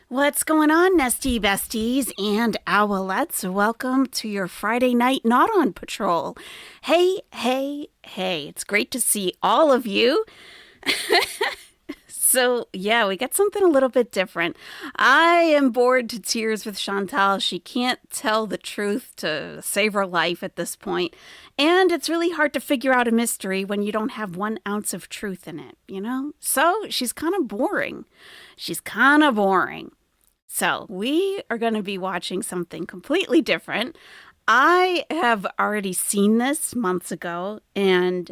What's going on, Nestie Besties and Owlettes? Welcome to your Friday night Not On Patrol. Hey, hey, hey, it's great to see all of you. So, we got something a little bit different. I am bored to tears with Chantal. She can't tell the truth to save her life at this point. And it's really hard to figure out a mystery when you don't have 1 ounce of truth in it, you know? So she's kind of boring. So, we are going to be watching something completely different. I have already seen this months ago, and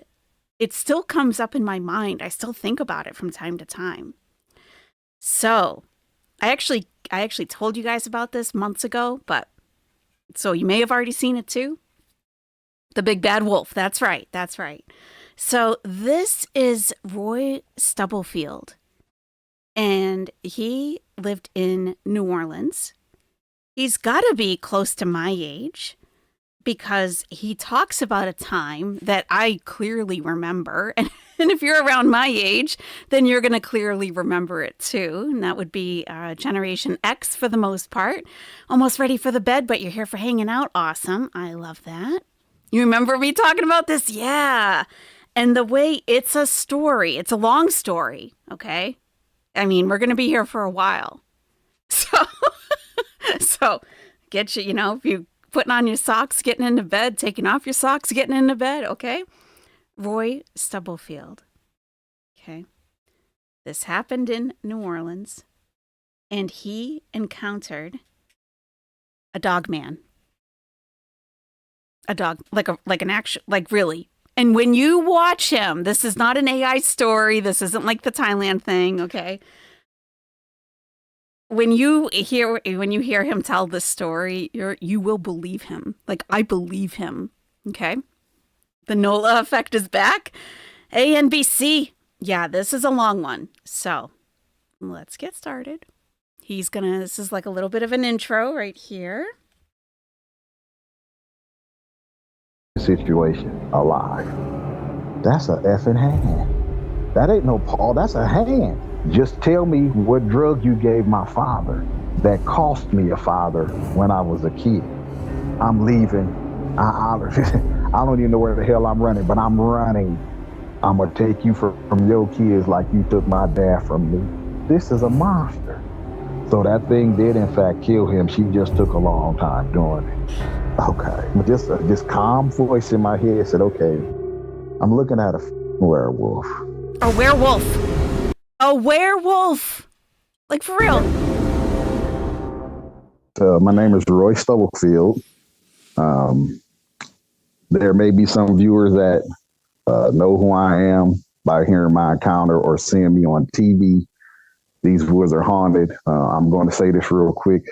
it still comes up in my mind. I still think about it from time to time. So, I actually told you guys about this months ago, but so you may have already seen it too. The Big Bad Wolf. That's right. That's right. So, this is Roy Stubblefield, and he lived in New Orleans. He's got to be close to my age because he talks about a time that I clearly remember. And if you're around my age, then you're going to clearly remember it too. And that would be Generation X for the most part. Almost ready for the bed, but you're here for hanging out. Awesome. I love that. You remember me talking about this? Yeah. And the way it's a story, it's a long story, okay? I mean, we're going to be here for a while. So get you, if you putting on your socks, getting into bed, taking off your socks, getting into bed, okay? Roy Stubblefield. Okay. This happened in New Orleans, and he encountered a dog man. A dog, like an actual, like really. And when you watch him, this is not an AI story. This isn't like the Thailand thing, okay? When you hear him tell this story, you will believe him. Like I believe him. Okay? The Nola effect is back. A and B C. Yeah, this is a long one. So, let's get started. This is like a little bit of an intro right here. Situation alive. That's a effing hand. That ain't no paw, that's a hand. Just tell me what drug you gave my father that cost me a father when I was a kid. I'm leaving. I don't even know where the hell I'm running, but I'm running. I'm going to take you from your kids like you took my dad from me. This is a monster. So that thing did, in fact, kill him. She just took a long time doing it. Okay. But this calm voice in my head said, okay, I'm looking at a werewolf. A werewolf. A werewolf. Like for real. My name is Roy Stubblefield. There may be some viewers that know who I am by hearing my encounter or seeing me on TV. These woods are haunted. I'm going to say this real quick.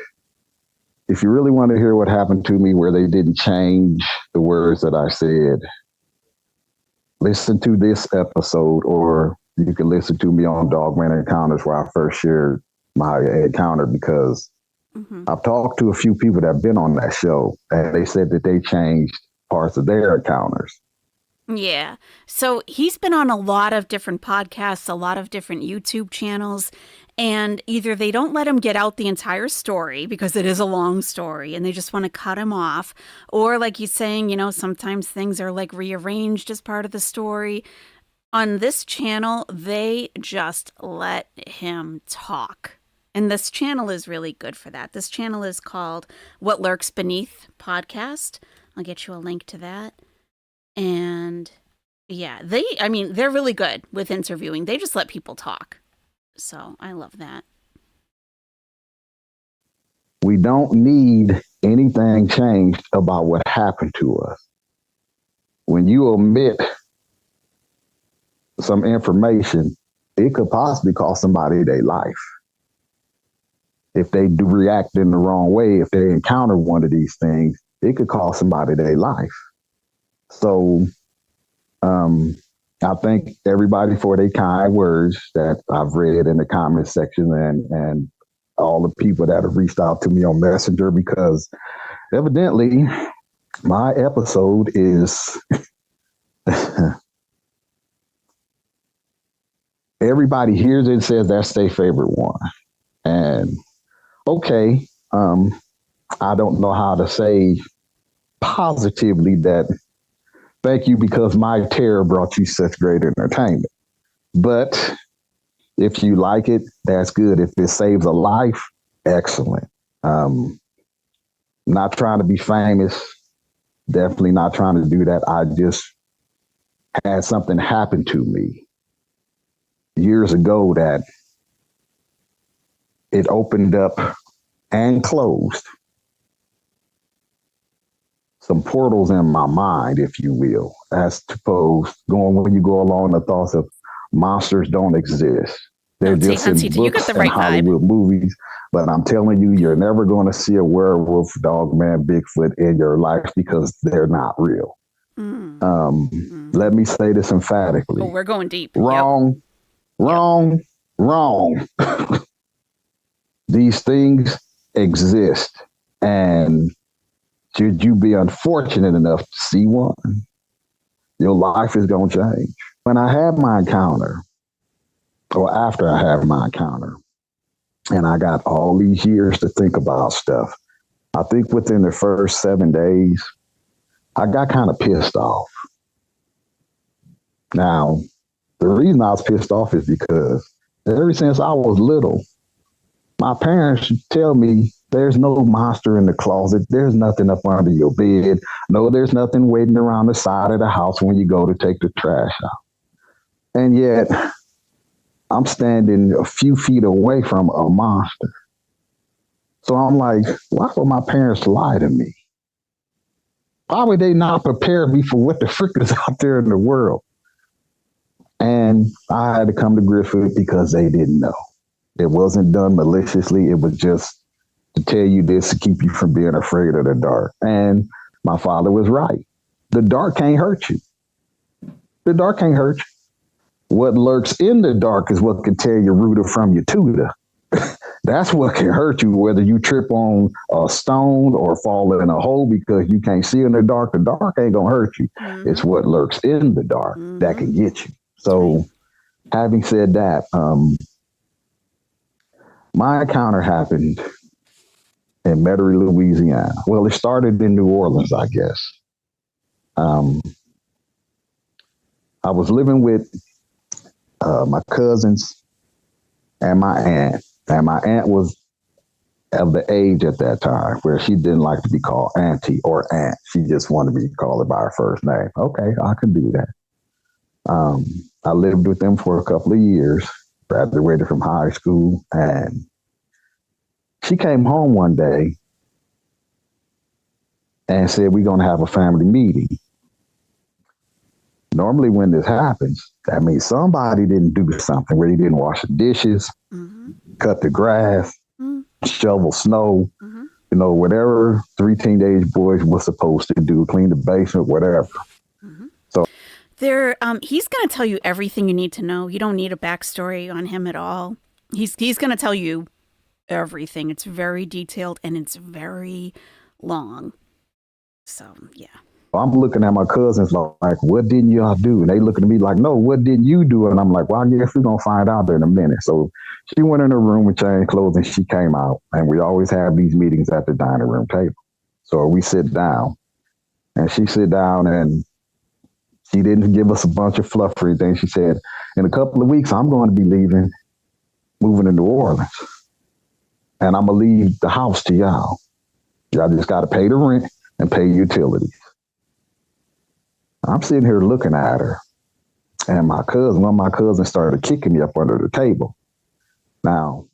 If you really want to hear what happened to me where they didn't change the words that I said, listen to this episode, or you can listen to me on Dogman Encounters where I first shared my encounter, because I've talked to a few people that have been on that show and they said that they changed parts of their encounters. Yeah. So he's been on a lot of different podcasts, a lot of different YouTube channels, and either they don't let him get out the entire story because it is a long story and they just want to cut him off. Or like he's saying, sometimes things are like rearranged as part of the story. On this channel, they just let him talk. And this channel is really good for that. This channel is called What Lurks Beneath Podcast. I'll get you a link to that. And yeah, they're really good with interviewing. They just let people talk. So I love that. We don't need anything changed about what happened to us. When you omit some information, it could possibly cost somebody their life. If they do react in the wrong way, if they encounter one of these things, it could cost somebody their life. So I thank everybody for their kind words that I've read in the comment section, and all the people that have reached out to me on Messenger, because evidently my episode is everybody hears it and says that's their favorite one. And okay, I don't know how to say positively that thank you because my terror brought you such great entertainment. But if you like it, that's good. If it saves a life, excellent. Um, Not trying to be famous, definitely not trying to do that. I just had something happen to me years ago that it opened up and closed some portals in my mind, if you will, as opposed going when you go along the thoughts of monsters don't exist. They're just in You got books the and right vibe. Hollywood movies. But I'm telling you, you're never going to see a werewolf, dog man, Bigfoot in your life because they're not real. Let me say this emphatically. Oh, we're going deep. Wrong, wrong, wrong. These things exist. And should you be unfortunate enough to see one, your life is going to change. When I had my encounter, or after I had my encounter, and I got all these years to think about stuff, I think within the first 7 days, I got kind of pissed off. Now, the reason I was pissed off is because ever since I was little, my parents tell me there's no monster in the closet. There's nothing up under your bed. No, there's nothing waiting around the side of the house when you go to take the trash out. And yet, I'm standing a few feet away from a monster. So I'm like, why would my parents lie to me? Why would they not prepare me for what the frick is out there in the world? And I had to come to grips with it because they didn't know. It wasn't done maliciously. It was just to tell you this to keep you from being afraid of the dark. And my father was right. The dark can't hurt you. The dark can't hurt you. What lurks in the dark is what can tear your rooter from your tutor. That's what can hurt you, whether you trip on a stone or fall in a hole because you can't see in the dark. The dark ain't going to hurt you. Mm-hmm. It's what lurks in the dark that can get you. So having said that, my encounter happened in Metairie, Louisiana. Well, it started in New Orleans, I guess. I was living with my cousins and my aunt. And my aunt was of the age at that time where she didn't like to be called auntie or aunt. She just wanted to be called by her first name. Okay, I can do that. I lived with them for a couple of years, graduated from high school, and she came home one day and said, we're going to have a family meeting. Normally when this happens, that means somebody didn't do something where you didn't wash the dishes, cut the grass, shovel snow, whatever 3 teenage boys were supposed to do, clean the basement, whatever. So he's going to tell you everything you need to know. You don't need a backstory on him at all. He's going to tell you everything. It's very detailed and it's very long. So, yeah. I'm looking at my cousins like, what didn't y'all do? And they looking at me like, no, what didn't you do? And I'm like, well, I guess we're going to find out there in a minute. So she went in her room and changed clothes and she came out. And we always have these meetings at the dining room table. So we sit down and she sit down and she didn't give us a bunch of fluff or anything. She said, in a couple of weeks, I'm going to be moving to New Orleans. And I'm going to leave the house to y'all. Y'all just got to pay the rent and pay utilities. I'm sitting here looking at her, and one of my cousins started kicking me up under the table. Now,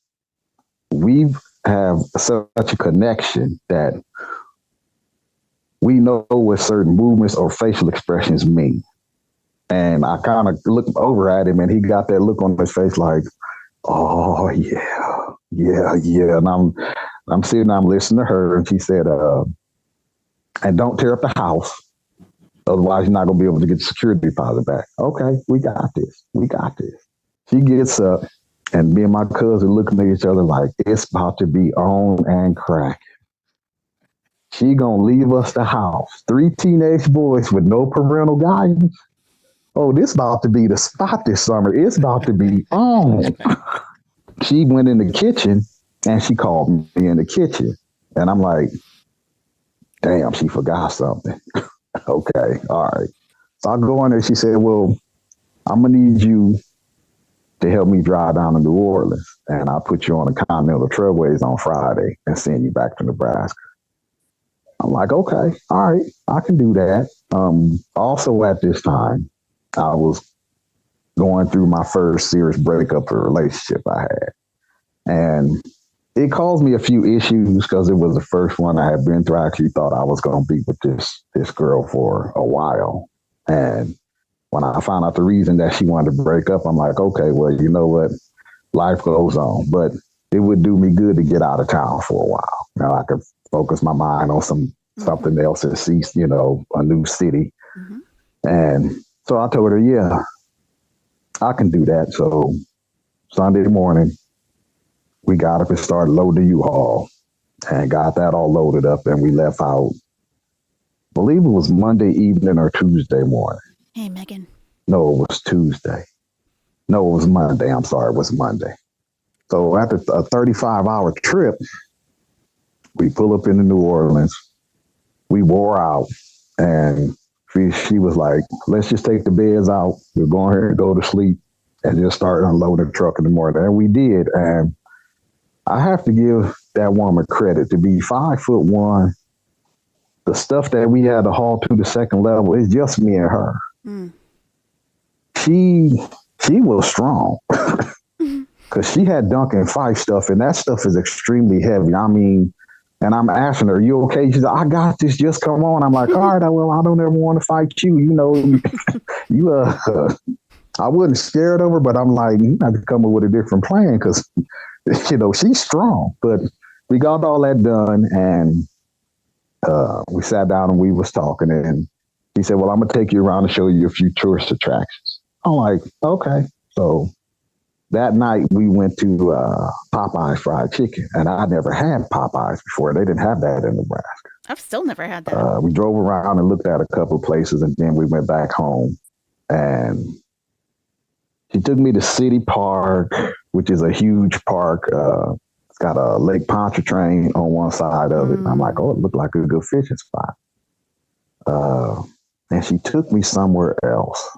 we have such a connection that we know what certain movements or facial expressions mean. And I kind of looked over at him, and he got that look on his face like, oh, yeah. And I'm sitting, I'm listening to her, and she said, and don't tear up the house. Otherwise, you're not going to be able to get the security deposit back. Okay, we got this. She gets up, and me and my cousin looking at each other like, it's about to be on and crack. She going to leave us the house. 3 teenage boys with no parental guidance. Oh, this about to be the spot this summer. It's about to be on. She went in the kitchen And she called me in the kitchen. And I'm like, damn, she forgot something. Okay, all right. So I go in there. She said, well, I'm going to need you to help me drive down to New Orleans. And I'll put you on the Continental Trailways on Friday and send you back to Nebraska. I'm like, okay, all right, I can do that. Also at this time, I was going through my first serious breakup of a relationship I had. And it caused me a few issues because it was the first one I had been through. I actually thought I was going to be with this girl for a while. And when I found out the reason that she wanted to break up, I'm like, okay, well, you know what? Life goes on. But it would do me good to get out of town for a while. You know, I could focus my mind on something else and see, you know, a new city. Mm-hmm. And so I told her, yeah, I can do that. So Sunday morning, we got up and started loading the U-Haul and got that all loaded up. And we left out, I believe it was Monday evening or Tuesday morning. Hey, Megan. No, it was Tuesday. No, it was Monday. I'm sorry, it was Monday. So after a 35-hour trip, we pull up into New Orleans. We wore out, and she was like, let's just take the beds out. We're going here and go to sleep and just start unloading the truck in the morning. And we did. And I have to give that woman credit to be 5'1". The stuff that we had to haul to the second level, it's just me and her. Mm. She was strong because she had Duncan Fife stuff, and that stuff is extremely heavy. I mean, and I'm asking her, you okay? She's like, I got this, just come on. I'm like, all right, well, I don't ever want to fight you. You know, I wasn't scared of her, but I'm like, you have to come up with a different plan because, you know, she's strong. But we got all that done, and we sat down and we was talking, and he said, well, I'm going to take you around and show you a few tourist attractions. I'm like, okay. So that night we went to Popeye's Fried Chicken, and I never had Popeye's before. They didn't have that in Nebraska. I've still never had that. We drove around and looked at a couple of places, and then we went back home. And she took me to City Park, which is a huge park. It's got a Lake Pontchartrain on one side of it. And I'm like, oh, it looked like a good fishing spot. And she took me somewhere else.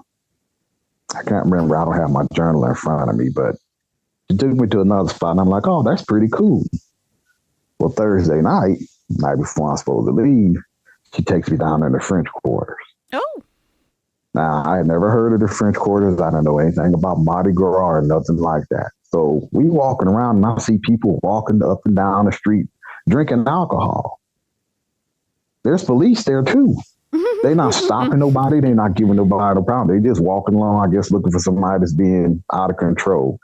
I can't remember. I don't have my journal in front of me, but she took me to another spot, and I'm like, oh, that's pretty cool. Well, Thursday night before I'm supposed to leave, she takes me down in the French Quarters. Oh. Now, I had never heard of the French Quarters. I don't know anything about Mardi Gras or nothing like that. So we walking around, and I see people walking up and down the street drinking alcohol. There's police there, too. They're not stopping nobody. They're not giving nobody a problem. They just walking along, I guess, looking for somebody that's being out of control.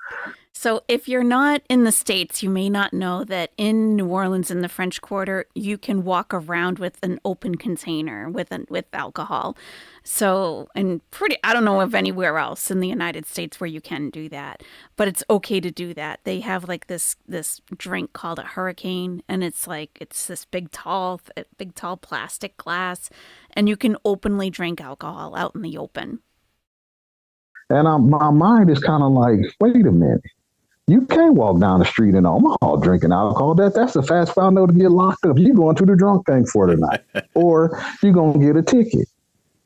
So if you're not in the States, you may not know that in New Orleans, in the French Quarter, you can walk around with an open container with alcohol. So, and I don't know of anywhere else in the United States where you can do that, but it's okay to do that. They have like this drink called a hurricane, and it's this big tall plastic glass, and you can openly drink alcohol out in the open. And my mind is kind of like, wait a minute. You can't walk down the street in Omaha drinking alcohol. That's the fast foul note to get locked up. You're going to the drunk tank for tonight, or you're going to get a ticket.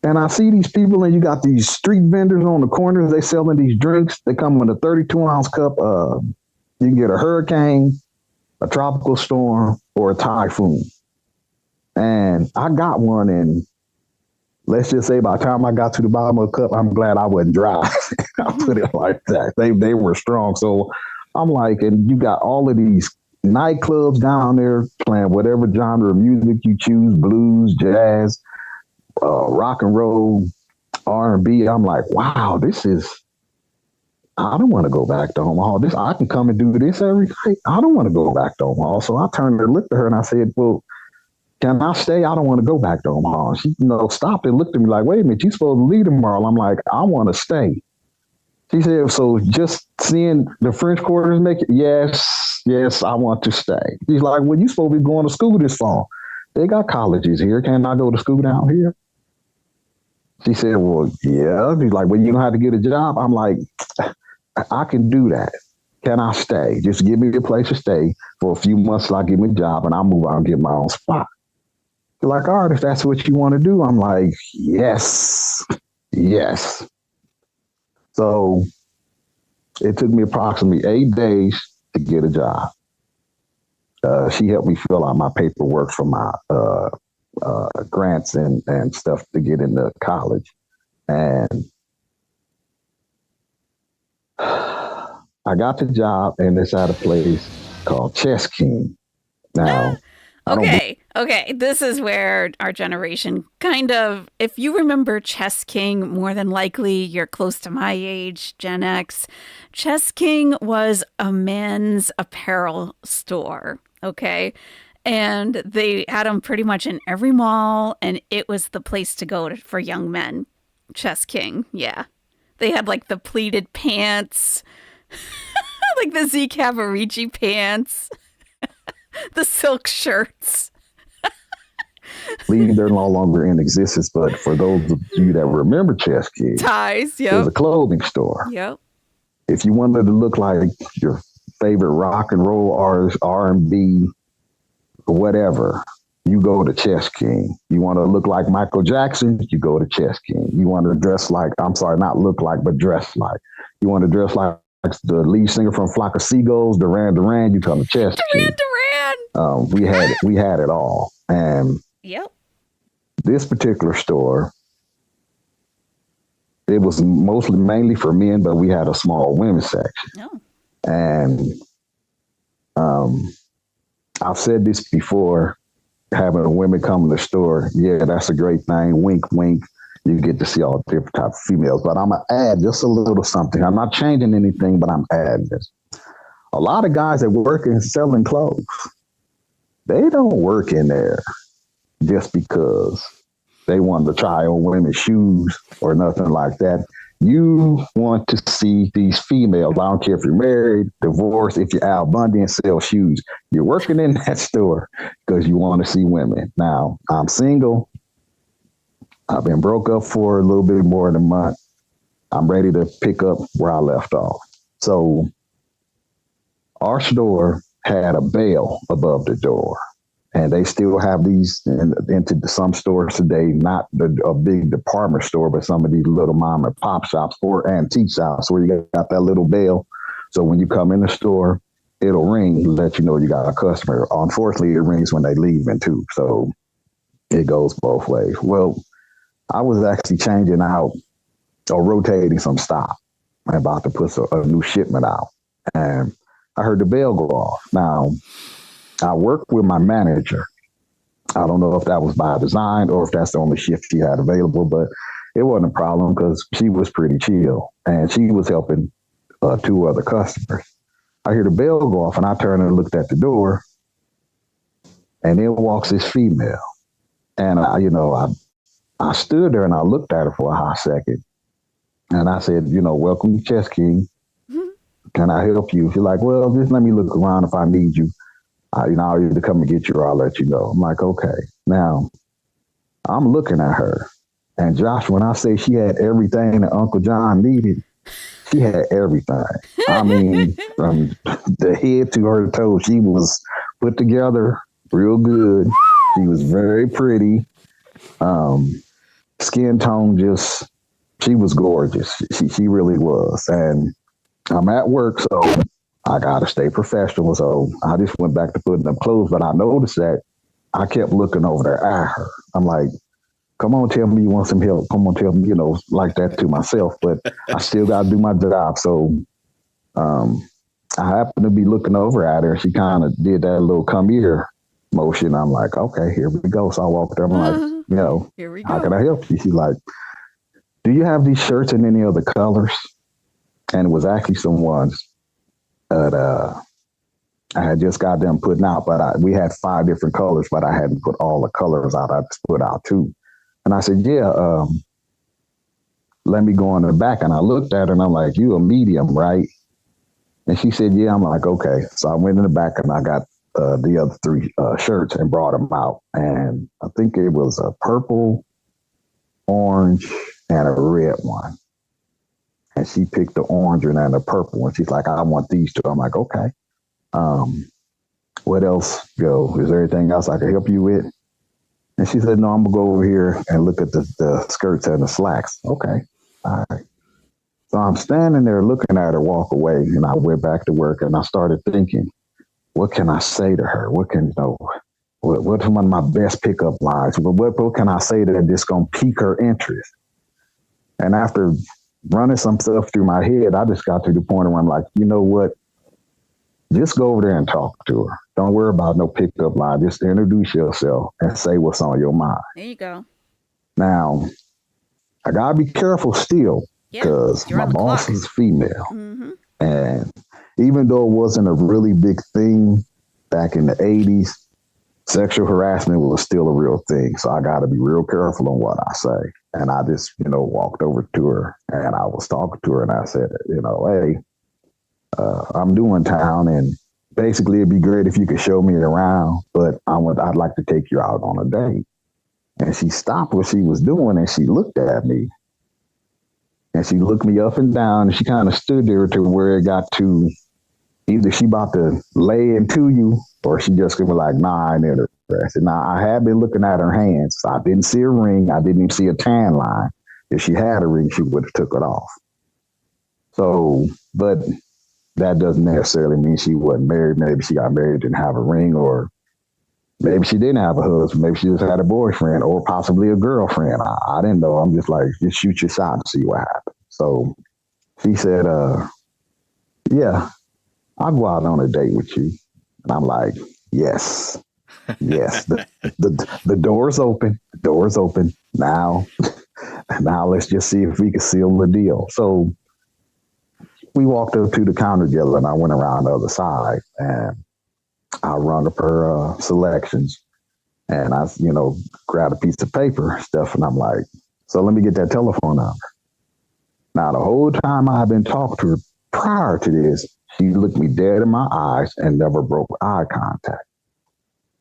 And I see these people, and you got these street vendors on the corners. They selling these drinks. They come in a 32-ounce cup. You can get a hurricane, a tropical storm, or a typhoon. And I got one, and let's just say by the time I got to the bottom of the cup, I'm glad I wasn't dry. I'll put it like that. They were strong. So I'm like, and you got all of these nightclubs down there playing whatever genre of music you choose, blues, jazz, rock and roll, R&B. I'm like, wow, I don't want to go back to Omaha. I can come and do this every night. I don't want to go back to Omaha. So I turned and looked at her and I said, well, can I stay? I don't want to go back to Omaha. She stopped and looked at me like, wait a minute, you're supposed to leave tomorrow. I'm like, I want to stay. She said, so just seeing the French Quarters make it? Yes, I want to stay. She's like, well, you're supposed to be going to school this fall. They got colleges here. Can I go to school down here? She said, well, yeah. He's like, well, you don't have to get a job. I'm like, I can do that. Can I stay? Just give me a place to stay for a few months till I get me a job and I'll move out and get my own spot. They're like, all right, if that's what you want to do, I'm like, yes, yes. So it took me approximately 8 days to get a job. She helped me fill out my paperwork for my grants and stuff to get into college. And I got the job, and it's at a place called Chess King. Now, I don't. Okay. This is where our generation kind of, if you remember Chess King, more than likely you're close to my age, Gen X. Chess King was a men's apparel store. Okay. And they had them pretty much in every mall, and it was the place to go for young men. Chess King. Yeah. They had like the pleated pants, like the Z Cavarici pants, the silk shirts. Believe they're no longer in existence, but for those of you that remember Chess King, Ties, it was a clothing store. Yep. If you wanted to look like your favorite rock and roll artist, R&B, whatever, you go to Chess King. You want to look like Michael Jackson, you go to Chess King. You want to dress like, I'm sorry, not look like, but dress like. You want to dress like the lead singer from Flock of Seagulls, Duran Duran, you come to Chess King. Duran. We had it all. And yep. This particular store, it was mainly for men, but we had a small women's section. Oh. And I've said this before, having women come to the store, yeah, that's a great thing. Wink, wink. You get to see all different types of females. But I'm going to add just a little something. I'm not changing anything, but I'm adding this. A lot of guys that work in selling clothes, they don't work in there just because they want to try on women's shoes or nothing like that. You want to see these females. I don't care if you're married, divorced, if you're Al Bundy and sell shoes. You're working in that store because you want to see women. Now, I'm single. I've been broke up for a little bit more than a month. I'm ready to pick up where I left off. So our store had a bell above the door. And they still have these into some stores today, not a big department store, but some of these little mom and pop shops or antique shops where you got that little bell. So when you come in the store, it'll ring, let you know you got a customer. Unfortunately, it rings when they leave in too. So it goes both ways. Well, I was actually changing out or rotating some stock. I'm about to put a new shipment out. And I heard the bell go off. Now, I worked with my manager. I don't know if that was by design or if that's the only shift she had available, but it wasn't a problem because she was pretty chill and she was helping 2 other customers. I hear the bell go off and I turned and looked at the door and in walks this female. And I stood there and I looked at her for a hot second and I said, welcome to Chess King. Can I help you? She's like, well, just let me look around if I need you. I'll either come and get you or I'll let you know. I'm like, okay. Now, I'm looking at her. And Josh, when I say she had everything that Uncle John needed, she had everything. I mean, from the head to her toe, she was put together real good. She was very pretty. Skin tone she was gorgeous. She really was. And I'm at work, so I got to stay professional. So I just went back to putting them clothes, but I noticed that I kept looking over there at her. I'm like, come on, tell me you want some help. Come on, tell me, like that to myself, but I still got to do my job. So I happened to be looking over at her. She kind of did that little come here motion. I'm like, okay, here we go. So I walked there. I'm like, here we go. How can I help you? She's like, do you have these shirts in any other colors? And it was actually some ones that I had just got them putting out, but we had 5 different colors, but I hadn't put all the colors out. I just put out 2. And I said, yeah, let me go on the back. And I looked at her and I'm like, you a medium, right? And she said, yeah. I'm like, okay. So I went in the back and I got the other 3 shirts and brought them out. And I think it was a purple, orange, and a red one. And she picked the orange one and the purple one. She's like, I want these two. I'm like, okay. What else, Joe? Is there anything else I can help you with? And she said, no, I'm going to go over here and look at the skirts and the slacks. Okay. All right. So I'm standing there looking at her walk away, and I went back to work, and I started thinking, what can I say to her? What's one of my best pickup lines? What can I say that is going to pique her interest? And after running some stuff through my head, I just got to the point where I'm like, you know what? Just go over there and talk to her. Don't worry about no pickup line. Just introduce yourself and say what's on your mind. There you go. Now, I got to be careful still because my boss is female. Mm-hmm. And even though it wasn't a really big thing back in the 80s, sexual harassment was still a real thing. So I got to be real careful on what I say. And I just, walked over to her and I was talking to her and I said, hey, I'm doing town and basically it'd be great if you could show me around, but I'd like to take you out on a date. And she stopped what she was doing and she looked at me. And she looked me up and down and she kind of stood there to where it got to either she about to lay into you or she just gonna be like, nah, I ain't interested. Now, I had been looking at her hands. I didn't see a ring. I didn't even see a tan line. If she had a ring, she would have took it off. So, but that doesn't necessarily mean she wasn't married. Maybe she got married, didn't have a ring, or maybe she didn't have a husband. Maybe she just had a boyfriend or possibly a girlfriend. I didn't know. I'm just like, just shoot your shot and see what happens. So she said, yeah, I'll go out on a date with you. And I'm like, yes. The door's open. The door's open. Now let's just see if we can seal the deal. So we walked up to the counter together and I went around the other side and I rung up her selections and I, grabbed a piece of paper and stuff. And I'm like, so let me get that telephone number. Now, the whole time I've been talking to her prior to this, she looked me dead in my eyes and never broke eye contact.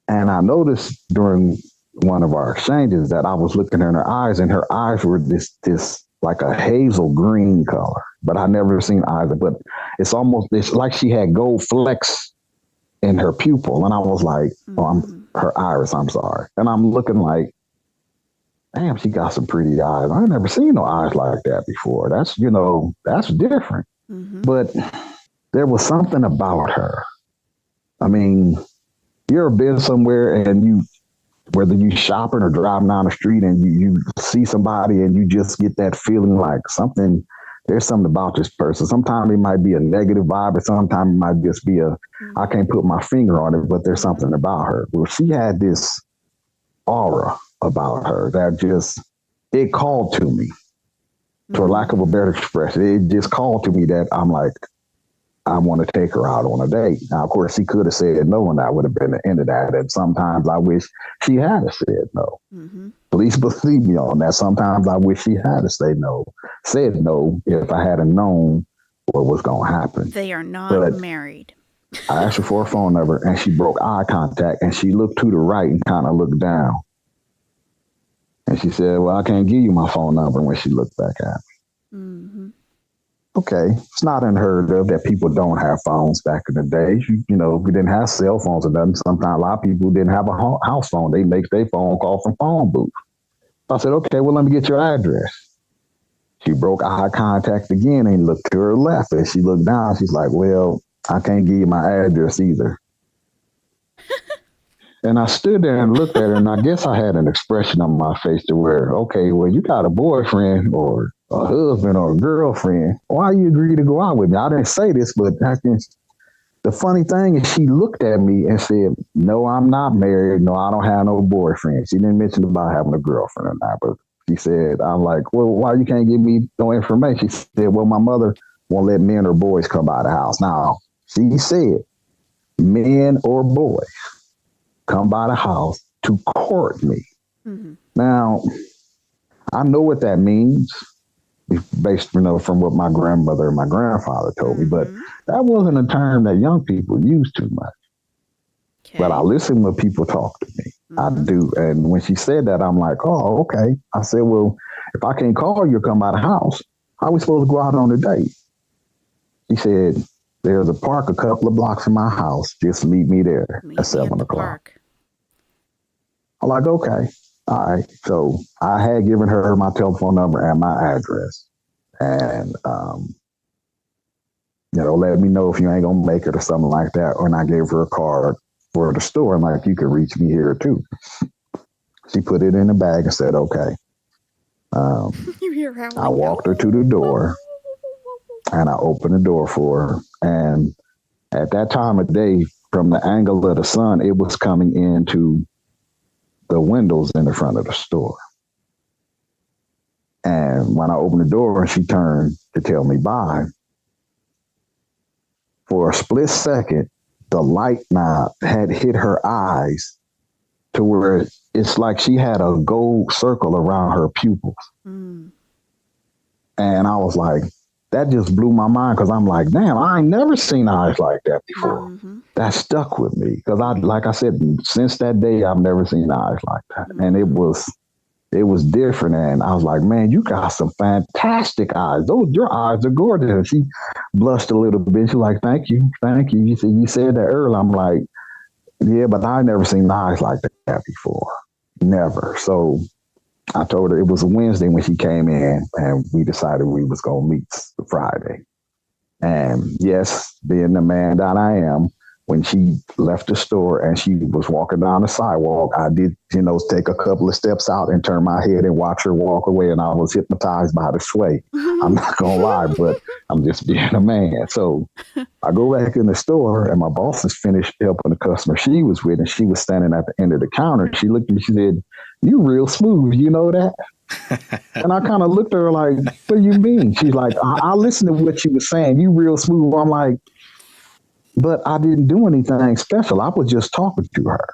And I noticed during one of our exchanges that I was looking in her eyes and her eyes were this like a hazel green color, but I never seen eyes, but it's like she had gold flecks in her pupil. And I was like, her iris, I'm sorry. And I'm looking like, damn, she got some pretty eyes. I never seen no eyes like that before. That's, that's different. Mm-hmm. But there was something about her. I mean, you ever been somewhere and whether you shopping or driving down the street and you see somebody and you just get that feeling like there's something about this person. Sometimes it might be a negative vibe, or sometimes it might just be I can't put my finger on it, but there's something about her. Well, she had this aura about her that it called to me, for lack of a better expression. It just called to me that I'm like, I want to take her out on a date. Now, of course, she could have said no, and that would have been the end of that. And sometimes I wish she had said no. Mm-hmm. Please believe me on that. Sometimes I wish she had said no if I hadn't known what was going to happen. They are not married. I asked her for a phone number, and she broke eye contact, and she looked to the right and kind of looked down. And she said, well, I can't give you my phone number when she looked back at me. Mm-hmm. Okay, it's not unheard of that people don't have phones back in the day. We didn't have cell phones or nothing. Sometimes a lot of people didn't have a house phone. They make their phone call from phone booth. I said, okay, well, let me get your address. She broke eye contact again and looked to her left. And she looked down. She's like, well, I can't give you my address either. And I stood there and looked at her, and I guess I had an expression on my face to where, okay, well, you got a boyfriend or a husband or a girlfriend. Why you agree to go out with me? I didn't say this, but the funny thing is she looked at me and said, no, I'm not married. No, I don't have no boyfriend. She didn't mention about having a girlfriend or not, but she said, I'm like, well, why you can't give me no information? She said, well, my mother won't let men or boys come by the house. Now, she said, men or boys come by the house to court me. Mm-hmm. Now, I know what that means based, from what my grandmother and my grandfather told me, but that wasn't a term that young people use too much. Okay. But I listen when people talk to me. Mm-hmm. I do. And when she said that, I'm like, oh, okay. I said, well, if I can't call you, come by the house. How are we supposed to go out on a date? She said, there's a park a couple of blocks from my house. Just meet me there Meet at me at 7 the o'clock. park. I'm like, okay. All right. So I had given her my telephone number and my address. And, let me know if you ain't going to make it or something like that. And I gave her a card for the store. I'm like, you can reach me here too. She put it in the bag and said, okay. You hear howling. I walked her to the door and I opened the door for her. And at that time of day, from the angle of the sun, it was coming into the windows in the front of the store. And when I opened the door, she turned to tell me bye. For a split second, the light now had hit her eyes to where it's like she had a gold circle around her pupils. Mm. And I was like, that just blew my mind because I'm like, damn, I ain't never seen eyes like that before. Mm-hmm. That stuck with me because like I said, since that day, I've never seen eyes like that. Mm-hmm. And it was different. And I was like, man, you got some fantastic eyes. Your eyes are gorgeous. And she blushed a little bit. She's like, thank you. You said that earlier. I'm like, yeah, but I never seen eyes like that before. Never. So I told her it was a Wednesday when she came in, and we decided we was going to meet Friday. And yes, being the man that I am, when she left the store and she was walking down the sidewalk, I did, take a couple of steps out and turn my head and watch her walk away. And I was hypnotized by the sway. I'm not going to lie, but I'm just being a man. So I go back in the store and my boss has finished helping the customer she was with. And she was standing at the end of the counter. She looked at me, she said, "You real smooth, you know that?" And I kind of looked at her like, what do you mean? She's like, I listened to what you were saying. You real smooth. I'm like, but I didn't do anything special. I was just talking to her.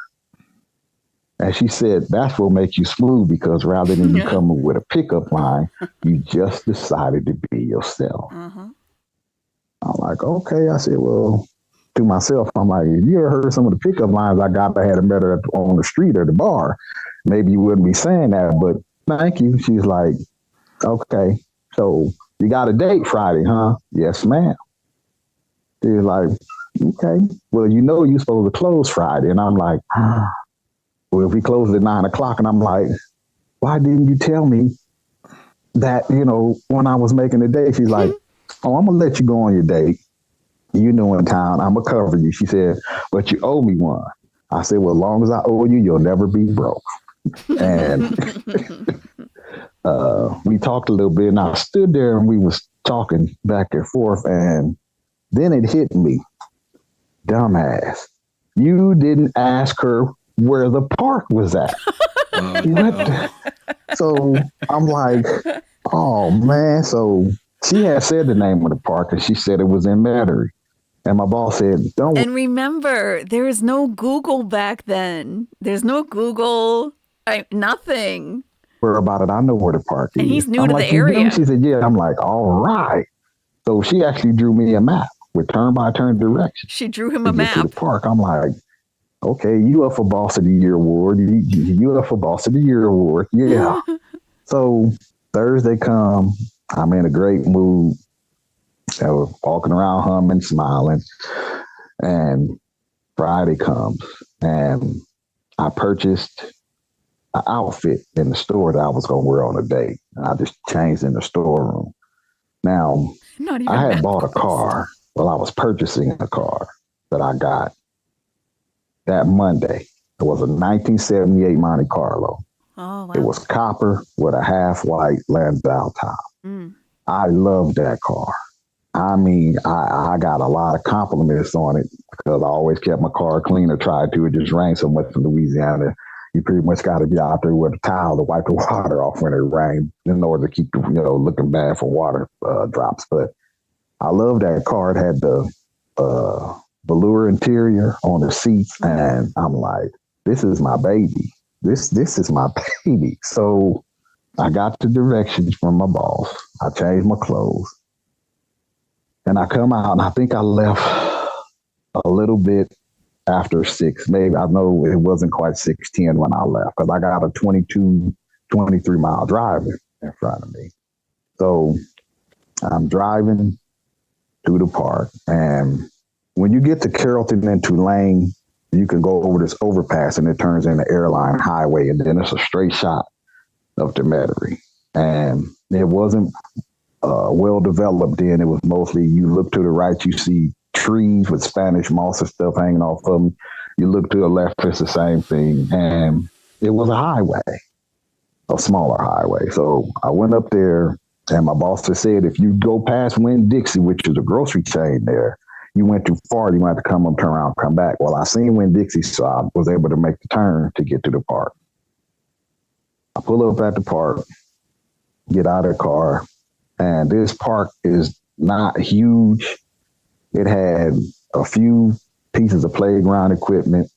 And she said, that's what makes you smooth, because rather than you coming with a pickup line, you just decided to be yourself. Uh-huh. I'm like, okay. I said, well, to myself, I'm like, if you ever heard some of the pickup lines I got that had them better on the street or the bar, maybe you wouldn't be saying that, but thank you. She's like, okay, so you got a date Friday, huh? Yes, ma'am. She's like, okay, well, you're supposed to close Friday. And I'm like, well, if we close at 9 o'clock, and I'm like, why didn't you tell me that, when I was making the date? She's like, oh, I'm going to let you go on your date. In town, I'm going to cover you. She said, but you owe me one. I said, well, as long as I owe you, you'll never be broke. And we talked a little bit, and I stood there and we was talking back and forth, and then it hit me. Dumbass. You didn't ask her where the park was at. So I'm like, oh man. So she had said the name of the park, and she said it was in Metairie. And my boss said, don't. And remember, there is no Google back then. There's no Google, nothing. Worry about it. I know where the park is. And he's new I'm to like, the area. She said, yeah. I'm like, all right. So she actually drew me a map with turn-by-turn directions. She drew him a map. To the park. I'm like, okay, you up for Boss of the Year award. You up for Boss of the Year award. Yeah. So Thursday come, I'm in a great mood. I was walking around humming, smiling. And Friday comes, and I purchased an outfit in the store that I was going to wear on a date. I just changed in the storeroom. Now, I had bought a car. Well, I was purchasing a car that I got that Monday. It was a 1978 Monte Carlo. Oh, wow. It was copper with a half-white Landau top. Mm. I loved that car. I mean, I got a lot of compliments on it because I always kept my car clean or tried to. It just rained so much in Louisiana. You pretty much got to be out there with a towel to wipe the water off when it rains in order to keep, looking bad for water drops. But I love that car. It had the velour interior on the seats, and I'm like, this is my baby. This is my baby. So I got the directions from my boss. I changed my clothes, and I come out, and I think I left a little bit after 6. Maybe, I know it wasn't quite 6:10 when I left, because I got a 23 mile drive in front of me. So I'm driving through the park, and when you get to Carrollton and Tulane, you can go over this overpass and it turns into Airline Highway, and then it's a straight shot of the Metairie. And it wasn't well developed then. It was mostly you look to the right, you see trees with Spanish moss and stuff hanging off of them. You look to the left, it's the same thing. And it was a highway, a smaller highway. So I went up there, and my boss just said, if you go past Winn-Dixie, which is a grocery chain there, you went too far, you might have to come up, turn around, come back. Well, I seen Winn-Dixie, so I was able to make the turn to get to the park. I pull up at the park, get out of the car, and this park is not huge. It had a few pieces of playground equipment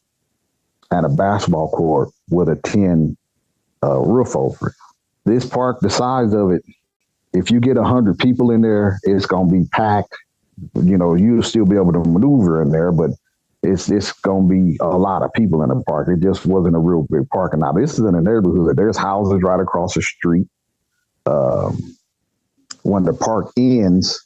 and a basketball court with a tin roof over it. This park, the size of it, if you get 100 people in there, it's going to be packed. You know, you'll still be able to maneuver in there, but it's going to be a lot of people in the park. It just wasn't a real big park. And now this is in a neighborhood. There's houses right across the street. When the park ends,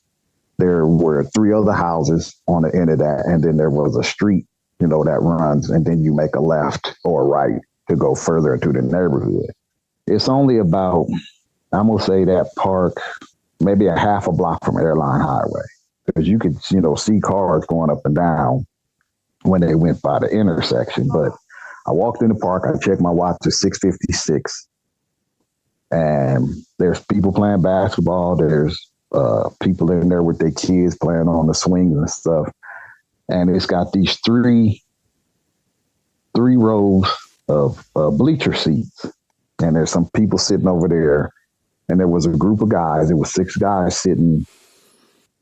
there were 3 other houses on the end of that. And then there was a street, you know, that runs, and then you make a left or a right to go further into the neighborhood. It's only about, I'm going to say that park, maybe a half a block from Airline Highway, because you could, you know, see cars going up and down when they went by the intersection. But I walked in the park, I checked my watch at 6:56, and there's people playing basketball. There's people in there with their kids playing on the swings and stuff. And it's got these three rows of bleacher seats. And there's some people sitting over there. And there was a group of guys. It was 6 guys sitting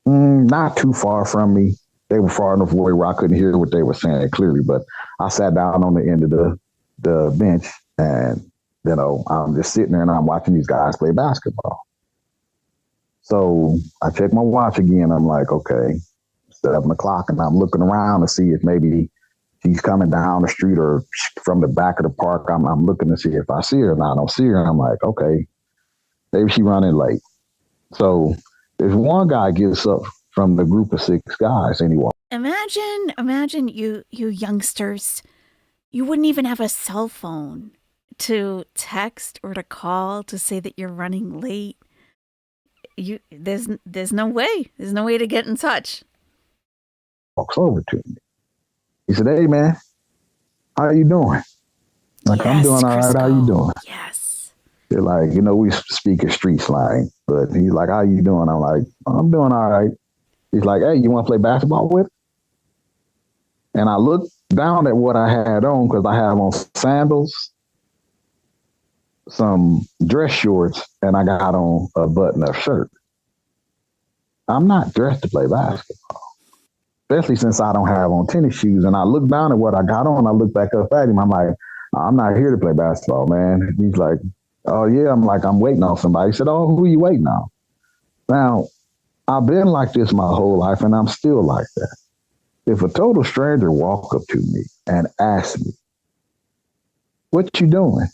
not too far from me. They were far enough away where I couldn't hear what they were saying clearly. But I sat down on the end of the bench, and, you know, I'm just sitting there and I'm watching these guys play basketball. So I check my watch again. I'm like, okay, 7 o'clock, and I'm looking around to see if maybe she's coming down the street or from the back of the park. I'm looking to see if I see her, and I don't see her. And I'm like, okay, maybe she's running late. So there's one guy gets up from the group of 6 guys, and he walks. Imagine you youngsters, you wouldn't even have a cell phone to text or to call to say that you're running late. There's no way to get in touch. Walks over to me. He said, "Hey man, how you doing?" Like, yes, I'm doing all right. How you doing? Yes. They're like, you know, we speak a street slang, but he's like, "How you doing?" I'm like, "I'm doing all right." He's like, "Hey, you want to play basketball with?" And I looked down at what I had on, because I have on sandals, some dress shorts, and I got on a button-up shirt. I'm not dressed to play basketball, especially since I don't have on tennis shoes. And I look down at what I got on. I look back up at him. I'm like, "I'm not here to play basketball, man." He's like, "Oh yeah." I'm like, "I'm waiting on somebody." He said, "Oh, who are you waiting on?" Now, I've been like this my whole life, and I'm still like that. If a total stranger walk up to me and ask me, "What you doing?"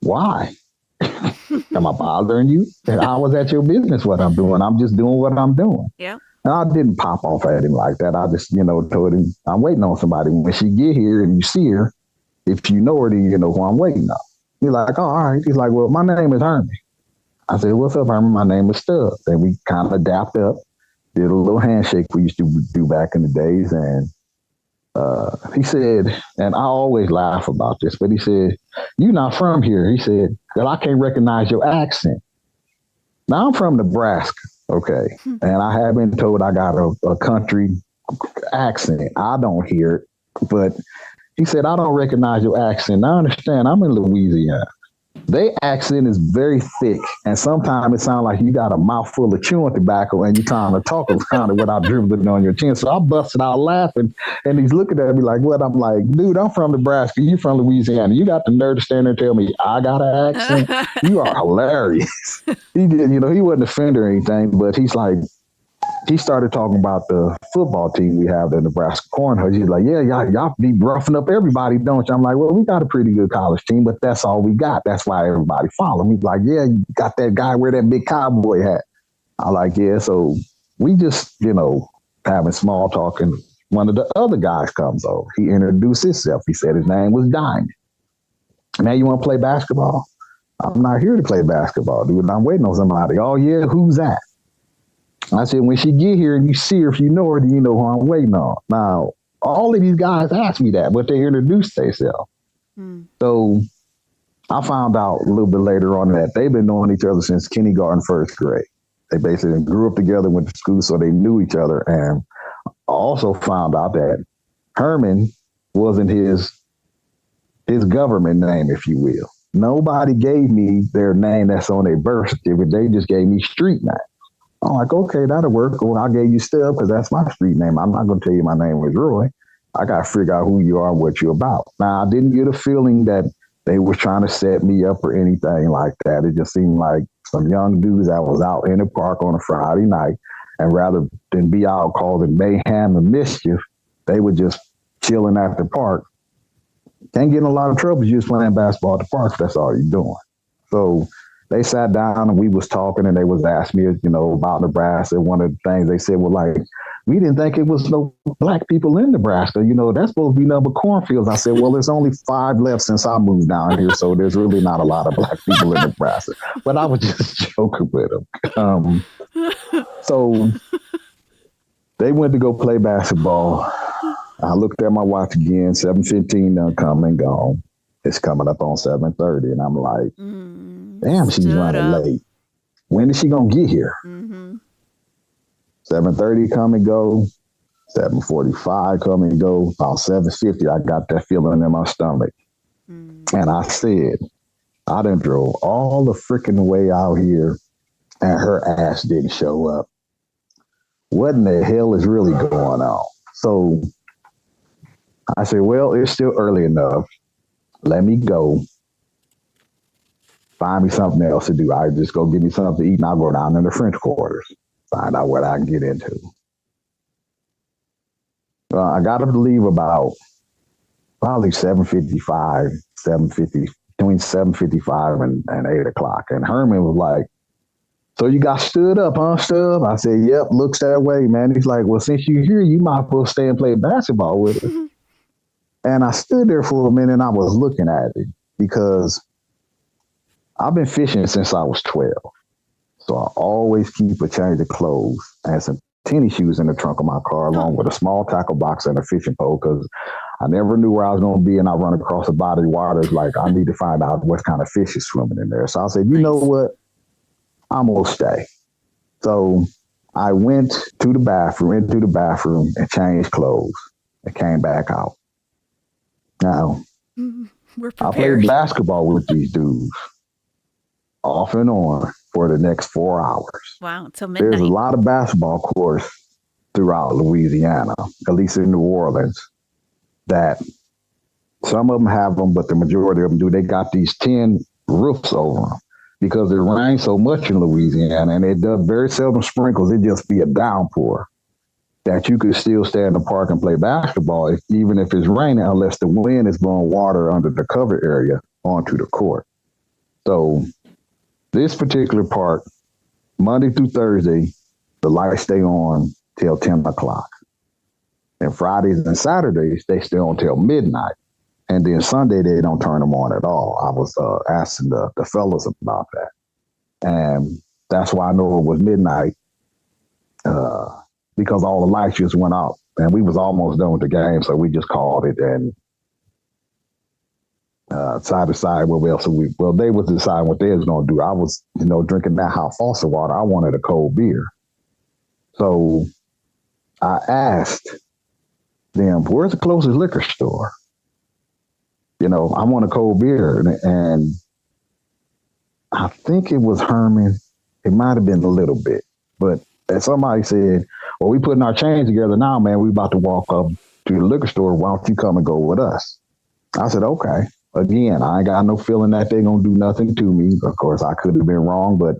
Why? Am I bothering you? And I was at your business what I'm doing. I'm just doing what I'm doing. Yeah. And I didn't pop off at him like that. I just, you know, told him, "I'm waiting on somebody. When she get here and you see her, if you know her, then you know who I'm waiting on." He's like, "Oh, all right." He's like, "Well, my name is Herman." I said, "What's up, Herman? My name is Stubbs." And we kind of dapped up, did a little handshake we used to do back in the days. And he said, and I always laugh about this, but he said, "You're not from here." He said, "Well, I can't recognize your accent." Now, I'm from Nebraska, okay? And I have been told I got a country accent. I don't hear it, but he said, "I don't recognize your accent." Now, I understand, I'm in Louisiana. Their accent is very thick, and sometimes it sounds like you got a mouthful of chewing tobacco and you're trying to talk around it without dribbling on your chin. So I busted out laughing, and he's looking at me like, "What?" I'm like, "Dude, I'm from Nebraska. You from Louisiana. You got the nerve to stand there and tell me I got an accent? You are hilarious." He did, you know, he wasn't offended or anything, but he's like, he started talking about the football team we have, the Nebraska Cornhuskers. He's like, "Yeah, y'all be roughing up everybody, don't you?" I'm like, "Well, we got a pretty good college team, but that's all we got. That's why everybody follow me." He's like, "Yeah, you got that guy wear that big cowboy hat." I like, yeah. So we just, having small talk, and one of the other guys comes over. He introduced himself. He said his name was Diamond. Now you want to play basketball? I'm not here to play basketball, dude. I'm waiting on somebody. Oh yeah, who's that? I said, when she get here and you see her, if you know her, then you know who I'm waiting on. Now, all of these guys asked me that, but they introduced themselves. So I found out a little bit later on that they've been knowing each other since kindergarten, first grade. They basically grew up together, went to school, so they knew each other. And I also found out that Herman wasn't his government name, if you will. Nobody gave me their name that's on their birth certificate. They just gave me street name. I'm like, okay, that'll work. Well, I gave you Stub because that's my street name. I'm not going to tell you my name was Roy. I got to figure out who you are and what you're about. Now, I didn't get a feeling that they were trying to set me up or anything like that. It just seemed like some young dudes that was out in the park on a Friday night, and rather than be out causing mayhem and mischief, they were just chilling at the park. Can't get in a lot of trouble just playing basketball at the park if that's all you're doing. So they sat down and we was talking, and they was asking me, about Nebraska. One of the things they said was like, we didn't think it was no black people in Nebraska. That's supposed to be nothing but cornfields. I said, well, there's only 5 left since I moved down here, so there's really not a lot of black people in Nebraska. But I was just joking with them. So they went to go play basketball. I looked at my watch again, 7:15 done come and gone. It's coming up on 7:30, and I'm like, damn, she's running late. When is she going to get here? 7:30 come and go, 7:45 come and go. About 7:50, I got that feeling in my stomach. And I said, I done drove all the freaking way out here, and her ass didn't show up. What in the hell is really going on? So I said, well, it's still early enough. Let me go find me something else to do. I just go get me something to eat, and I'll go down in the French quarters, find out what I can get into. I got to leave about probably 7:55, between 7:55 and 8 o'clock. And Herman was like, so you got stood up, huh, Stub? I said, yep, looks that way, man. He's like, well, since you're here, you might as well stay and play basketball with us. And I stood there for a minute and I was looking at it because I've been fishing since I was 12. So I always keep a change of clothes and some tennis shoes in the trunk of my car, along with a small tackle box and a fishing pole, because I never knew where I was going to be, and I run across a body of water. It's like, I need to find out what kind of fish is swimming in there. So I said, you know what? I'm going to stay. So I went to the bathroom, into the bathroom, and changed clothes and came back out. Now, I played basketball with these dudes off and on for the next 4 hours. Wow, until midnight. There's a lot of basketball courts throughout Louisiana, at least in New Orleans, that some of them have them, but the majority of them do. They got these tin roofs over them because it rains so much in Louisiana, and it does very seldom sprinkles. It just be a downpour, that you could still stay in the park and play basketball, even if it's raining, unless the wind is blowing water under the cover area onto the court. So this particular park, Monday through Thursday, the lights stay on till 10 o'clock. And Fridays and Saturdays, they stay on till midnight. And then Sunday, they don't turn them on at all. I was asking the fellas about that. And that's why I know it was midnight, because all the lights just went out. And we was almost done with the game, so we just called it and side to side what else they was deciding what they was going to do. I was, drinking that hot faucet water. I wanted a cold beer. So I asked them, where's the closest liquor store? I want a cold beer. And I think it was Herman. It might have been a little bit, but somebody said, well, we putting our change together now, man. We about to walk up to the liquor store. Why don't you come and go with us? I said, okay. Again, I ain't got no feeling that they're going to do nothing to me. Of course, I could have been wrong, but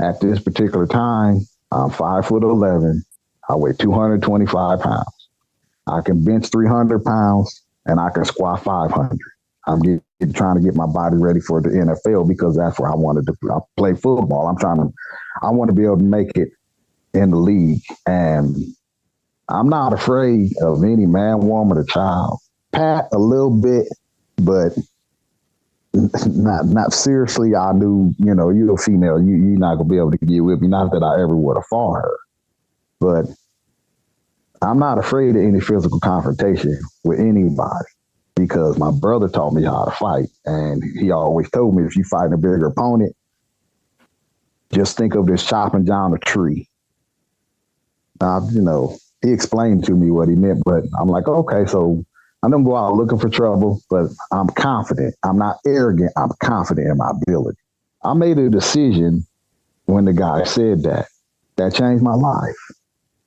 at this particular time, I'm 5'11". I weigh 225 pounds. I can bench 300 pounds and I can squat 500. I'm trying to get my body ready for the NFL because that's where I wanted to play football. I want to be able to make it in the league. And I'm not afraid of any man, woman, or child. Pat a little bit, but not seriously. I knew, you're a female. You're not gonna be able to get with me. Not that I ever would have fought her, but I'm not afraid of any physical confrontation with anybody because my brother taught me how to fight, and he always told me if you fight a bigger opponent, just think of this chopping down a tree. He explained to me what he meant, but I'm like, okay, so I don't go out looking for trouble, but I'm confident. I'm not arrogant. I'm confident in my ability. I made a decision when the guy said that. That changed my life.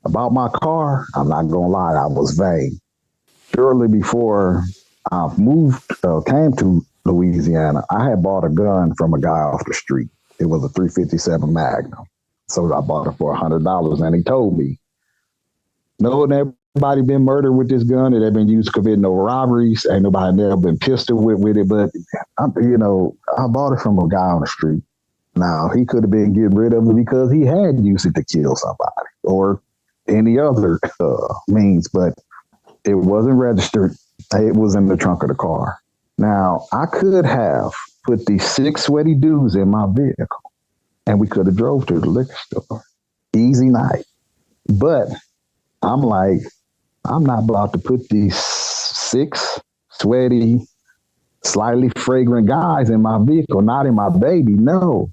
About my car, I'm not going to lie, I was vain. Shortly before I came to Louisiana, I had bought a gun from a guy off the street. It was a 357 Magnum. So I bought it for $100, and he told me, no, everybody been murdered with this gun. It had been used to commit no robberies. Ain't nobody never been pistol with it. But, I bought it from a guy on the street. Now, he could have been getting rid of it because he had used it to kill somebody or any other means, but it wasn't registered. It was in the trunk of the car. Now, I could have put these 6 sweaty dudes in my vehicle, and we could have drove to the liquor store. Easy night. But I'm like, I'm not about to put these 6 sweaty, slightly fragrant guys in my vehicle, not in my baby. No,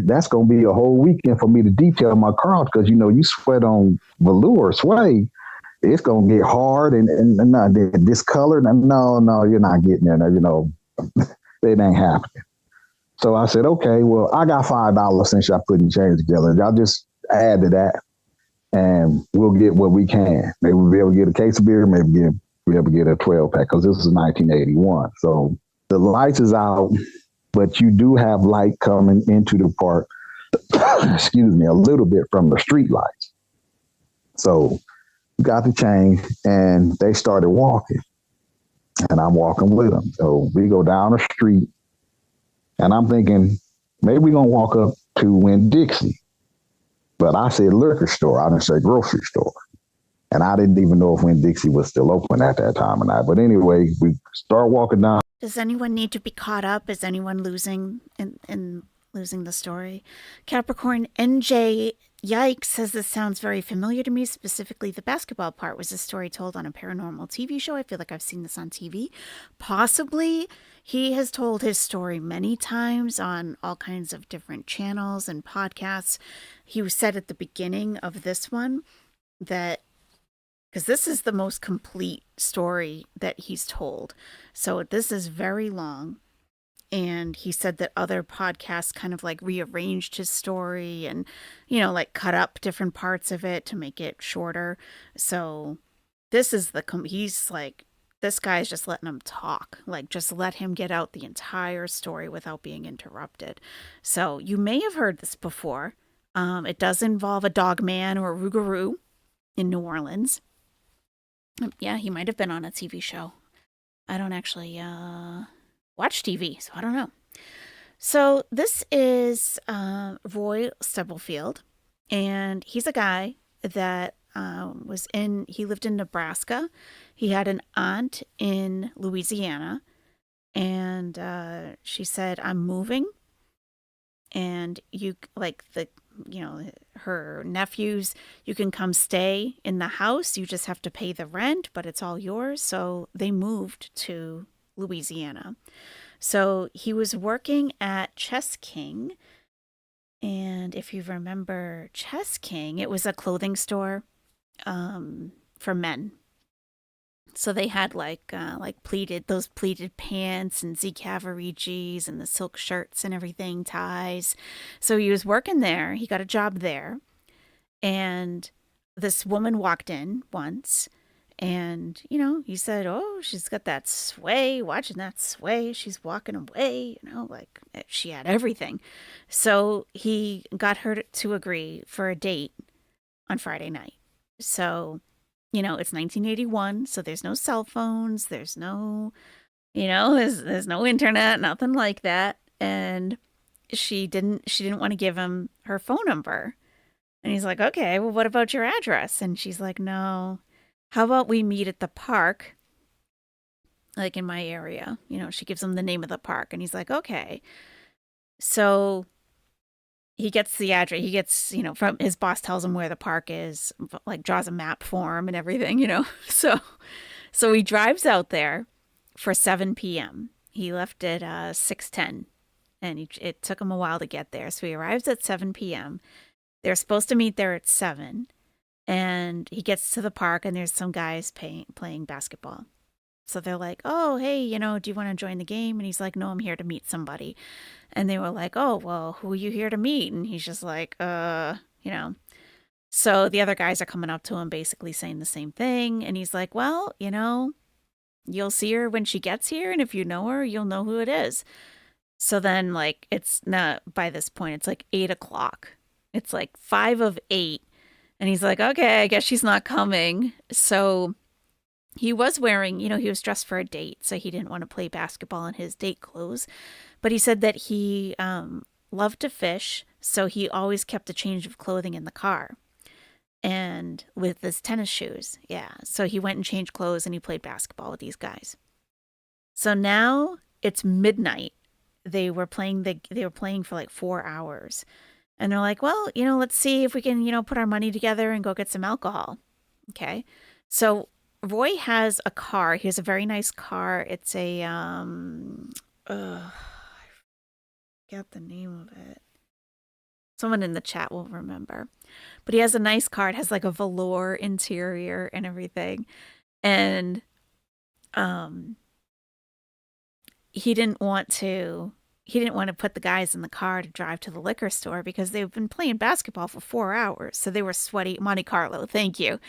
that's going to be a whole weekend for me to detail my car because, you sweat on velour suede, it's going to get hard and discolored. No, you're not getting in there. It ain't happening. So I said, okay, well, I got $5 since y'all putting change together. Y'all just add to that and we'll get what we can. Maybe we'll be able to get a case of beer, maybe be able to get a 12-pack because this is 1981. So the lights is out, but you do have light coming into the park, excuse me, a little bit from the street lights. So got the change and they started walking and I'm walking with them. So we go down the street and I'm thinking, maybe we're going to walk up to Winn-Dixie. But I said liquor store. I didn't say grocery store. And I didn't even know if Winn-Dixie was still open at that time or not. But anyway, we start walking down. Does anyone need to be caught up? Is anyone losing in losing the story? Capricorn NJ Yikes says this sounds very familiar to me. Specifically, the basketball part was a story told on a paranormal TV show. I feel like I've seen this on TV. Possibly, he has told his story many times on all kinds of different channels and podcasts. He said at the beginning of this one that, because this is the most complete story that he's told. So this is very long. And he said that other podcasts kind of like rearranged his story and, like cut up different parts of it to make it shorter. So this is he's like, this guy's just letting him talk. Like, just let him get out the entire story without being interrupted. So you may have heard this before. It does involve a dog man or a rougarou in New Orleans. Yeah, he might have been on a TV show. I don't actually watch TV, so I don't know. So this is Roy Stubblefield, and he's a guy that he lived in Nebraska. He had an aunt in Louisiana, and she said, I'm moving, and her nephews, you can come stay in the house. You just have to pay the rent, but it's all yours. So they moved to Louisiana. So he was working at Chess King. And if you remember Chess King, it was a clothing store for men. So they had like pleated pants and Z Cavaricis and the silk shirts and everything, ties. So he was working there. He got a job there. And this woman walked in once and, he said, oh, she's got that sway, watching that sway. She's walking away, like she had everything. So he got her to agree for a date on Friday night. So it's 1981, so there's no cell phones, there's no, there's no internet, nothing like that. And she didn't want to give him her phone number. And he's like, okay, well, what about your address? And she's like, no, how about we meet at the park, like in my area? She gives him the name of the park. And he's like, okay. So he gets the address. He gets, from his boss tells him where the park is, like draws a map for him and everything. So he drives out there for 7 p.m. He left at 6:10, and it took him a while to get there. So he arrives at 7 p.m. They're supposed to meet there at 7, and he gets to the park, and there's some guys playing basketball. So they're like, oh, hey, do you want to join the game? And he's like, no, I'm here to meet somebody. And they were like, oh, well, who are you here to meet? And he's just like, So the other guys are coming up to him basically saying the same thing. And he's like, well, you'll see her when she gets here. And if you know her, you'll know who it is. So then, like, it's not, by this point, it's like 8 o'clock. It's like 5 of 8. And he's like, okay, I guess she's not coming. So he was wearing, he was dressed for a date. So he didn't want to play basketball in his date clothes. But he said that he loved to fish. So he always kept a change of clothing in the car. And with his tennis shoes. Yeah. So he went and changed clothes and he played basketball with these guys. So now it's midnight. They were playing for like 4 hours. And they're like, well, let's see if we can, put our money together and go get some alcohol. Okay. So Roy has a car. He has a very nice car. It's a I forget the name of it. Someone in the chat will remember. But he has a nice car. It has like a velour interior and everything. And he didn't want to put the guys in the car to drive to the liquor store because they've been playing basketball for 4 hours. So they were sweaty. Monte Carlo. Thank you.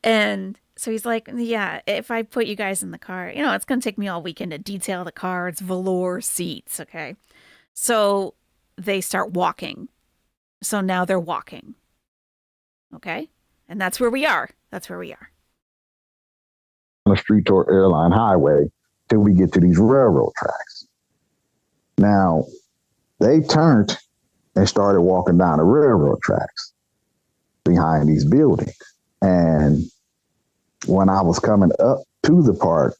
And so he's like, yeah, if I put you guys in the car, it's going to take me all weekend to detail the car. It's velour seats. Okay. So they start walking. So now they're walking. Okay. And that's where we are. On the street toward Airline Highway till we get to these railroad tracks. Now, they turned and started walking down the railroad tracks behind these buildings. And when I was coming up to the park,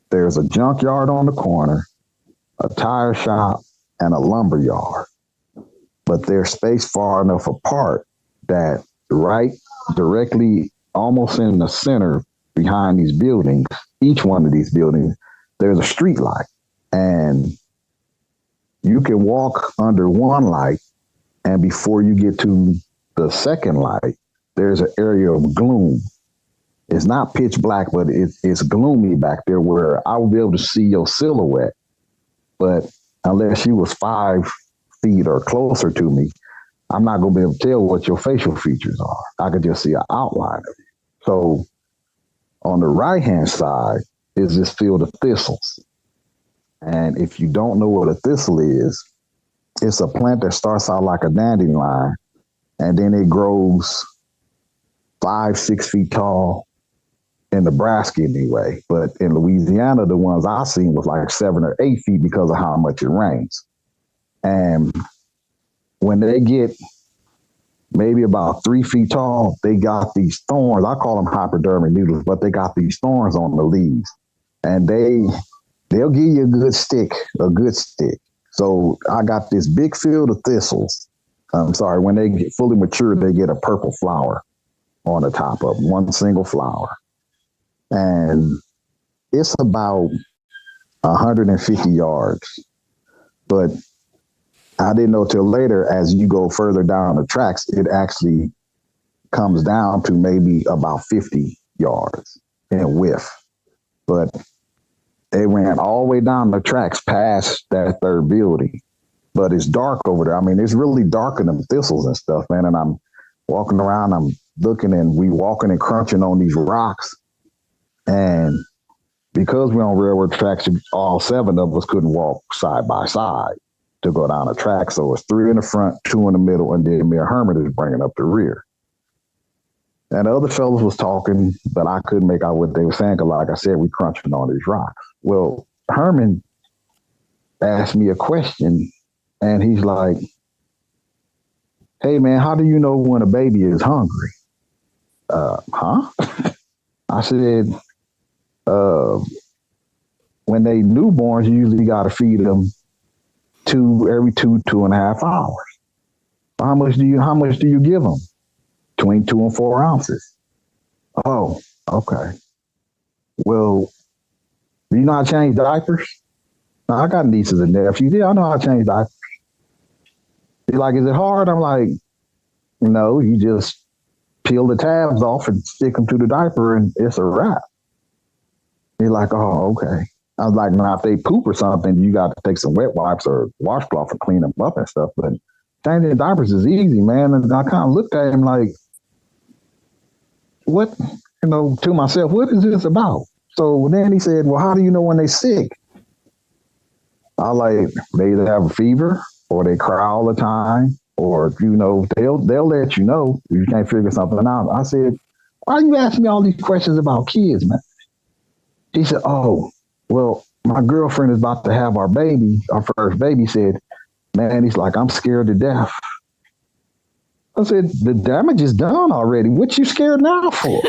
there's a junkyard on the corner, a tire shop, and a lumber yard. But they're spaced far enough apart that right directly almost in the center behind these buildings, each one of these buildings, there's a street light. And you can walk under one light, and before you get to the second light, there's an area of gloom. It's not pitch black, but it's gloomy back there where I will be able to see your silhouette. But unless you was 5 feet or closer to me, I'm not going to be able to tell what your facial features are. I could just see an outline of you. So on the right-hand side is this field of thistles. And if you don't know what a thistle is, it's a plant that starts out like a dandelion, and then it grows 5-6 feet tall in Nebraska anyway. But in Louisiana, the ones I've seen was like 7 or 8 feet because of how much it rains. And when they get maybe about 3 feet tall, they got these thorns. I call them hypodermic needles, but they got these thorns on the leaves. And they'll give you a good stick. So I got this big field of thistles. When they get fully mature, they get a purple flower on the top of them, one single flower. And it's about 150 yards. But I didn't know till later, as you go further down the tracks, it actually comes down to maybe about 50 yards in width. But they ran all the way down the tracks past that third building. But it's dark over there. I mean, it's really dark in them thistles and stuff, man. And I'm walking around, I'm looking, and we walking and crunching on these rocks. And because we're on railroad tracks, all 7 of us couldn't walk side by side to go down the track. So it's 3 in the front, 2 in the middle, and then me and Herman is bringing up the rear. And the other fellas was talking, but I couldn't make out what they were saying because, like I said, we crunching on these rocks. Well, Herman asked me a question, and he's like, hey man, how do you know when a baby is hungry? Huh? I said, uh, when they newborns, you usually got to feed them every 2.5 hours. How much do you give them? Between 2 and 4 ounces. Oh, okay. Well, do you know how to change diapers? Now, I got nieces and nephews. Yeah, I know how to change diapers. They're like, is it hard? I'm like, no, you just peel the tabs off and stick them to the diaper and it's a wrap. They're like, oh, okay. I was like, now if they poop or something, you got to take some wet wipes or washcloth and clean them up and stuff. But changing diapers is easy, man. And I kind of looked at him like, what, to myself, what is this about? So then he said, well, how do you know when they're sick? I like, they either have a fever or they cry all the time, or, they'll let you know if you can't figure something out. I said, why are you asking me all these questions about kids, man? He said, oh, well, my girlfriend is about to have our baby, our first baby. Said, man, he's like, I'm scared to death. I said, the damage is done already. What you scared now for?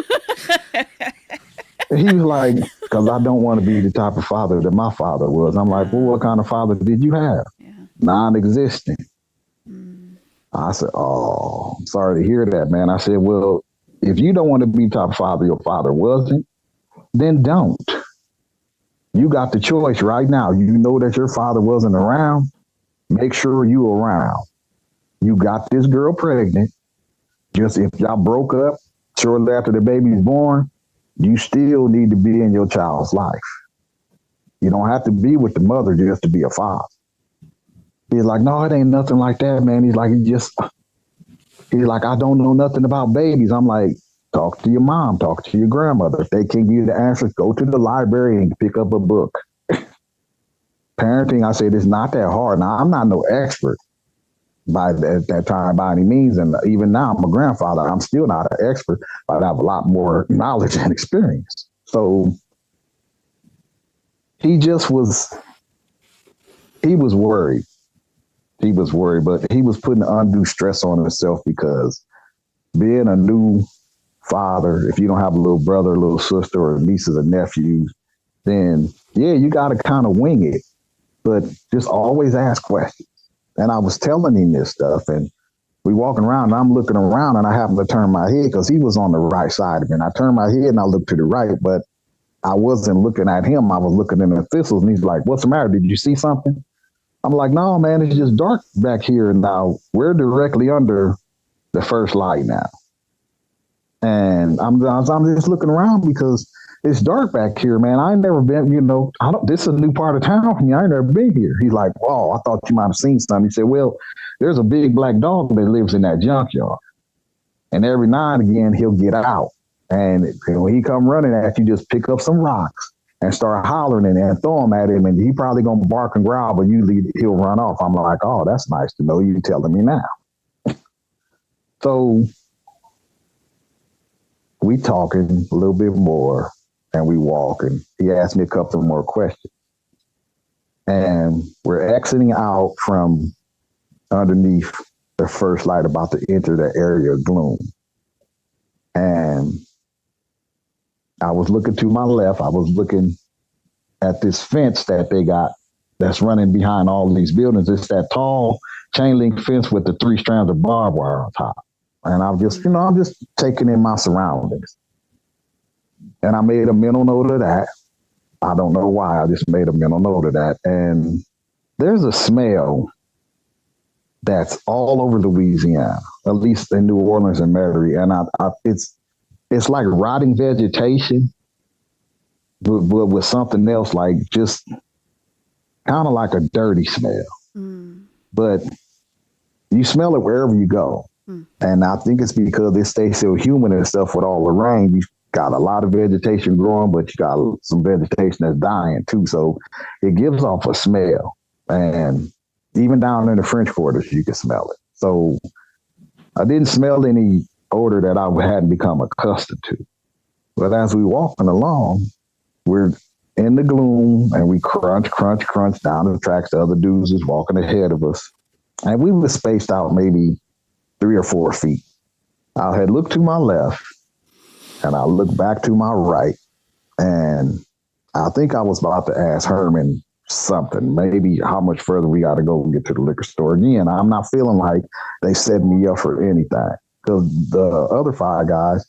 He was like, because I don't want to be the type of father that my father was. I'm like, well, what kind of father did you have? Yeah. Non-existent. I said, oh, I'm sorry to hear that, man. I said, well, if you don't want to be the type of father your father wasn't, then don't. You got the choice right now. You know that your father wasn't around. Make sure you around. You got this girl pregnant. Just if y'all broke up shortly after the baby's born, you still need to be in your child's life. You don't have to be with the mother just to be a father. He's like, no, it ain't nothing like that, man. He's like, I don't know nothing about babies. I'm like, talk to your mom, talk to your grandmother. If they can't give you the answers, go to the library and pick up a book. Parenting, I said, it's not that hard. Now, I'm not no expert at that time by any means. And even now, I'm a grandfather. I'm still not an expert, but I have a lot more knowledge and experience. So he was worried. He was worried, but he was putting undue stress on himself because being a new father, if you don't have a little brother, a little sister, or nieces or nephews, then yeah, you got to kind of wing it, but just always ask questions. And I was telling him this stuff, and we walking around, and I'm looking around, and I happen to turn my head because he was on the right side of me. And I turned my head and I looked to the right, but I wasn't looking at him. I was looking in the thistles, and he's like, "What's the matter? Did you see something?" I'm like, "No, man, it's just dark back here." And now we're directly under the first light now. And I'm just looking around because it's dark back here, man. I ain't never been, this is a new part of town for me. I ain't never been here. He's like, "Wow, I thought you might have seen something." He said, "Well, there's a big black dog that lives in that junkyard. And every now and again, he'll get out. And when he come running at you, just pick up some rocks and start hollering and throw them at him. And he probably going to bark and growl, but usually he'll run off." I'm like, "Oh, that's nice to know. You telling me now." So we talking a little bit more and we walking. He asked me a couple more questions. And we're exiting out from underneath the first light, about to enter the area of gloom. And I was looking to my left. I was looking at this fence that they got that's running behind all these buildings. It's that tall chain link fence with the 3 strands of barbed wire on top. And I'm just taking in my surroundings. And I made a mental note of that. I don't know why. I just made a mental note of that. And there's a smell that's all over Louisiana, at least in New Orleans and Metairie. And it's like rotting vegetation, but with something else, like just kind of like a dirty smell. But you smell it wherever you go. And I think it's because it stays so humid and stuff with all the rain. You got a lot of vegetation growing, but you got some vegetation that's dying too. So it gives off a smell. And even down in the French Quarters, you can smell it. So I didn't smell any odor that I hadn't become accustomed to. But as we walking along, we're in the gloom and we crunch down the tracks. The other dudes is walking ahead of us. And we were spaced out maybe 3 or 4 feet. I had looked to my left and I looked back to my right, and I think I was about to ask Herman something, maybe how much further we got to go and get to the liquor store. Again, I'm not feeling like they set me up for anything because the other 5 guys,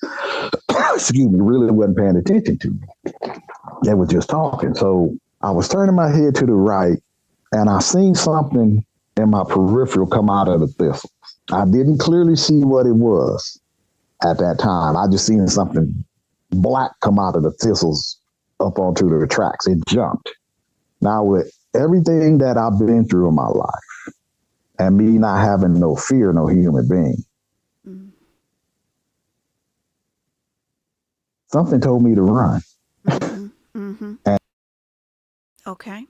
excuse me, really wasn't paying attention to me. They were just talking. So I was turning my head to the right and I seen something in my peripheral come out of the thistles. I didn't clearly see what it was at that time. I just seen something black come out of the thistles up onto the tracks. It jumped. Now, with everything that I've been through in my life and me not having no fear, no human being, something told me to run. And Okay.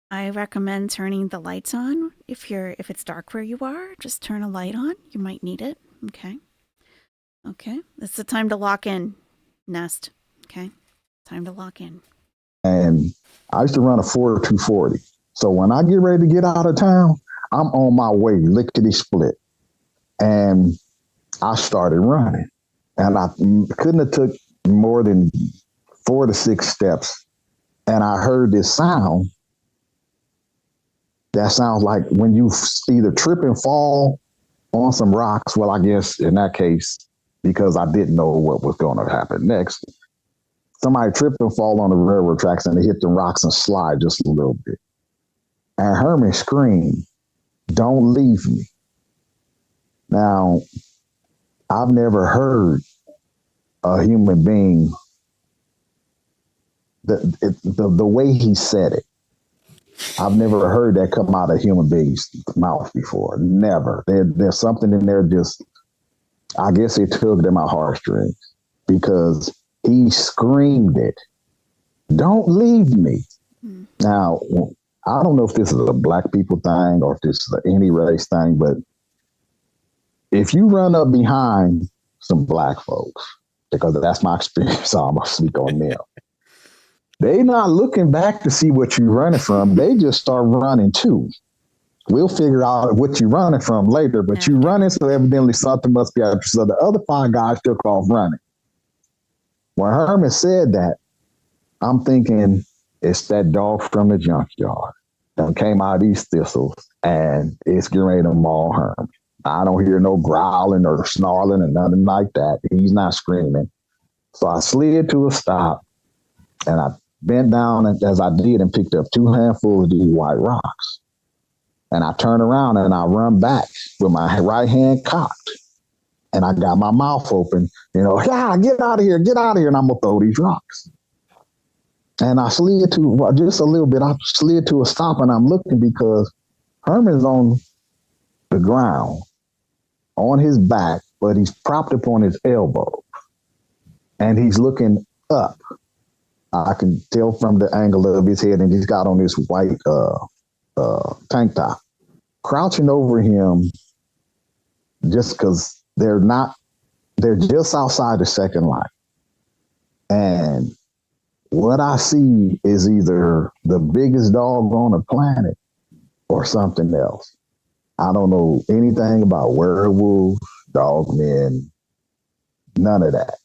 I recommend turning the lights on. If it's dark where you are, just turn a light on. You might need it. Okay. It's the time to lock in, Nest. Okay. Time to lock in. And I used to run a 4.240. So when I get ready to get out of town, I'm on my way, lickety split. And I started running. And I couldn't have took more than 4 to 6 steps. And I heard this sound that sounds like when you either trip and fall on some rocks. Well, I guess in that case, because I didn't know what was going to happen next, somebody tripped and fall on the railroad tracks and they hit the rocks and slide just a little bit. And Herman screamed, "Don't leave me." Now, I've never heard a human being, the way he said it, I've never heard that come out of a human being's mouth before. Never. There's something in there just, I guess it tugged at my heartstrings because he screamed it. "Don't leave me." Now, I don't know if this is a black people thing or if this is any race thing, but if you run up behind some black folks, because that's my experience, so I'm going to speak on them. They not looking back to see what you're running from. They just start running too. We'll figure out what you're running from later, but you're running, so evidently something must be out. So the other 5 guys took off running. When Herman said that, I'm thinking it's that dog from the junkyard that came out of these thistles and it's getting ready to maul Herman. I don't hear no growling or snarling or nothing like that. He's not screaming. So I slid to a stop and I bent down as I did and picked up 2 handfuls of these white rocks. And I turn around and I run back with my right hand cocked. And I got my mouth open, get out of here. And I'm going to throw these rocks. And I slid to just a little bit. I slid to a stop and I'm looking because Herman's on the ground, on his back, but he's propped up on his elbow. And he's looking up. I can tell from the angle of his head, and he's got on this white tank top. Crouching over him, just because they're just outside the second line. And what I see is either the biggest dog on the planet or something else. I don't know anything about werewolves, dogmen, none of that.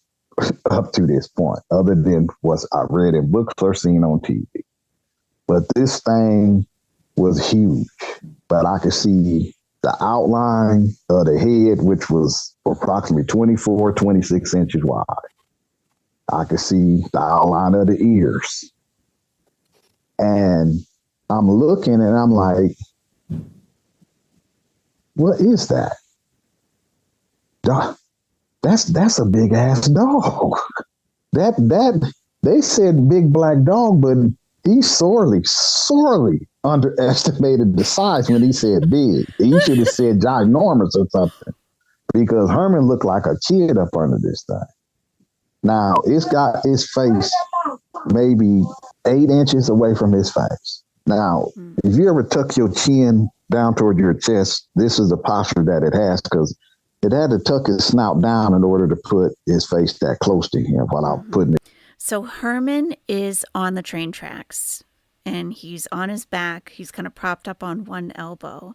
Up to this point, other than what I read in books or seen on TV. But this thing was huge, but I could see the outline of the head, which was approximately 24, 26 inches wide. I could see the outline of the ears. And I'm looking and I'm like, what is that? That's a big ass dog. That they said big black dog, but he sorely underestimated the size when he said big. He should have said ginormous or something, because Herman looked like a kid up under this thing. Now it's got his face maybe 8 inches away from his face. Now, if you ever tuck your chin down toward your chest, this is the posture that it has, because it had to tuck his snout down in order to put his face that close to him while I'm putting it. So Herman is on the train tracks and he's on his back. He's kind of propped up on one elbow.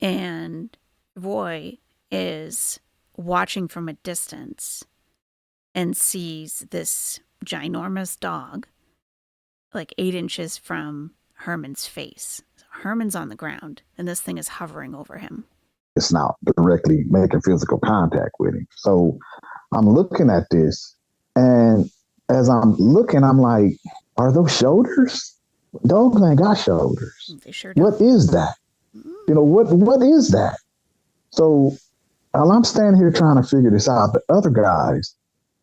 And Roy is watching from a distance and sees this ginormous dog like 8 inches from Herman's face. So Herman's on the ground, and this thing is hovering over him. It's not directly making physical contact with him. So I'm looking at this, and as I'm looking, I'm like, are those shoulders? Dogs ain't got shoulders. They sure do. What is that? You know, what is that? So while I'm standing here trying to figure this out, the other guys,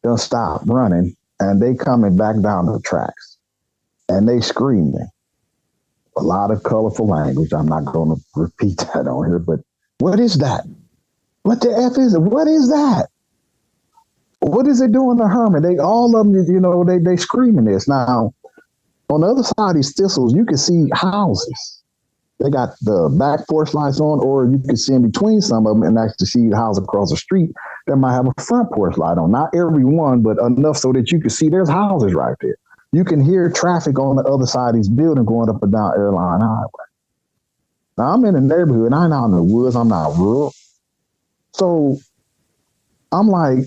they'll stop running, and they coming back down the tracks, and they screaming. A lot of colorful language. I'm not going to repeat that on here, but what is that? What the F is it? What is that? What is it doing to Herman? They all of them, you know, they screaming this. Now, on the other side of these thistles, you can see houses. They got the back porch lights on, or you can see in between some of them and actually see the house across the street that might have a front porch light on. Not every one, but enough so that you can see there's houses right there. You can hear traffic on the other side of these buildings going up and down Airline Highway. Now, I'm in the neighborhood, and I'm not in the woods. I'm not rural. So I'm like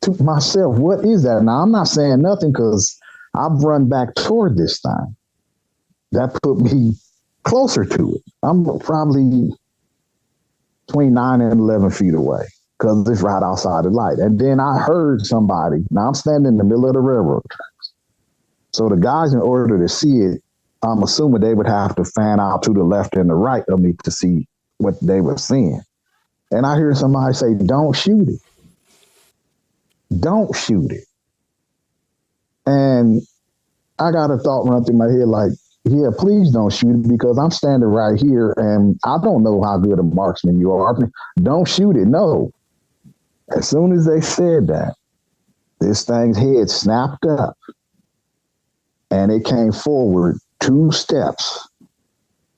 to myself, what is that? Now, I'm not saying nothing because I've run back toward this thing. That put me closer to it. I'm probably between 9 and 11 feet away because it's right outside the light. And then I heard somebody. Now, I'm standing in the middle of the railroad tracks. So the guys, in order to see it, I'm assuming they would have to fan out to the left and the right of me to see what they were seeing. And I hear somebody say, don't shoot it. Don't shoot it. And I got a thought run through my head like, yeah, please don't shoot it because I'm standing right here and I don't know how good a marksman you are. Don't shoot it. No. As soon as they said that, this thing's head snapped up and it came forward 2 steps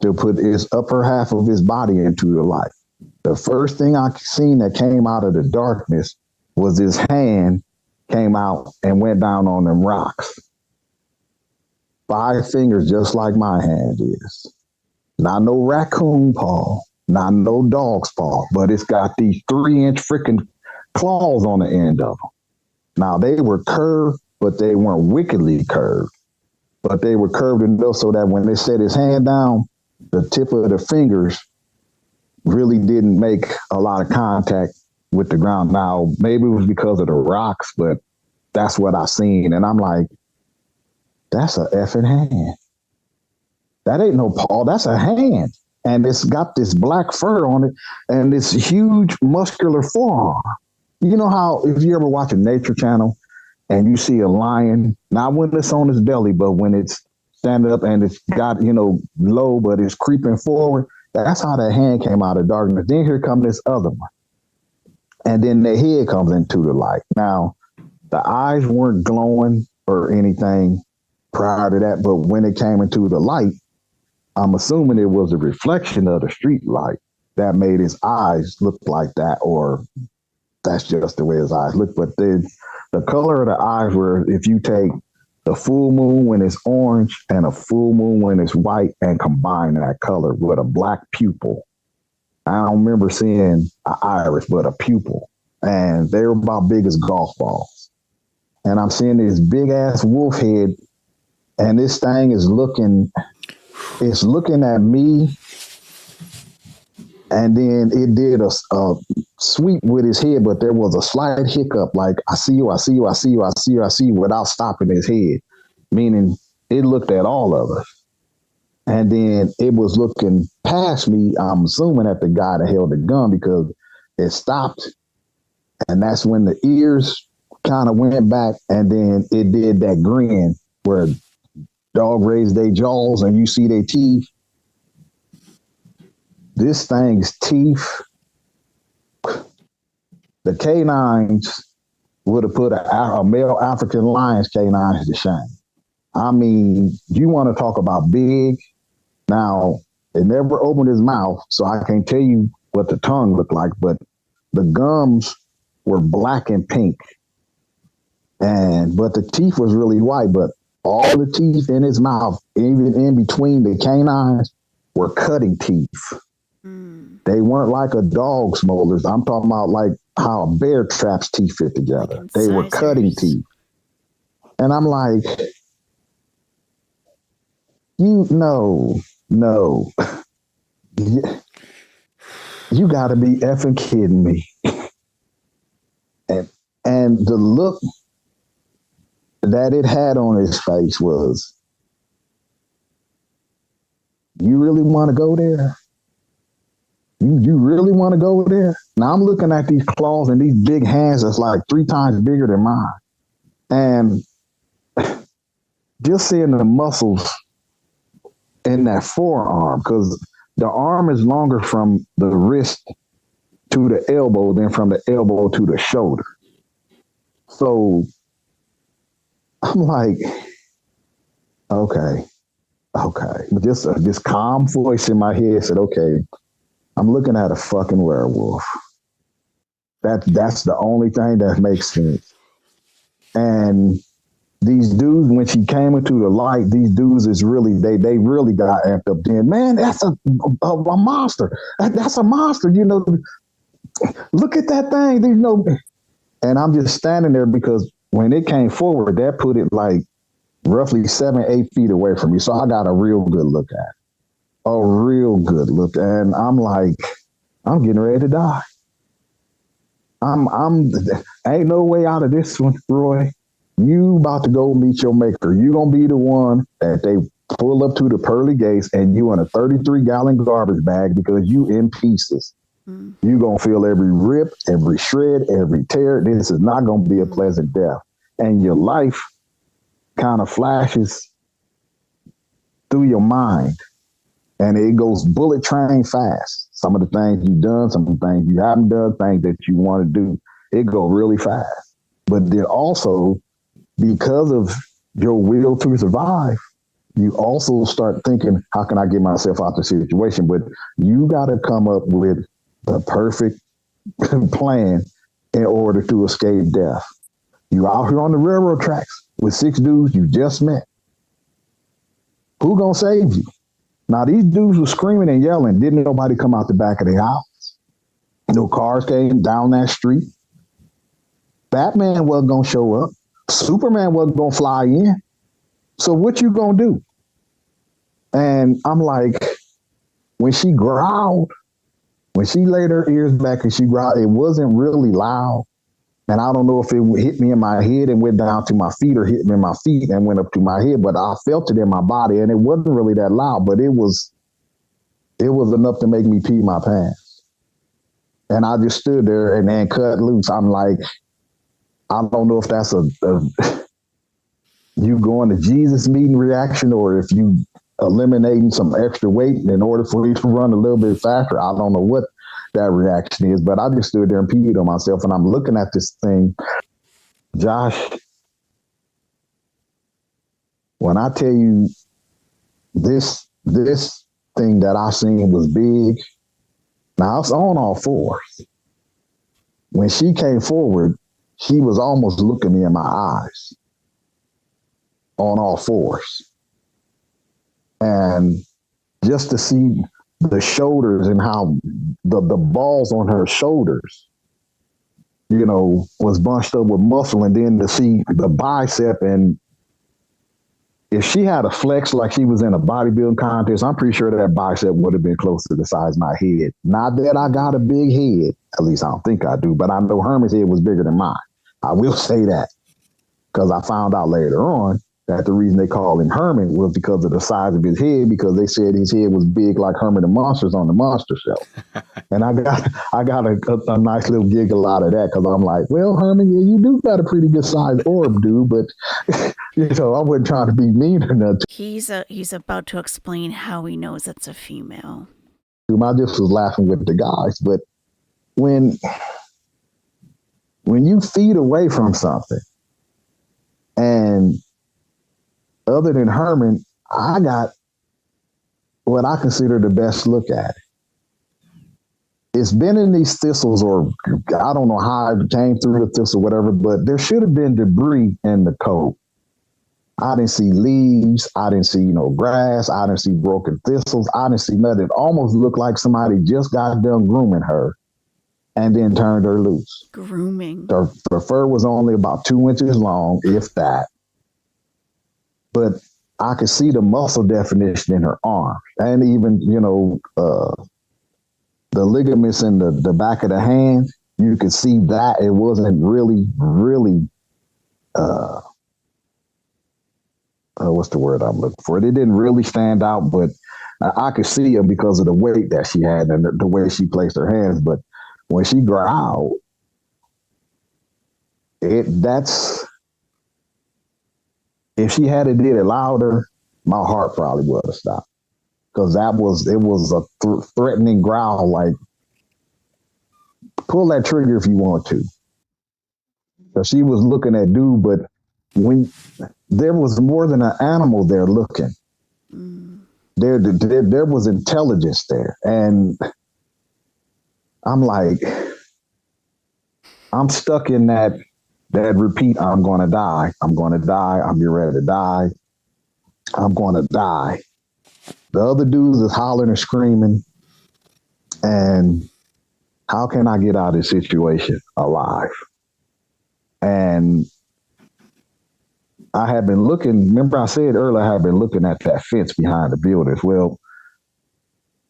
to put his upper half of his body into the light. The first thing I seen that came out of the darkness was his hand came out and went down on them rocks. 5 fingers, just like my hand is. Not no raccoon paw, not no dog's paw, but it's got these 3-inch freaking claws on the end of them. Now, they were curved, but they weren't wickedly curved. But they were curved enough so that when they set his hand down, the tip of the fingers really didn't make a lot of contact with the ground. Now, maybe it was because of the rocks, but that's what I seen. And I'm like, that's a effing hand. That ain't no paw, that's a hand. And it's got this black fur on it and this huge muscular forearm. You know how, if you ever watch a nature channel and you see a lion, not when it's on its belly, but when it's standing up and it's got, you know, low, but it's creeping forward. That's how that hand came out of darkness. Then here comes this other one. And then the head comes into the light. Now, the eyes weren't glowing or anything prior to that, but when it came into the light, I'm assuming it was a reflection of the street light that made his eyes look like that, or that's just the way his eyes look. But the color of the eyes were, if you take the full moon when it's orange and a full moon when it's white and combine that color with a black pupil. I don't remember seeing an iris, but a pupil. And they were about big as golf balls. And I'm seeing this big ass wolf head, and this thing is looking at me. And then it did a sweep with his head, but there was a slight hiccup, like, I see you, I see you, I see you, I see you, I see you, without stopping his head, meaning it looked at all of us. And then it was looking past me, I'm assuming at the guy that held the gun, because it stopped. And that's when the ears kind of went back, and then it did that grin where dog raised their jaws and you see their teeth. This thing's teeth, the canines would have put a male African lion's canines to shame. I mean, you want to talk about big. Now, it never opened his mouth, so I can't tell you what the tongue looked like, but the gums were black and pink. But the teeth was really white, but all the teeth in his mouth, even in between the canines, were cutting teeth. Mm. They weren't like a dog's molars. I'm talking about like how a bear traps teeth fit Like together. They were cutting incisors. teeth. And I'm like, you no, you got to be effing kidding me. And the look that it had on his face was, you really want to go there? You really want to go there? Now I'm looking at these claws and these big hands that's like 3 times bigger than mine. And just seeing the muscles in that forearm, because the arm is longer from the wrist to the elbow than from the elbow to the shoulder. So I'm like, okay. But just this calm voice in my head said, okay, I'm looking at a fucking werewolf. That's the only thing that makes sense. And these dudes, when she came into the light, these dudes is really, they really got amped up then. Man, that's a monster. That's a monster. Look at that thing. And I'm just standing there because when it came forward, that put it like roughly 7-8 feet away from me. So I got a real good look at it. A real good look. And I'm like, I'm getting ready to die. Ain't no way out of this one, Roy. You about to go meet your maker. You gonna be the one that they pull up to the pearly gates and you in a 33-gallon garbage bag because you in pieces. Mm. You gonna feel every rip, every shred, every tear. This is not gonna be a pleasant death. And your life kind of flashes through your mind and it goes bullet train fast. Some of the things you've done, some of the things you haven't done, things that you want to do, it go really fast. But then also, because of your will to survive, you also start thinking, how can I get myself out of the situation? But you got to come up with the perfect plan in order to escape death. You out here on the railroad tracks with 6 dudes you just met. Who gonna save you? Now, these dudes were screaming and yelling. Didn't nobody come out the back of their house. No cars came down that street. Batman wasn't going to show up. Superman wasn't going to fly in. So what you going to do? And I'm like, when she growled, when she laid her ears back and she growled, it wasn't really loud. And I don't know if it hit me in my head and went down to my feet or hit me in my feet and went up to my head, but I felt it in my body and it wasn't really that loud, but it was enough to make me pee my pants. And I just stood there and then cut loose. I'm like, I don't know if that's a you going to Jesus meeting reaction or if you eliminating some extra weight in order for you to run a little bit faster. I don't know what that reaction is, but I just stood there and peed on myself and I'm looking at this thing. Josh, when I tell you this thing that I seen was big, now it's on all fours. When she came forward, she was almost looking me in my eyes on all fours. And just to see the shoulders and how the balls on her shoulders, was bunched up with muscle, and then to see the bicep, and if she had a flex like she was in a bodybuilding contest, I'm pretty sure that bicep would have been close to the size of my head. Not that I got a big head, at least I don't think I do, but I know Herman's head was bigger than mine. I will say that because I found out later on that the reason they called him Herman was because of the size of his head, because they said his head was big like Herman the Monsters on the Monster Show. And I got a nice little giggle out of that because I'm like, well, Herman, yeah, you do got a pretty good sized orb, dude, but I wasn't trying to be mean or nothing. He's about to explain how he knows it's a female. I just was laughing with the guys, but when you feed away from something, and other than Herman, I got what I consider the best look at it. It's been in these thistles, or I don't know how it came through the thistle, whatever, but there should have been debris in the coat. I didn't see leaves. I didn't see no grass. I didn't see broken thistles. I didn't see nothing. It almost looked like somebody just got done grooming her and then turned her loose. Grooming. Her fur was only about 2 inches long, if that. But I could see the muscle definition in her arm, and even, the ligaments in the back of the hand. You could see that it wasn't really, what's the word I'm looking for? It didn't really stand out, but I could see her because of the weight that she had and the way she placed her hands. But when she growled, if she had did it louder, my heart probably would have stopped, because it was a threatening growl, like, pull that trigger if you want to. So she was looking at dude, but when there was more than an animal there looking, there was intelligence there. And I'm like, I'm stuck in that repeat, I'm going to die. I'm going to die. I'm getting ready to die. I'm going to die. The other dudes is hollering and screaming. And how can I get out of this situation alive? And I had been looking, remember I said earlier, I had been looking at that fence behind the buildings. Well,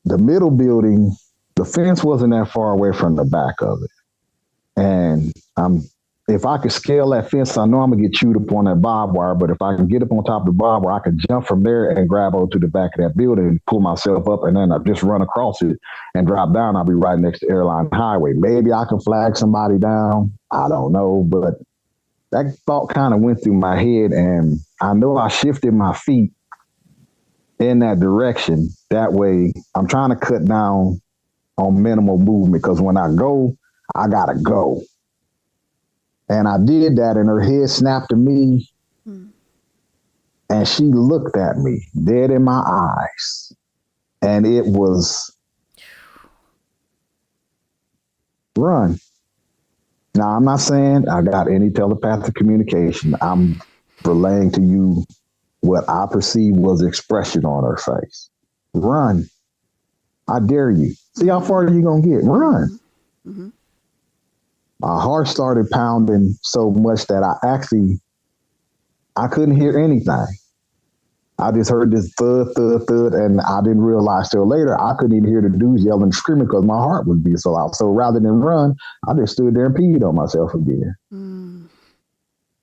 the middle building, the fence wasn't that far away from the back of it. And if I could scale that fence, I know I'm going to get chewed up on that barbed wire, but if I can get up on top of the barbed wire, I can jump from there and grab onto the back of that building and pull myself up, and then I just run across it and drop down. I'll be right next to Airline Highway. Maybe I can flag somebody down. I don't know, but that thought kind of went through my head, and I know I shifted my feet in that direction. That way, I'm trying to cut down on minimal movement, because when I go, I got to go. And I did that, and her head snapped to me, and she looked at me dead in my eyes. And it was, run. Now, I'm not saying I got any telepathic communication. I'm relaying to you what I perceived was expression on her face. Run. I dare you. See how far you going to get. Run. Mm-hmm. My heart started pounding so much that I couldn't hear anything. I just heard this thud, thud, thud, and I didn't realize till later I couldn't even hear the dudes yelling and screaming because my heart would be so loud. So rather than run, I just stood there and peed on myself again.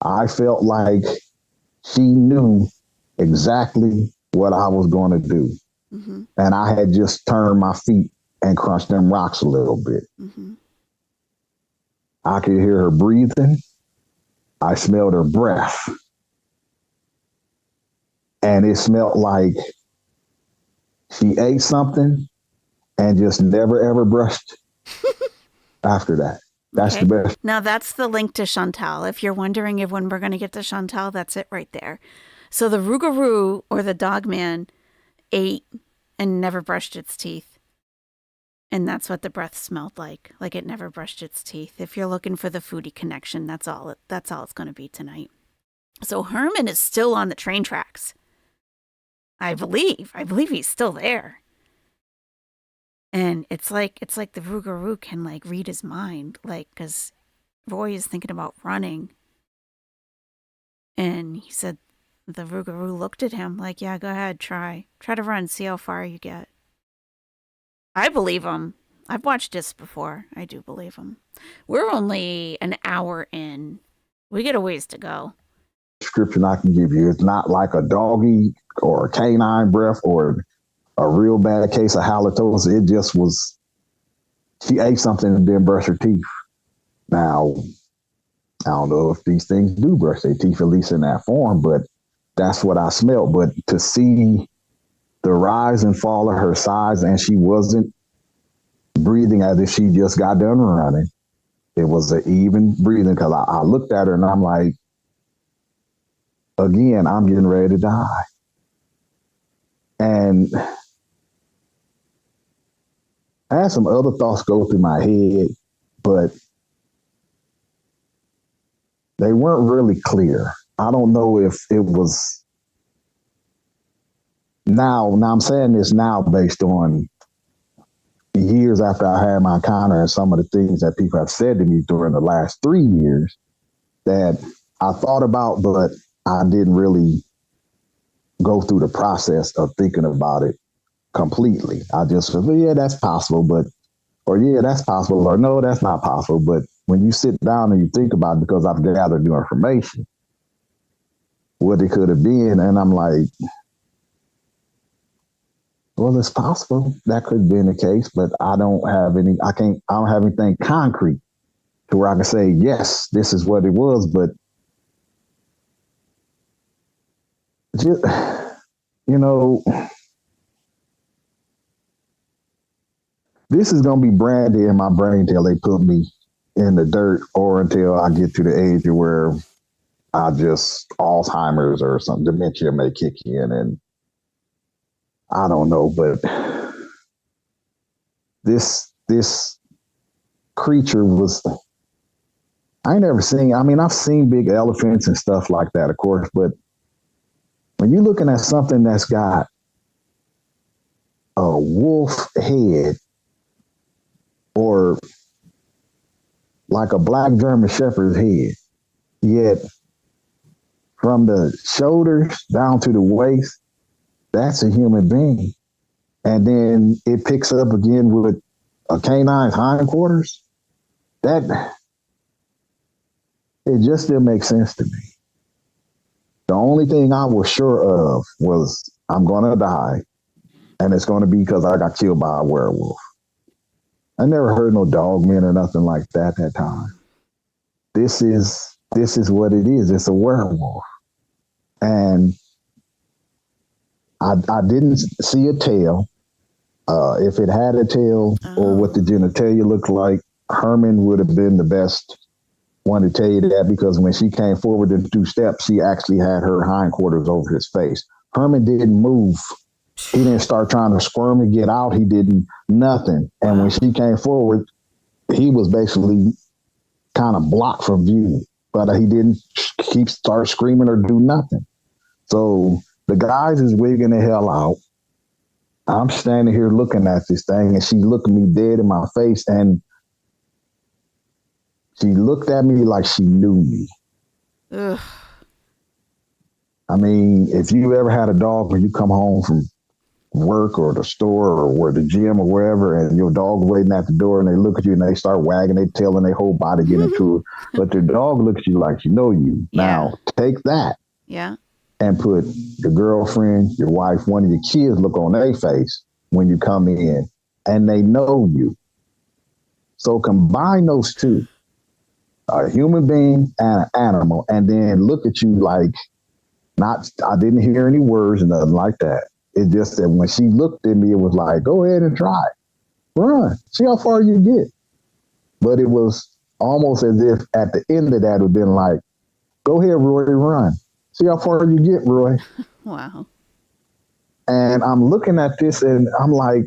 I felt like she knew exactly what I was going to do. Mm-hmm. And I had just turned my feet and crunched them rocks a little bit. Mm-hmm. I could hear her breathing. I smelled her breath. And it smelled like she ate something and just never, ever brushed after that. That's okay. The best. Now, that's the link to Chantal. If you're wondering if when we're going to get to Chantal, that's it right there. So the Rougarou, or the dog man, ate and never brushed its teeth. And that's what the breath smelled like it never brushed its teeth. If you're looking for the foodie connection, that's all it's going to be tonight. So Herman is still on the train tracks. I believe he's still there. And it's like the Rougarou can like read his mind, like, because Roy is thinking about running. And he said, the Rougarou looked at him like, yeah, go ahead, try to run, see how far you get. I believe him. I've watched this before. I do believe him. We're only an hour in. We got a ways to go. Description I can give you. It's not like a doggy or a canine breath or a real bad case of halitosis. It just was, she ate something and didn't brush her teeth. Now, I don't know if these things do brush their teeth, at least in that form, but that's what I smelled. But to see the rise and fall of her size, and she wasn't breathing as if she just got done running. It was an even breathing, because I looked at her and I'm like, again, I'm getting ready to die. And I had some other thoughts go through my head, but they weren't really clear. I don't know if it was now I'm saying this now based on years after I had my encounter and some of the things that people have said to me during the last 3 years that I thought about, but I didn't really go through the process of thinking about it completely. I just said, yeah, that's possible, or yeah, that's possible, or no, that's not possible. But when you sit down and you think about it, because I've gathered new information, what it could have been, and I'm like, well, it's possible that could have been the case, but I don't have anything concrete to where I can say, yes, this is what it was. But just, this is going to be branded in my brain until they put me in the dirt or until I get to the age where Alzheimer's or some dementia may kick in. And I don't know, but this creature I've seen big elephants and stuff like that, of course, but when you're looking at something that's got a wolf head or like a black German shepherd's head, yet from the shoulders down to the waist, that's a human being. And then it picks up again with a canine's hindquarters. It just didn't make sense to me. The only thing I was sure of was I'm going to die, and it's going to be because I got killed by a werewolf. I never heard no dog men or nothing like that at that time. This is what it is. It's a werewolf. And I didn't see a tail. If it had a tail or what the genitalia looked like, Herman would have been the best one to tell you that, because when she came forward in 2 steps, she actually had her hindquarters over his face. Herman didn't move. He didn't start trying to squirm to get out. He didn't, nothing. And when she came forward, he was basically kind of blocked from view, but he didn't start screaming or do nothing. So the guys is wigging the hell out. I'm standing here looking at this thing, and she looked me dead in my face, and she looked at me like she knew me. Ugh. I mean, if you ever had a dog when you come home from work or the store or the gym or wherever, and your dog waiting at the door, and they look at you and they start wagging their tail and their whole body get into it, but their dog looks at you like she know you. Yeah. Now take that. Yeah. And put your girlfriend, your wife, one of your kids look on their face when you come in, and they know you. So combine those two, a human being and an animal, and then look at you like I didn't hear any words, nothing like that. It just that when she looked at me, it was like, go ahead and try it. Run. See how far you get. But it was almost as if at the end of that, it would have been like, go ahead, Roy, run. See how far you get, Roy. Wow. And I'm looking at this and I'm like,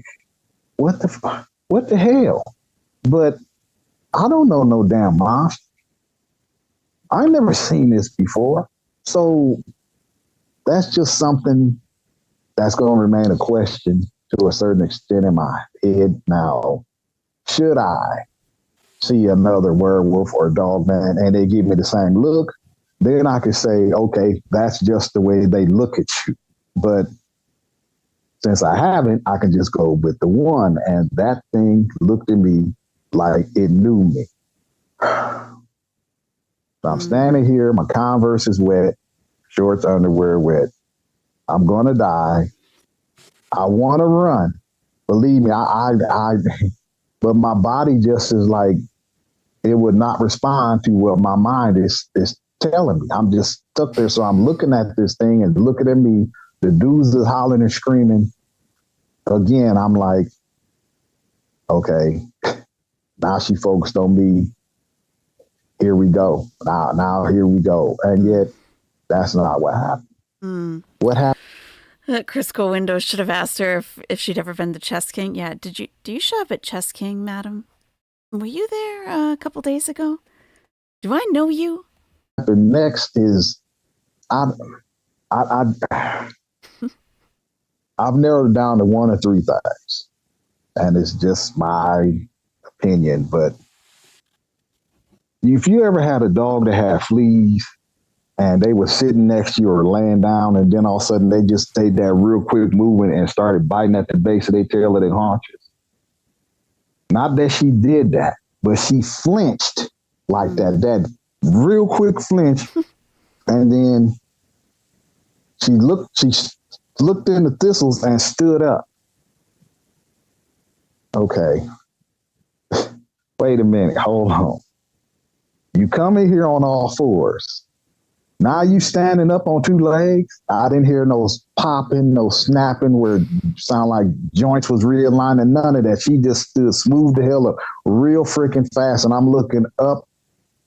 what the hell? But I don't know no damn monster. I never seen this before. So that's just something that's going to remain a question to a certain extent in my head. Now, should I see another werewolf or dog man and they give me the same look, then I could say, okay, that's just the way they look at you. But since I haven't, I can just go with the one. And that thing looked at me like it knew me. So I'm standing here, my Converse is wet, shorts, underwear wet. I'm going to die. I want to run. Believe me, but my body just is like, it would not respond to what my mind is telling me. I'm just stuck there. So I'm looking at this thing and looking at me. The dudes is hollering and screaming. Again, I'm like, okay, now she focused on me. Here we go. Now here we go. And yet, that's not what happened. Mm. What happened? Crisco Windows should have asked her if she'd ever been to Chess King. Yeah, do you shop at Chess King, madam? Were you there a couple days ago? Do I know you? The next is I, I, I've narrowed it down to one or three things, and it's just my opinion. But if you ever had a dog that had fleas and they were sitting next to you or laying down, and then all of a sudden they just stayed that real quick movement and started biting at the base of their tail or their haunches. Not that she did that, but she flinched like that real quick flinch, and then she looked in the thistles and stood up. Okay. Wait a minute, hold on. You come in here on all fours. Now you standing up on two legs. I didn't hear no popping, no snapping where it sound like joints was realigning, none of that. She just stood smooth the hell up real freaking fast. And I'm looking up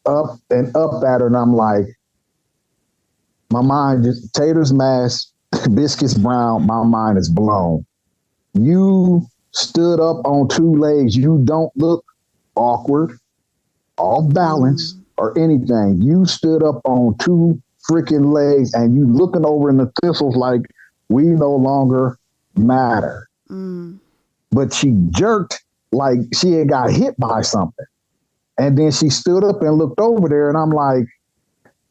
and up at her. And I'm like, my mind just taters mashed, biscuits brown. My mind is blown. You stood up on two legs. You don't look awkward, off balance, or anything. You stood up on two freaking legs and you looking over in the thistles like we no longer matter. But she jerked like she had got hit by something. And then she stood up and looked over there, and I'm like,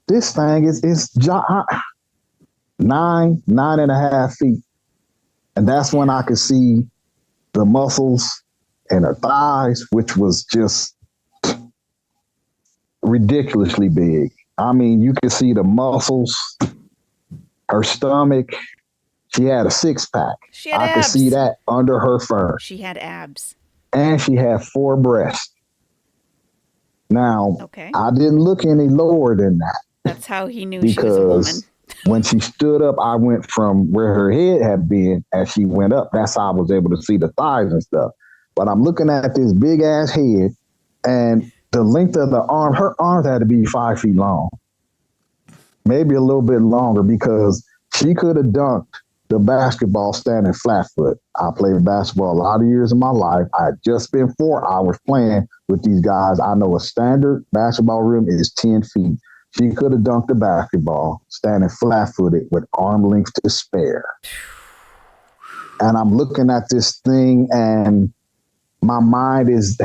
this thing is 9.5 feet. And that's when I could see the muscles in her thighs, which was just ridiculously big. I mean, you could see the muscles, her stomach. She had a six-pack. I could see that under her fur. She had abs. And she had 4 breasts. Now, I didn't look any lower than that. That's how he knew she was a woman. When she stood up, I went from where her head had been as she went up. That's how I was able to see the thighs and stuff. But I'm looking at this big ass head, and the length of the arm, her arms had to be 5 feet long, maybe a little bit longer, because she could have dunked the basketball standing flat foot. I played basketball a lot of years of my life. I had just spent 4 hours playing with these guys. I know a standard basketball rim is 10 feet. She could have dunked the basketball standing flat-footed with arm length to spare. And I'm looking at this thing, and my mind is...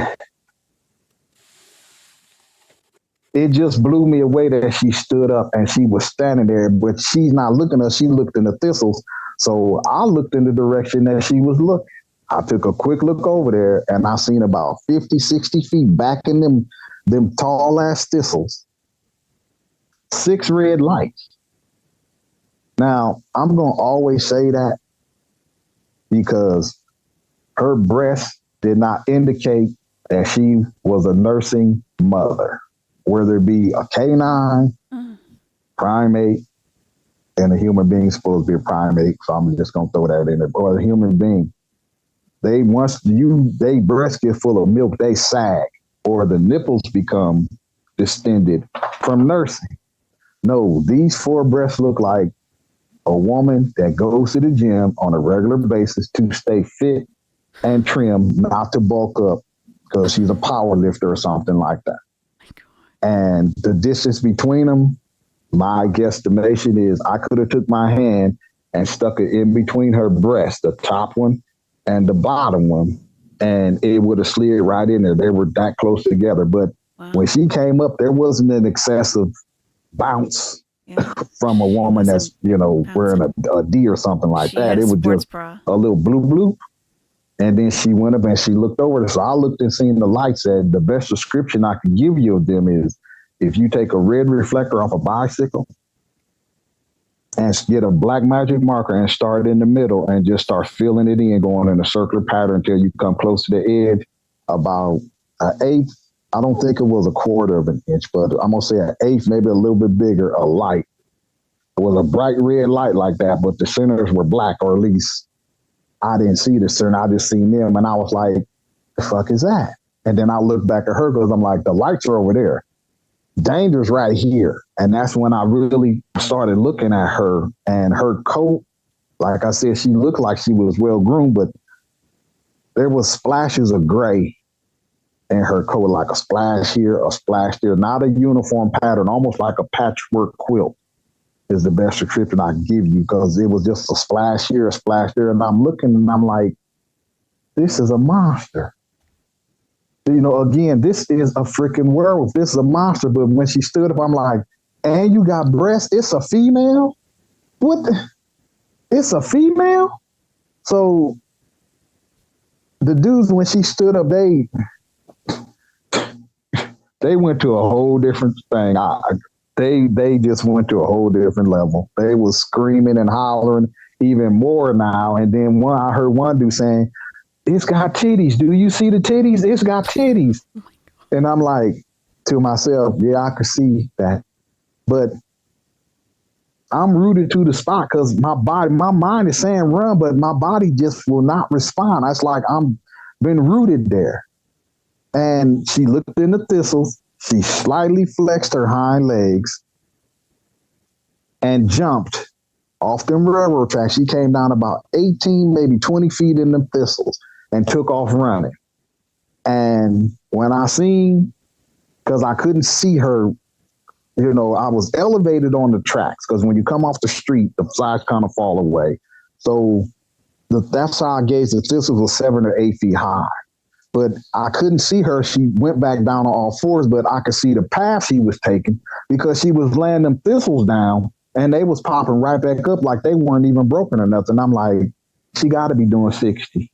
It just blew me away that she stood up and she was standing there, but she's not looking at us. She looked in the thistles. So I looked in the direction that she was looking. I took a quick look over there, and I seen about 50, 60 feet back in them tall ass thistles, 6 red lights. Now, I'm going to always say that because her breast did not indicate that she was a nursing mother, whether it be a canine, primate, and a human being supposed to be a primate. So I'm just going to throw that in there. Or a human being. They breasts get full of milk, they sag, or the nipples become distended from nursing. No, these 4 breasts look like a woman that goes to the gym on a regular basis to stay fit and trim, not to bulk up because she's a power lifter or something like that. And the distance between them, my guesstimation is I could have took my hand and stuck it in between her breasts, the top one and the bottom one, and it would have slid right in there. They were that close together. But when she came up, there wasn't an excessive bounce from a woman that's, wearing a D or something like that. It was just a little bloop bloop. And then she went up and she looked over. So I looked and seen the lights. And the best description I could give you of them is if you take a red reflector off a bicycle and get a black magic marker and start in the middle and just start filling it in, going in a circular pattern until you come close to the edge, about an eighth. I don't think it was a quarter of an inch, but I'm going to say an eighth, maybe a little bit bigger, a light. It was a bright red light like that, but the centers were black, or at least I didn't see the center. I just seen them, and I was like, the fuck is that? And then I looked back at her because I'm like, the lights are over there. Danger's right here. And that's when I really started looking at her, and her coat, like I said, she looked like she was well groomed, but there was splashes of gray in her coat, like a splash here, a splash there, not a uniform pattern, almost like a patchwork quilt. is the best description I can give you, because it was just a splash here, a splash there. And I'm looking and I'm like, this is a monster. Again, this is a freaking werewolf. This is a monster. But when she stood up, I'm like, and you got breasts? It's a female? What the? It's a female? So the dudes, when she stood up, they went to a whole different thing. They just went to a whole different level. They was screaming and hollering even more now. And then I heard one dude saying, "It's got titties. Do you see the titties? It's got titties." Oh, and I'm like to myself, yeah, I could see that. But I'm rooted to the spot because my mind is saying run, but my body just will not respond. It's like I'm been rooted there. And she looked in the thistles. She slightly flexed her hind legs and jumped off them railroad tracks. She came down about 18, maybe 20 feet in the thistles and took off running. And when I seen, because I couldn't see her, I was elevated on the tracks, because when you come off the street, the sides kind of fall away. So that's how I gauged the thistles was 7 or 8 feet high. But I couldn't see her. She went back down on all fours, but I could see the path she was taking, because she was laying them thistles down and they was popping right back up like they weren't even broken or nothing. I'm like, she got to be doing 60.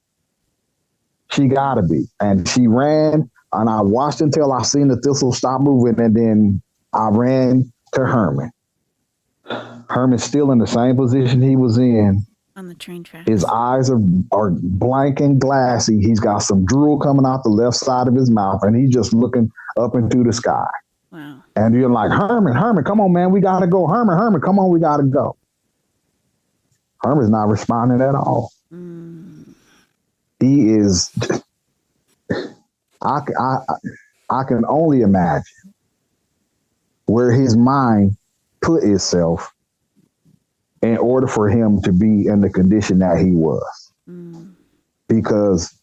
She got to be. And she ran, and I watched until I seen the thistles stop moving, and then I ran to Herman. Herman's still in the same position he was in. On the train tracks. His eyes are blank and glassy. He's got some drool coming out the left side of his mouth, and he's just looking up into the sky. Wow. And you're like, Herman, come on, man, we got to go. Herman, come on, we got to go. Herman's not responding at all. He is, I can only imagine where his mind put itself in order for him to be in the condition that he was. Because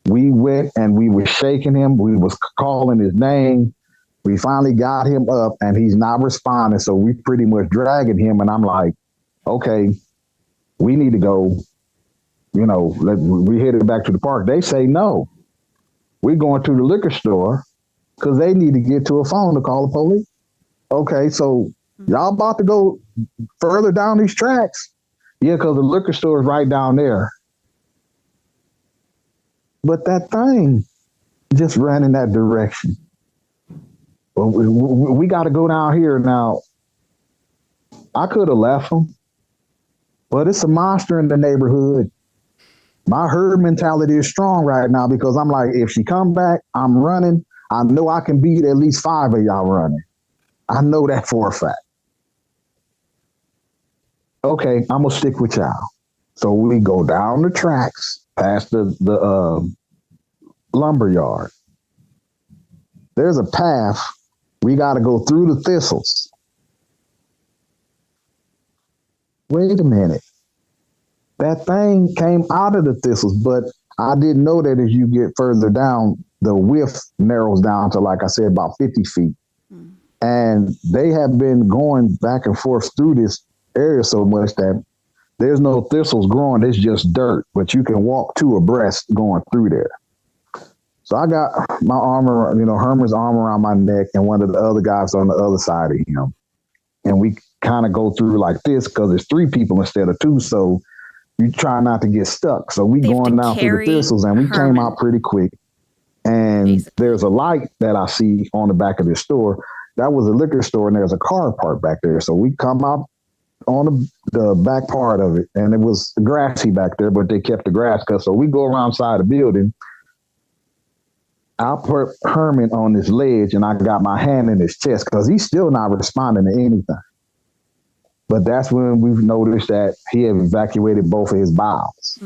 we went and we were shaking him. We was calling his name. We finally got him up and he's not responding. So we pretty much dragging him. And I'm like, okay, we need to go, we headed back to the park. They say, no, we're going to the liquor store because they need to get to a phone to call the police. Okay, so y'all about to go further down these tracks? Yeah, because the liquor store is right down there. But that thing just ran in that direction. Well, we got to go down here now. I could have left him, but it's a monster in the neighborhood. My herd mentality is strong right now, because I'm like, if she come back, I'm running. I know I can beat at least 5 of y'all running. I know that for a fact. Okay, I'm going to stick with y'all. So we go down the tracks past the lumber yard. There's a path. We got to go through the thistles. Wait a minute. That thing came out of the thistles, but I didn't know that as you get further down, the width narrows down to, like I said, about 50 feet. And they have been going back and forth through this area so much that there's no thistles growing. It's just dirt, but you can walk 2 abreast going through there. So I got my arm around, Herman's arm around my neck, and one of the other guys on the other side of him. And we kind of go through like this because there's 3 people instead of 2. So you try not to get stuck. So we going down through the thistles, and we came out pretty quick. And there's a light that I see on the back of this store. That was a liquor store, and there's a car parked back there. So we come out on the back part of it, and it was grassy back there, but they kept the grass cut. So we go around side the building. I put Herman on this ledge, and I got my hand in his chest because he's still not responding to anything. But that's when we've noticed that he had evacuated both of his bowels.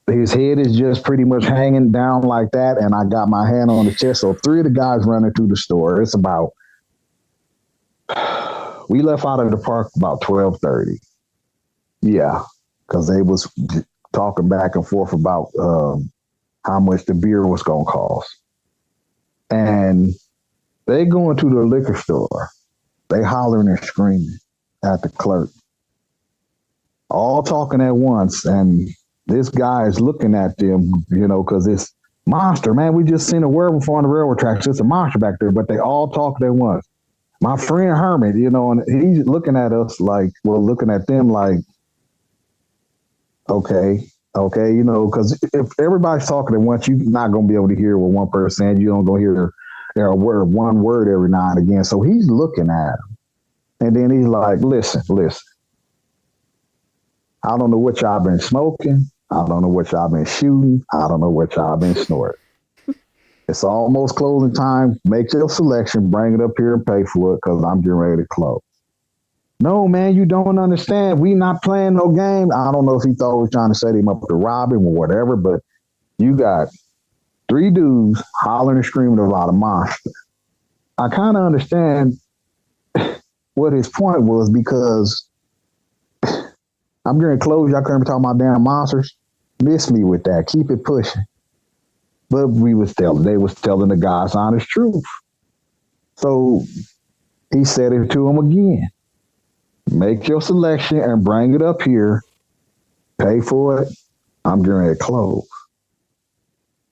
His head is just pretty much hanging down like that, and I got my hand on the chest. So 3 of the guys running through the store. It's about, we left out of the park about 12:30. Yeah, because they was talking back and forth about how much the beer was going to cost. And they going to the liquor store. They hollering and screaming. at the clerk, all talking at once. And this guy is looking at them, because it's monster, man. We just seen a werewolf on the railroad tracks. It's a monster back there, but they all talking at once. My friend Hermit, and he's looking at us like, looking at them like, okay, because if everybody's talking at once, you're not going to be able to hear what one person saying. You don't go hear one word every now and again. So he's looking at him. And then he's like, listen. I don't know what y'all been smoking. I don't know what y'all been shooting. I don't know what y'all been snorting. It's almost closing time. Make your selection. Bring it up here and pay for it because I'm getting ready to close. No, man, you don't understand. We not playing no game. I don't know if he thought we were trying to set him up to rob him or whatever, but you got 3 dudes hollering and screaming about a monster. I kind of understand what his point was because I'm getting close. Y'all couldn't be talking about damn monsters. Miss me with that. Keep it pushing. But they was telling the guys honest truth. So he said it to him again. Make your selection and bring it up here. Pay for it. I'm getting ready to close.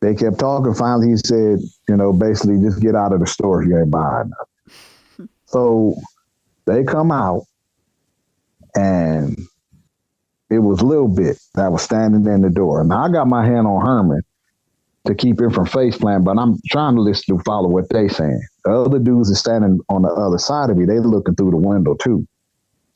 They kept talking. Finally, he said, basically just get out of the store if you ain't buying nothing. So they come out and it was Lil Bit that was standing in the door. Now I got my hand on Herman to keep him from face planting, but I'm trying to listen to follow what they saying. The other dudes are standing on the other side of me. They looking through the window too.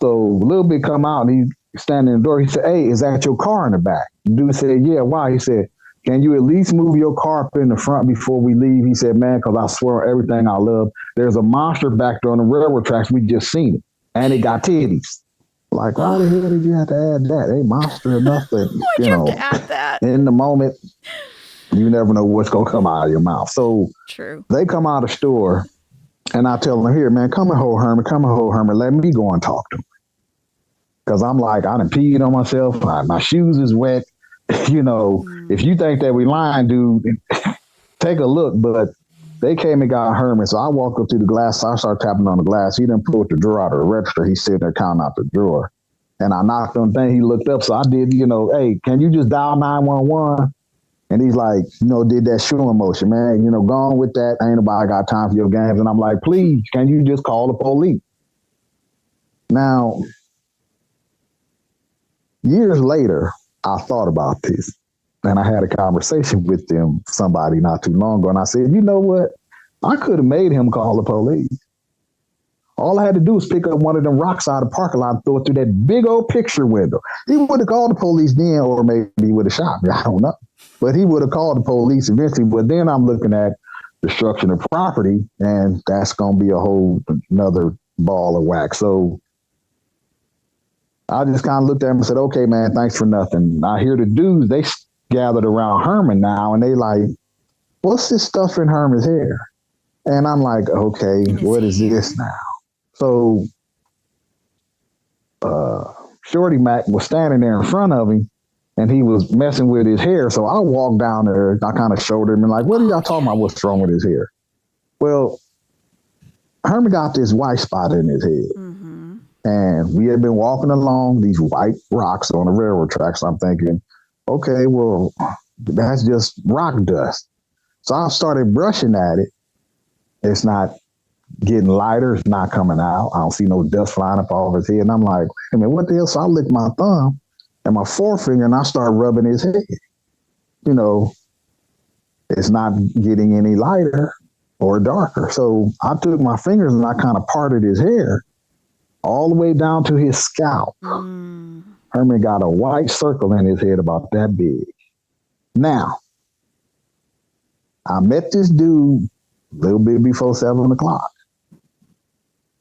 So Lil Bit come out and he's standing in the door. He said, hey, is that your car in the back? The dude said, yeah, why? He said, can you at least move your car up in the front before we leave? He said, man, because I swear on everything I love, there's a monster back there on the railroad tracks. We just seen it. And it got titties. Like, why the hell did you have to add that? They monster enough that, Why'd you have to add that? In the moment, you never know what's going to come out of your mouth. So True. They come out of the store and I tell them, here, man, come and hold Herman. Let me go and talk to him. Because I'm like, I done peed on myself. My shoes is wet. If you think that we lying, dude, take a look. But they came and got Herman. So I walked up to the glass. So I started tapping on the glass. He didn't pull the drawer out of the register. He's sitting there counting out the drawer. And I knocked on the thing. He looked up. So I did, hey, can you just dial 911? And he's like, did that shooting motion, man. Go on with that. Ain't nobody got time for your games. And I'm like, please, can you just call the police? Now, years later, I thought about this. And I had a conversation with somebody not too long ago. And I said, you know what? I could have made him call the police. All I had to do was pick up one of them rocks out of the parking lot and throw it through that big old picture window. He would have called the police then, or maybe he would have shot me. I don't know. But he would have called the police eventually. But then I'm looking at destruction of property, and that's going to be a whole another ball of wax. So I just kind of looked at him and said, okay, man, thanks for nothing. I hear the dudes, they gathered around Herman now, and they like, what's this stuff in Herman's hair? And I'm like, okay, what is this now? So Shorty Mac was standing there in front of him, and he was messing with his hair. So I walked down there, I kind of showed him, and like, what are y'all talking about? What's wrong with his hair? Well, Herman got this white spot in his head. Mm-hmm. And we had been walking along these white rocks on the railroad tracks. I'm thinking, okay, well, that's just rock dust. So I started brushing at it. It's not getting lighter. It's not coming out. I don't see no dust flying up off his head. And I'm like, I mean, what the hell? So I licked my thumb and my forefinger and I start rubbing his head. It's not getting any lighter or darker. So I took my fingers and I kind of parted his hair all the way down to his scalp. Herman got a white circle in his head about that big. Now, I met this dude a little bit before 7 o'clock.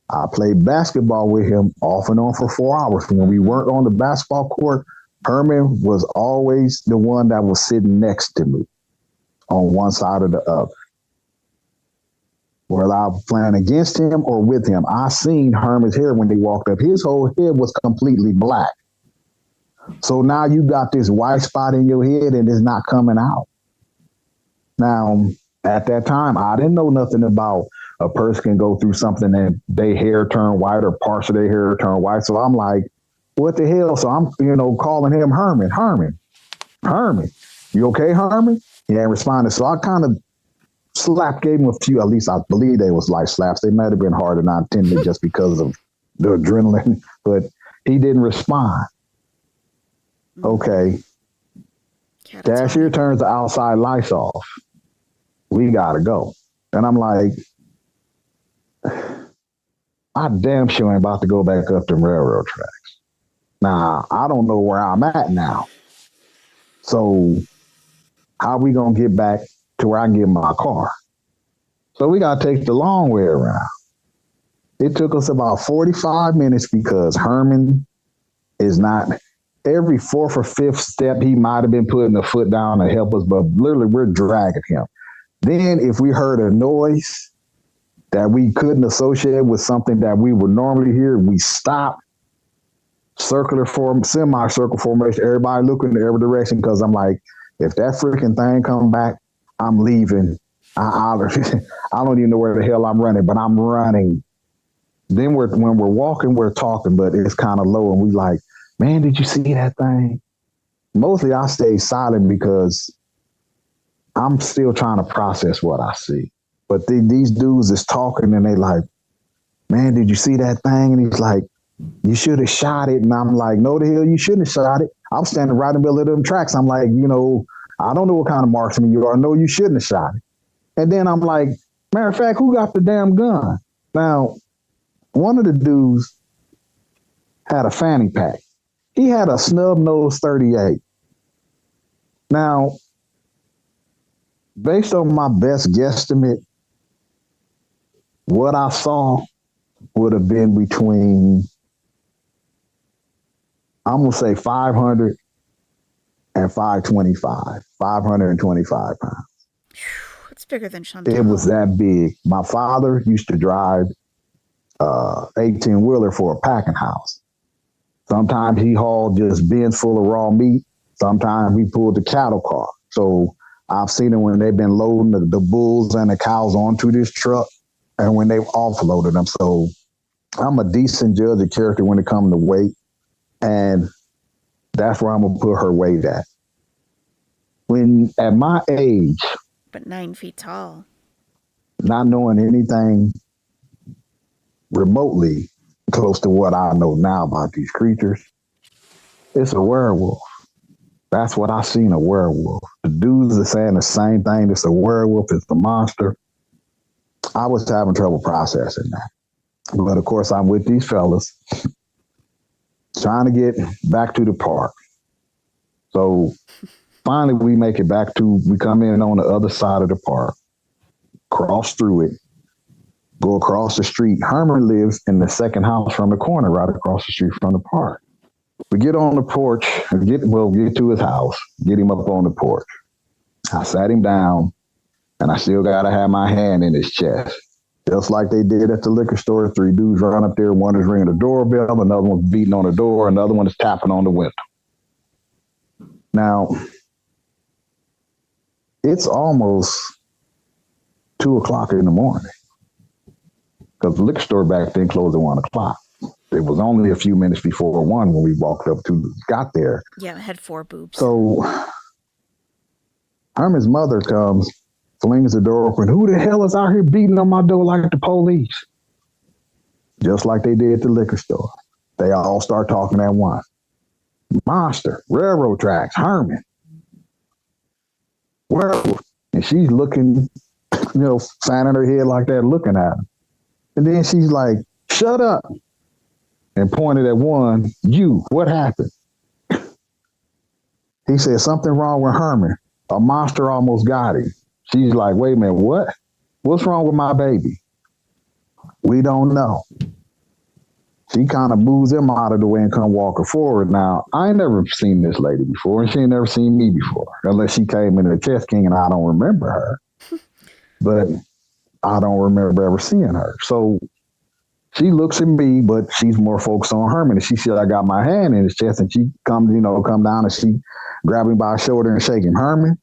I played basketball with him off and on for 4 hours. When we weren't on the basketball court, Herman was always the one that was sitting next to me on one side or the other. Whether I was playing against him or with him, I seen Herman's hair when he walked up. His whole head was completely black. So now you got this white spot in your head and it's not coming out. Now, at that time, I didn't know nothing about a person can go through something and their hair turn white or parts of their hair turn white. So I'm like, what the hell? So I'm, calling him Herman. You okay, Herman? He ain't responded. So I kind of gave him a few, at least I believe they was light slaps. They might have been hard and I intended just because of the adrenaline, but he didn't respond. Okay. Cashier turns the outside lights off. We gotta go. And I'm like, I damn sure ain't about to go back up the railroad tracks. Now, I don't know where I'm at now. So how we gonna get back to where I can get my car? So we gotta take the long way around. It took us about 45 minutes because Herman is not, every fourth or fifth step, he might have been putting a foot down to help us, but literally we're dragging him. Then if we heard a noise that we couldn't associate with something that we would normally hear, we stop, semicircle formation, everybody looking in every direction, because I'm like, if that freaking thing come back, I'm leaving. I don't even know where the hell I'm running, but I'm running. Then when we're walking, we're talking, but it's kind of low, and we like, man, did you see that thing? Mostly I stay silent because I'm still trying to process what I see. But these dudes is talking, and they like, man, did you see that thing? And he's like, you should have shot it. And I'm like, no, the hell, you shouldn't have shot it. I'm standing right in the middle of them tracks. I'm like, I don't know what kind of marksman you are. No, you shouldn't have shot it. And then I'm like, matter of fact, who got the damn gun? Now, one of the dudes had a fanny pack. He had a snub nose 38. Now, based on my best guesstimate, what I saw would have been between, I'm going to say 500 and 525, 525 pounds. It's bigger than Chantal. It was that big. My father used to drive 18-wheeler for a packing house. Sometimes he hauled just bins full of raw meat. Sometimes we pulled the cattle car. So I've seen it when they've been loading the bulls and the cows onto this truck and when they've offloaded them. So I'm a decent judge of character when it comes to weight. And that's where I'm going to put her weight at. When at my age. But 9 feet tall. Not knowing anything remotely close to what I know now about these creatures, it's a werewolf. That's what I seen, a werewolf. The dudes are saying the same thing. It's a werewolf. It's a monster. I was having trouble processing that. But of course, I'm with these fellas trying to get back to the park. So finally, we make it back we come in on the other side of the park, cross through it, go across the street. Herman lives in the second house from the corner, right across the street from the park. We get on the porch and get to his house, get him up on the porch. I sat him down, and I still got to have my hand in his chest. Just like they did at the liquor store. 3 dudes run up there. One is ringing the doorbell. Another one's beating on the door. Another one is tapping on the window. Now, it's almost 2:00 in the morning because the liquor store back then closed at 1:00. It was only a few minutes before 1 when we got there. Yeah, it had 4 boobs. So Herman's mother comes, flings the door open. Who the hell is out here beating on my door like the police? Just like they did at the liquor store. They all start talking at once. Monster, railroad tracks, Herman. Werewolf. And she's looking, fanning her head like that, looking at him. And then she's like, shut up. And pointed at one, you, what happened? He said, something wrong with Herman. A monster almost got him. She's like, wait a minute, what? What's wrong with my baby? We don't know. She kind of moves him out of the way and come walking forward. Now, I ain't never seen this lady before, and she ain't never seen me before, unless she came in the Chess King, and I don't remember her. But I don't remember ever seeing her. So she looks at me, but she's more focused on Herman. And she said, I got my hand in his chest, and she come down, and she grab him by the shoulder and shake him. Herman.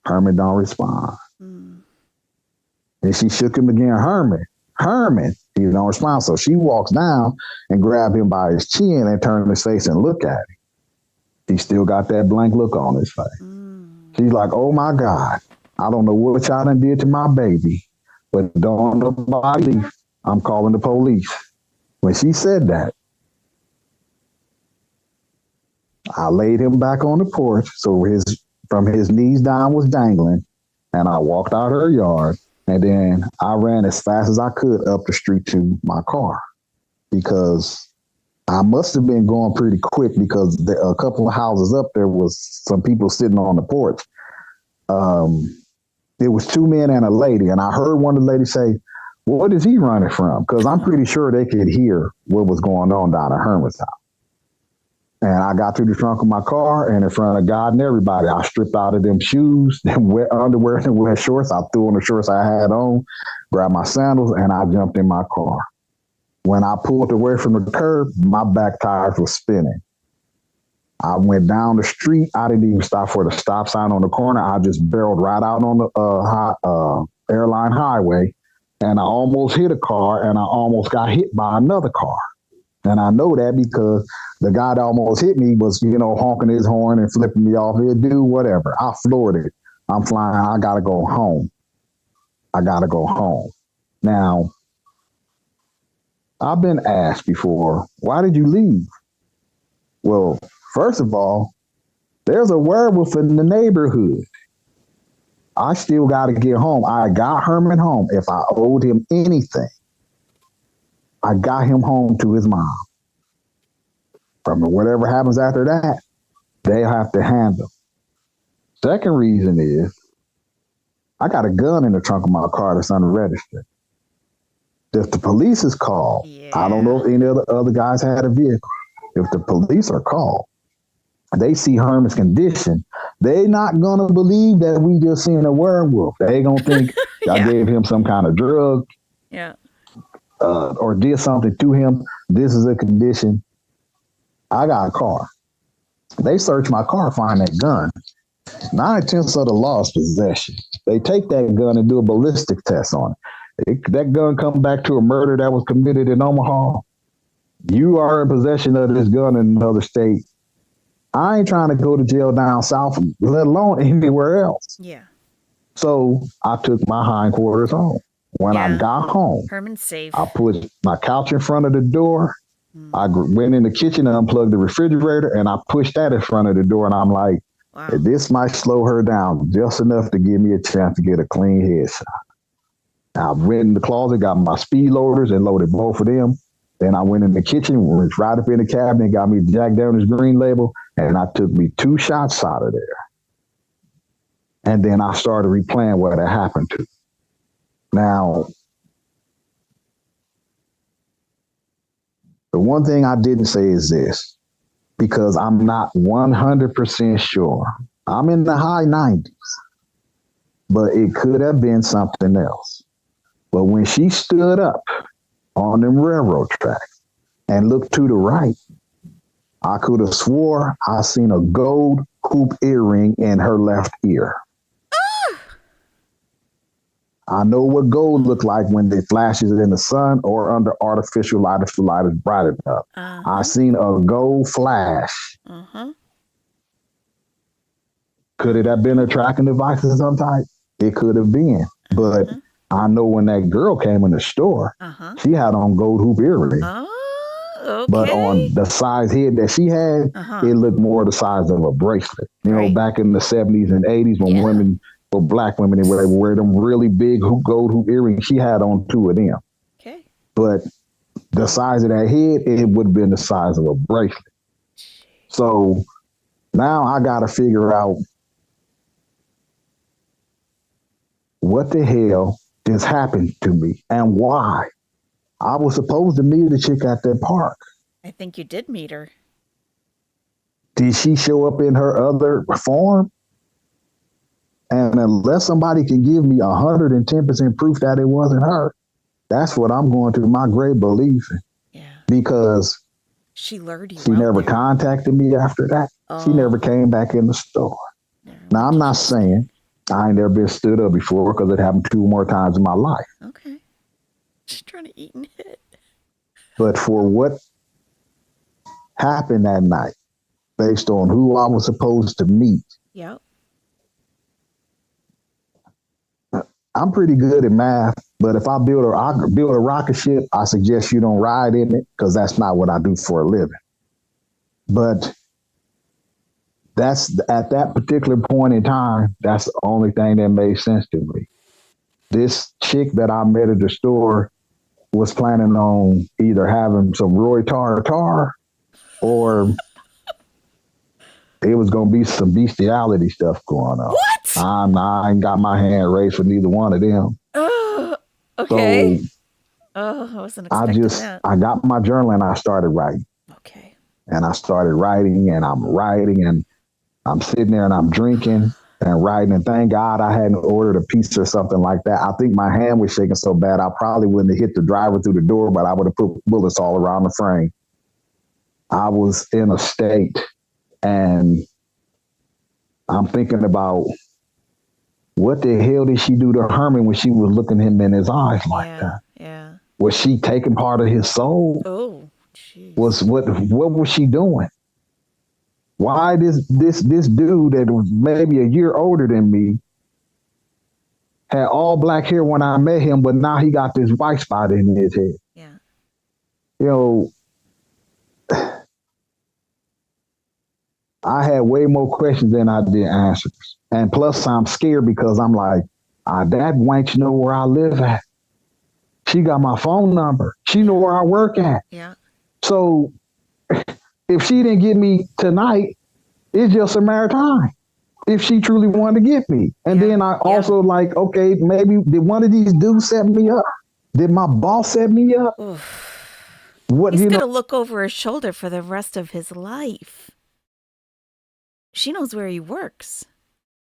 Herman don't respond. And she shook him again, Herman, he don't respond. So she walks down and grab him by his chin and turn his face and look at him. He still got that blank look on his face. She's like, oh my God, I don't know what y'all done did to my baby, but don't nobody leave. I'm calling the police. When she said that, I laid him back on the porch, so from his knees down was dangling, and I walked out her yard, and then I ran as fast as I could up the street to my car, because I must have been going pretty quick, because a couple of houses up there was some people sitting on the porch. It was two men and a lady, and I heard one of the ladies say, what is he running from? Because I'm pretty sure they could hear what was going on down at Herman's house. And I got through the trunk of my car, and in front of God and everybody, I stripped out of them shoes, them wet underwear, and wet shorts. I threw on the shorts I had on, grabbed my sandals, and I jumped in my car. When I pulled away from the curb, my back tires were spinning. I went down the street. I didn't even stop for the stop sign on the corner. I just barreled right out on the airline highway, and I almost hit a car, and I almost got hit by another car. And I know that because the guy that almost hit me was, honking his horn and flipping me off. He'd do whatever. I floored it. I'm flying. I got to go home. Now, I've been asked before, why did you leave? Well, first of all, there's a werewolf in the neighborhood. I still got to get home. I got Herman home. If I owed him anything, I got him home to his mom. From whatever happens after that, they have to handle. Second reason is, I got a gun in the trunk of my car that's unregistered. If the police is called, I don't know if any of the other guys had a vehicle. If the police are called, they see Herman's condition, they not going to believe that we just seen a werewolf. They going to think I gave him some kind of drug. Yeah. Or did something to him. This is a condition. I got a car. They search my car, find that gun. 9/10 of the law is possession. They take that gun and do a ballistic test on it. That gun comes back to a murder that was committed in Omaha. You are in possession of this gun in another state. I ain't trying to go to jail down south, let alone anywhere else. Yeah. So I took my hindquarters home. When I got home, Herman's safe. I put my couch in front of the door. I went in the kitchen and unplugged the refrigerator, and I pushed that in front of the door. And I'm like, this might slow her down just enough to give me a chance to get a clean headshot. I went in the closet, got my speed loaders, and loaded both of them. Then I went in the kitchen, went right up in the cabinet, got me Jack Daniel's Green Label, and I took me 2 shots out of there. And then I started replaying what had happened to me. Now, the one thing I didn't say is this, because I'm not 100% sure. I'm in the high 90s, but it could have been something else. But when she stood up on them railroad tracks and looked to the right, I could have swore I seen a gold hoop earring in her left ear. I know what gold look like when it flashes in the sun or under artificial light if the light is bright enough. I seen a gold flash. Could it have been a tracking device of some type? It could have been. But I know when that girl came in the store, she had on gold hoop earrings. Okay. But on the size head that she had, it looked more the size of a bracelet. You know, back in the 70s and 80s when women, or black women, they would wear them really big gold hoop earrings. She had on 2 of them. Okay. But the size of that head, it would have been the size of a bracelet. So now I got to figure out what the hell just happened to me and why. I was supposed to meet the chick at that park. I think you did meet her. Did she show up in her other form? And unless somebody can give me 110% proof that it wasn't her, that's what I'm going to my grave belief in. Yeah. Because she lured you. She never contacted me after that. She never came back in the store. Now, I'm not saying I ain't never been stood up before because it happened 2 more times in my life. Okay. She's trying to eat and hit. But for what happened that night, based on who I was supposed to meet, Yep. I'm pretty good at math. But if I build a rocket ship, I suggest you don't ride in it because that's not what I do for a living. But that's at that particular point in time, that's the only thing that made sense to me. This chick that I met at the store was planning on either having some Roy Tartar or it was going to be some bestiality stuff going on. What? I ain't got my hand raised for neither one of them. Okay. So I wasn't expecting that. I got my journal and I started writing. Okay. And I started writing and I'm sitting there and I'm drinking and writing. And thank God I hadn't ordered a pizza or something like that. I think my hand was shaking so bad I probably wouldn't have hit the driver through the door, but I would have put bullets all around the frame. I was in a state and I'm thinking about what the hell did she do to Herman when she was looking him in his eyes like that? Yeah. Was she taking part of his soul? Oh, jeez. What was she doing? Why this dude that was maybe a year older than me had all black hair when I met him, but now he got this white spot in his head? Yeah. You know, I had way more questions than I did answers. And plus I'm scared because I'm like, that wench know where I live at. She got my phone number. She know where I work at. Yeah. So if she didn't get me tonight, it's just a matter of time. If she truly wanted to get me. And then I also like, okay, maybe did one of these dudes set me up? Did my boss set me up? What, he's going to look over his shoulder for the rest of his life. She knows where he works.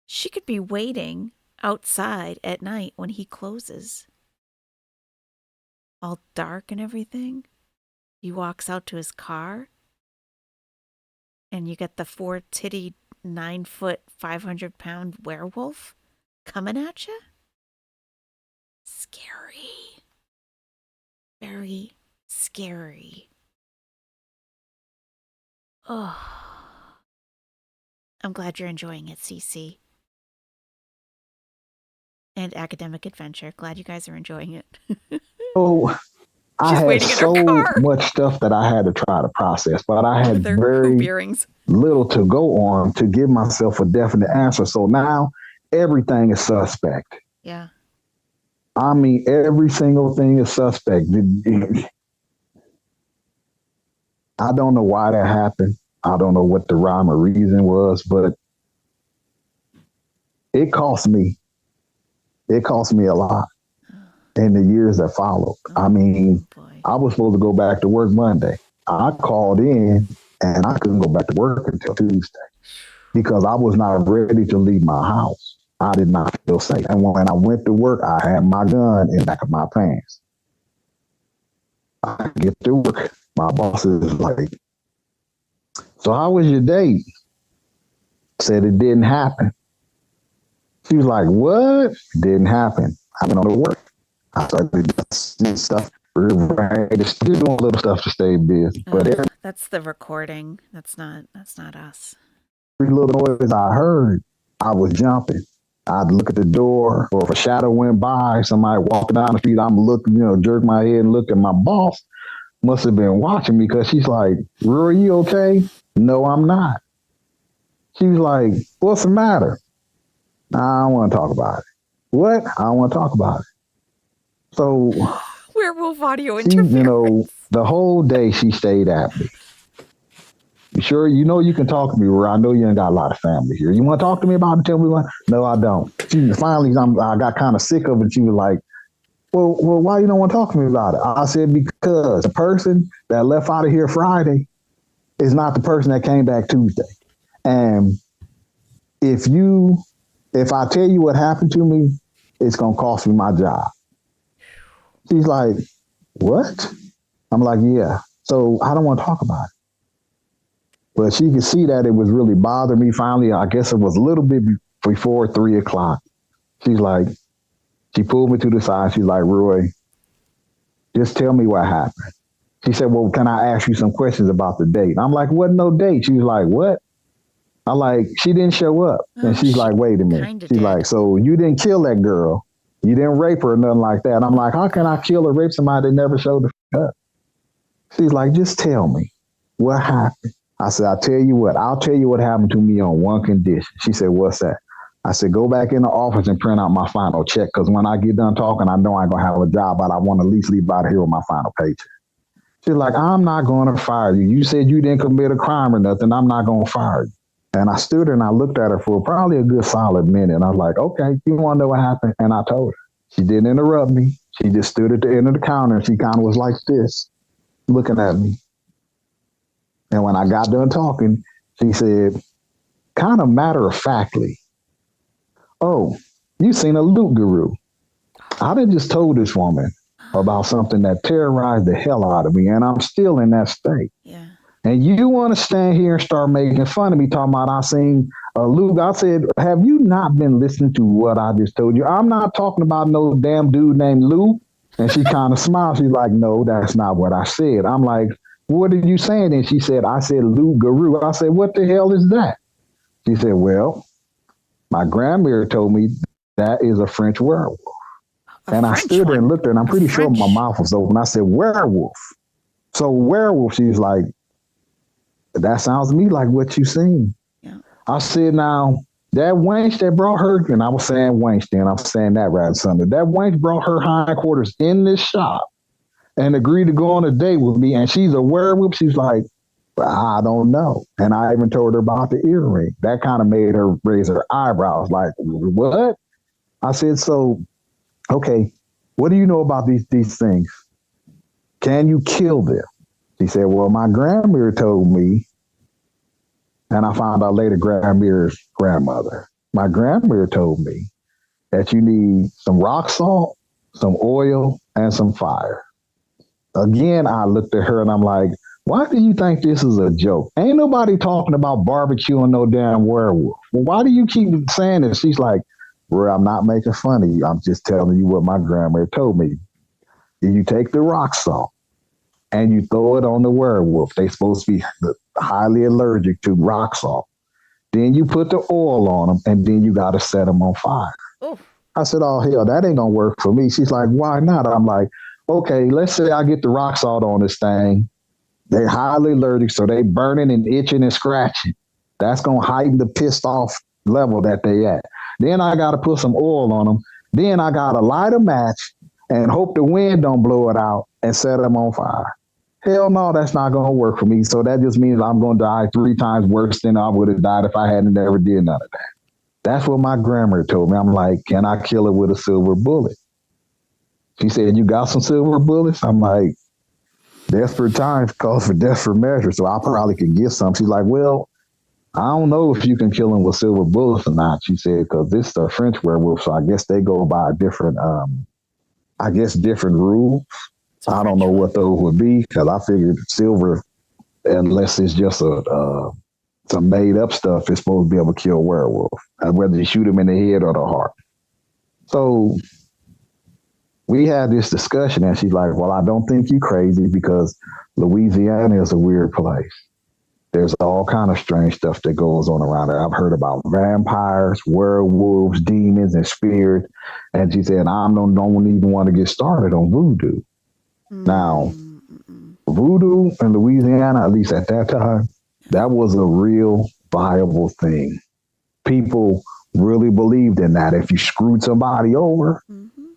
She could be waiting outside at night when he closes. All dark and everything. He walks out to his car. And you get the 4-titty, 9-foot, 500-pound werewolf coming at you? Scary. Very scary. Oh. I'm glad you're enjoying it, Cece. And Academic Adventure. Glad you guys are enjoying it. Oh, I had so much stuff that I had to try to process, but I had very little to go on to give myself a definite answer. So now everything is suspect. Yeah. I mean, every single thing is suspect. I don't know why that happened. I don't know what the rhyme or reason was, but it cost me. It cost me a lot in the years that followed. I mean, I was supposed to go back to work Monday. I called in and I couldn't go back to work until Tuesday because I was not ready to leave my house. I did not feel safe. And when I went to work, I had my gun in the back of my pants. I get to work. My boss is like, so how was your date? Said it didn't happen. She was like, what? Didn't happen. I went on to work. I started doing stuff. Just doing little stuff to stay busy. But that's the recording. That's not us. Every little noise I heard, I was jumping. I'd look at the door, or if a shadow went by, somebody walking down the street, I'm looking, jerk my head and look at my boss. Must have been watching me because she's like, Rory, you okay? No, I'm not. She was like, what's the matter? Nah, I don't want to talk about it. What? I don't want to talk about it. So werewolf audio interference. The whole day she stayed at me. You sure? You can talk to me, Rory. I know you ain't got a lot of family here. You want to talk to me about it? Tell me what? No, I don't. Finally, I got kind of sick of it. She was like, well, why you don't want to talk to me about it? I said, because the person that left out of here Friday is not the person that came back Tuesday. And if I tell you what happened to me, it's going to cost me my job. She's like, what? I'm like, yeah. So I don't want to talk about it. But she could see that it was really bothering me. Finally, I guess it was a little bit before 3 o'clock. She's like, she pulled me to the side. She's like, Roy, just tell me what happened. She said, well, can I ask you some questions about the date? I'm like, what? No date. She was like, what? I'm like, she didn't show up. And she's like, wait a minute. She's did. like, so you didn't kill that girl. You didn't rape her or nothing like that. I'm like, how can I kill or rape somebody that never showed up? She's like, just tell me what happened. I said, I'll tell you what happened to me on one condition. She said, what's that? I said, go back in the office and print out my final check. Because when I get done talking, I know I'm going to have a job, but I want to at least leave out of here with my final paycheck. She's like, I'm not going to fire you. You said you didn't commit a crime or nothing. I'm not going to fire you. And I stood there and I looked at her for probably a good solid minute. And I was like, okay, you want to know what happened? And I told her. She didn't interrupt me. She just stood at the end of the counter and she kind of was like this, looking at me. And when I got done talking, she said, kind of matter of factly, oh, you seen a loot guru. I done just told this woman about something that terrorized the hell out of me, and I'm still in that state. Yeah. And you want to stand here and start making fun of me, talking about I seen a loot. I said, have you not been listening to what I just told you? I'm not talking about no damn dude named Lou. And she kind of smiled. She's like, no, that's not what I said. I'm like, what are you saying? And she said, I said Lou Guru. I said, what the hell is that? She said, well, my grandmother told me that is a French werewolf. And I stood there and looked at her, and I'm pretty sure my mouth was open. I said, werewolf. So werewolf, she's like, that sounds to me like what you seen. Yeah. I said, now, that wench that brought her, and I was saying wench then, I'm saying that right Sunday. That wench brought her hindquarters in this shop and agreed to go on a date with me, and she's a werewolf. She's like, I don't know. And I even told her about the earring. That kind of made her raise her eyebrows, like, what? I said, so, okay, what do you know about these things? Can you kill them? She said, well, my grandmother told me, and I found out later grandmother's grandmother. My grandmother told me that you need some rock salt, some oil, and some fire. Again, I looked at her and I'm like, why do you think this is a joke? Ain't nobody talking about barbecuing no damn werewolf. Well, why do you keep saying this? She's like, well, I'm not making fun of you. I'm just telling you what my grandmother told me. You take the rock salt and you throw it on the werewolf. They're supposed to be highly allergic to rock salt. Then you put the oil on them and then you got to set them on fire. Oof. I said, oh, hell, that ain't going to work for me. She's like, why not? I'm like, okay, let's say I get the rock salt on this thing. They're highly allergic, so they burning and itching and scratching. That's going to heighten the pissed off level that they at. Then I got to put some oil on them. Then I got to light a match and hope the wind don't blow it out and set them on fire. Hell no, that's not going to work for me. So that just means I'm going to die 3 times worse than I would have died if I hadn't ever did none of that. That's what my grandmother told me. I'm like, can I kill her with a silver bullet? She said, you got some silver bullets? I'm like, desperate times calls for desperate measures, so I probably could get some. She's like, well, I don't know if you can kill them with silver bullets or not. She said, because this is a French werewolf, so I guess they go by different, different rules. I don't know what those would be, because I figured silver, unless it's just some made up stuff, is supposed to be able to kill werewolf, whether you shoot them in the head or the heart. So we had this discussion, and she's like, well, I don't think you crazy, because Louisiana is a weird place. There's all kind of strange stuff that goes on around there. I've heard about vampires, werewolves, demons, and spirits. And she said, I don't even want to get started on voodoo. Mm-hmm. Now, voodoo in Louisiana, at least at that time, that was a real viable thing. People really believed in that. If you screwed somebody over,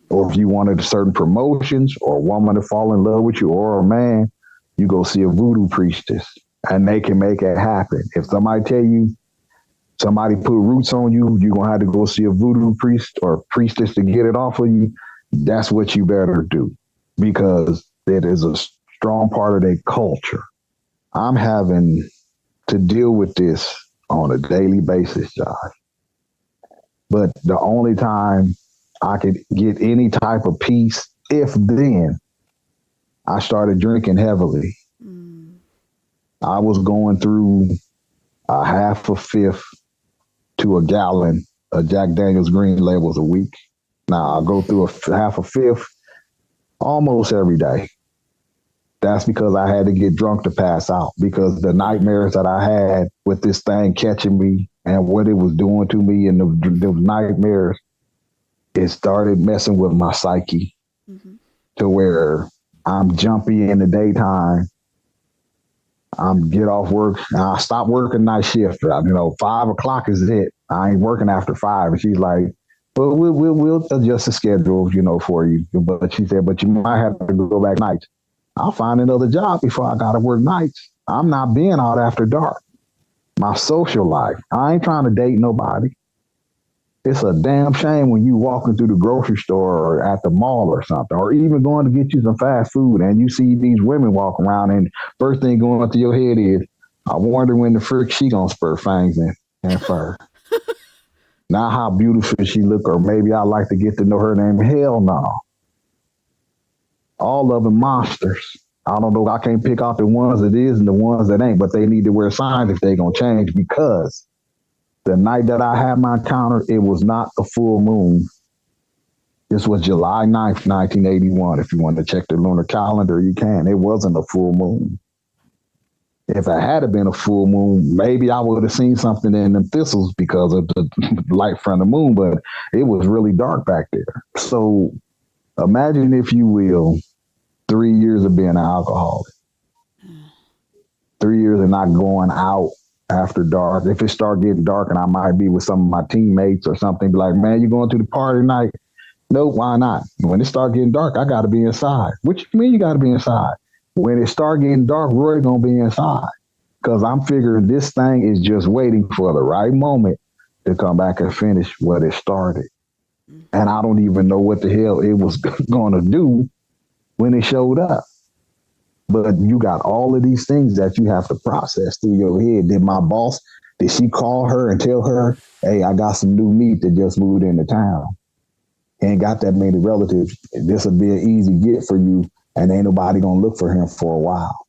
or if you wanted certain promotions, or a woman to fall in love with you, or a man, you go see a voodoo priestess, and they can make it happen. If somebody tell you somebody put roots on you, you're going to have to go see a voodoo priest or priestess to get it off of you. That's what you better do, because it is a strong part of their culture. I'm having to deal with this on a daily basis, Josh. But the only time I could get any type of peace, if then, I started drinking heavily. I was going through a half a fifth to a gallon Jack Daniels green labels a week. Now I go through half a fifth almost every day. That's because I had to get drunk to pass out, because the nightmares that I had with this thing catching me and what it was doing to me and the nightmares, it started messing with my psyche to where I'm jumpy in the daytime. I'm get off work. I stop working night shift. 5 o'clock is it. I ain't working after 5. And she's like, well, we'll adjust the schedule, for you. But she said, but you might have to go back nights. I'll find another job before I got to work nights. I'm not being out after dark. My social life. I ain't trying to date nobody. It's a damn shame when you walking through the grocery store or at the mall or something, or even going to get you some fast food and you see these women walk around and first thing going through your head is, I wonder when the frick she gonna spur fangs and fur. Not how beautiful she look, or maybe I'd like to get to know her name. Hell no. All of them monsters. I don't know. I can't pick out the ones that is and the ones that ain't, but they need to wear signs if they gonna change, because the night that I had my encounter, it was not a full moon. This was July 9th, 1981. If you want to check the lunar calendar, you can. It wasn't a full moon. If it had been a full moon, maybe I would have seen something in the thistles because of the light from the moon, but it was really dark back there. So imagine, if you will, 3 years of being an alcoholic. 3 years of not going out after dark. If it start getting dark and I might be with some of my teammates or something, be like, man, you going to the party tonight? No, why not? When it start getting dark, I got to be inside. What you mean you got to be inside? When it start getting dark, Roy going to be inside, because I'm figuring this thing is just waiting for the right moment to come back and finish what it started. And I don't even know what the hell it was going to do when it showed up. But you got all of these things that you have to process through your head. Did she call her and tell her, hey, I got some new meat that just moved into town? Ain't got that many relatives. This will be an easy get for you, and ain't nobody going to look for him for a while.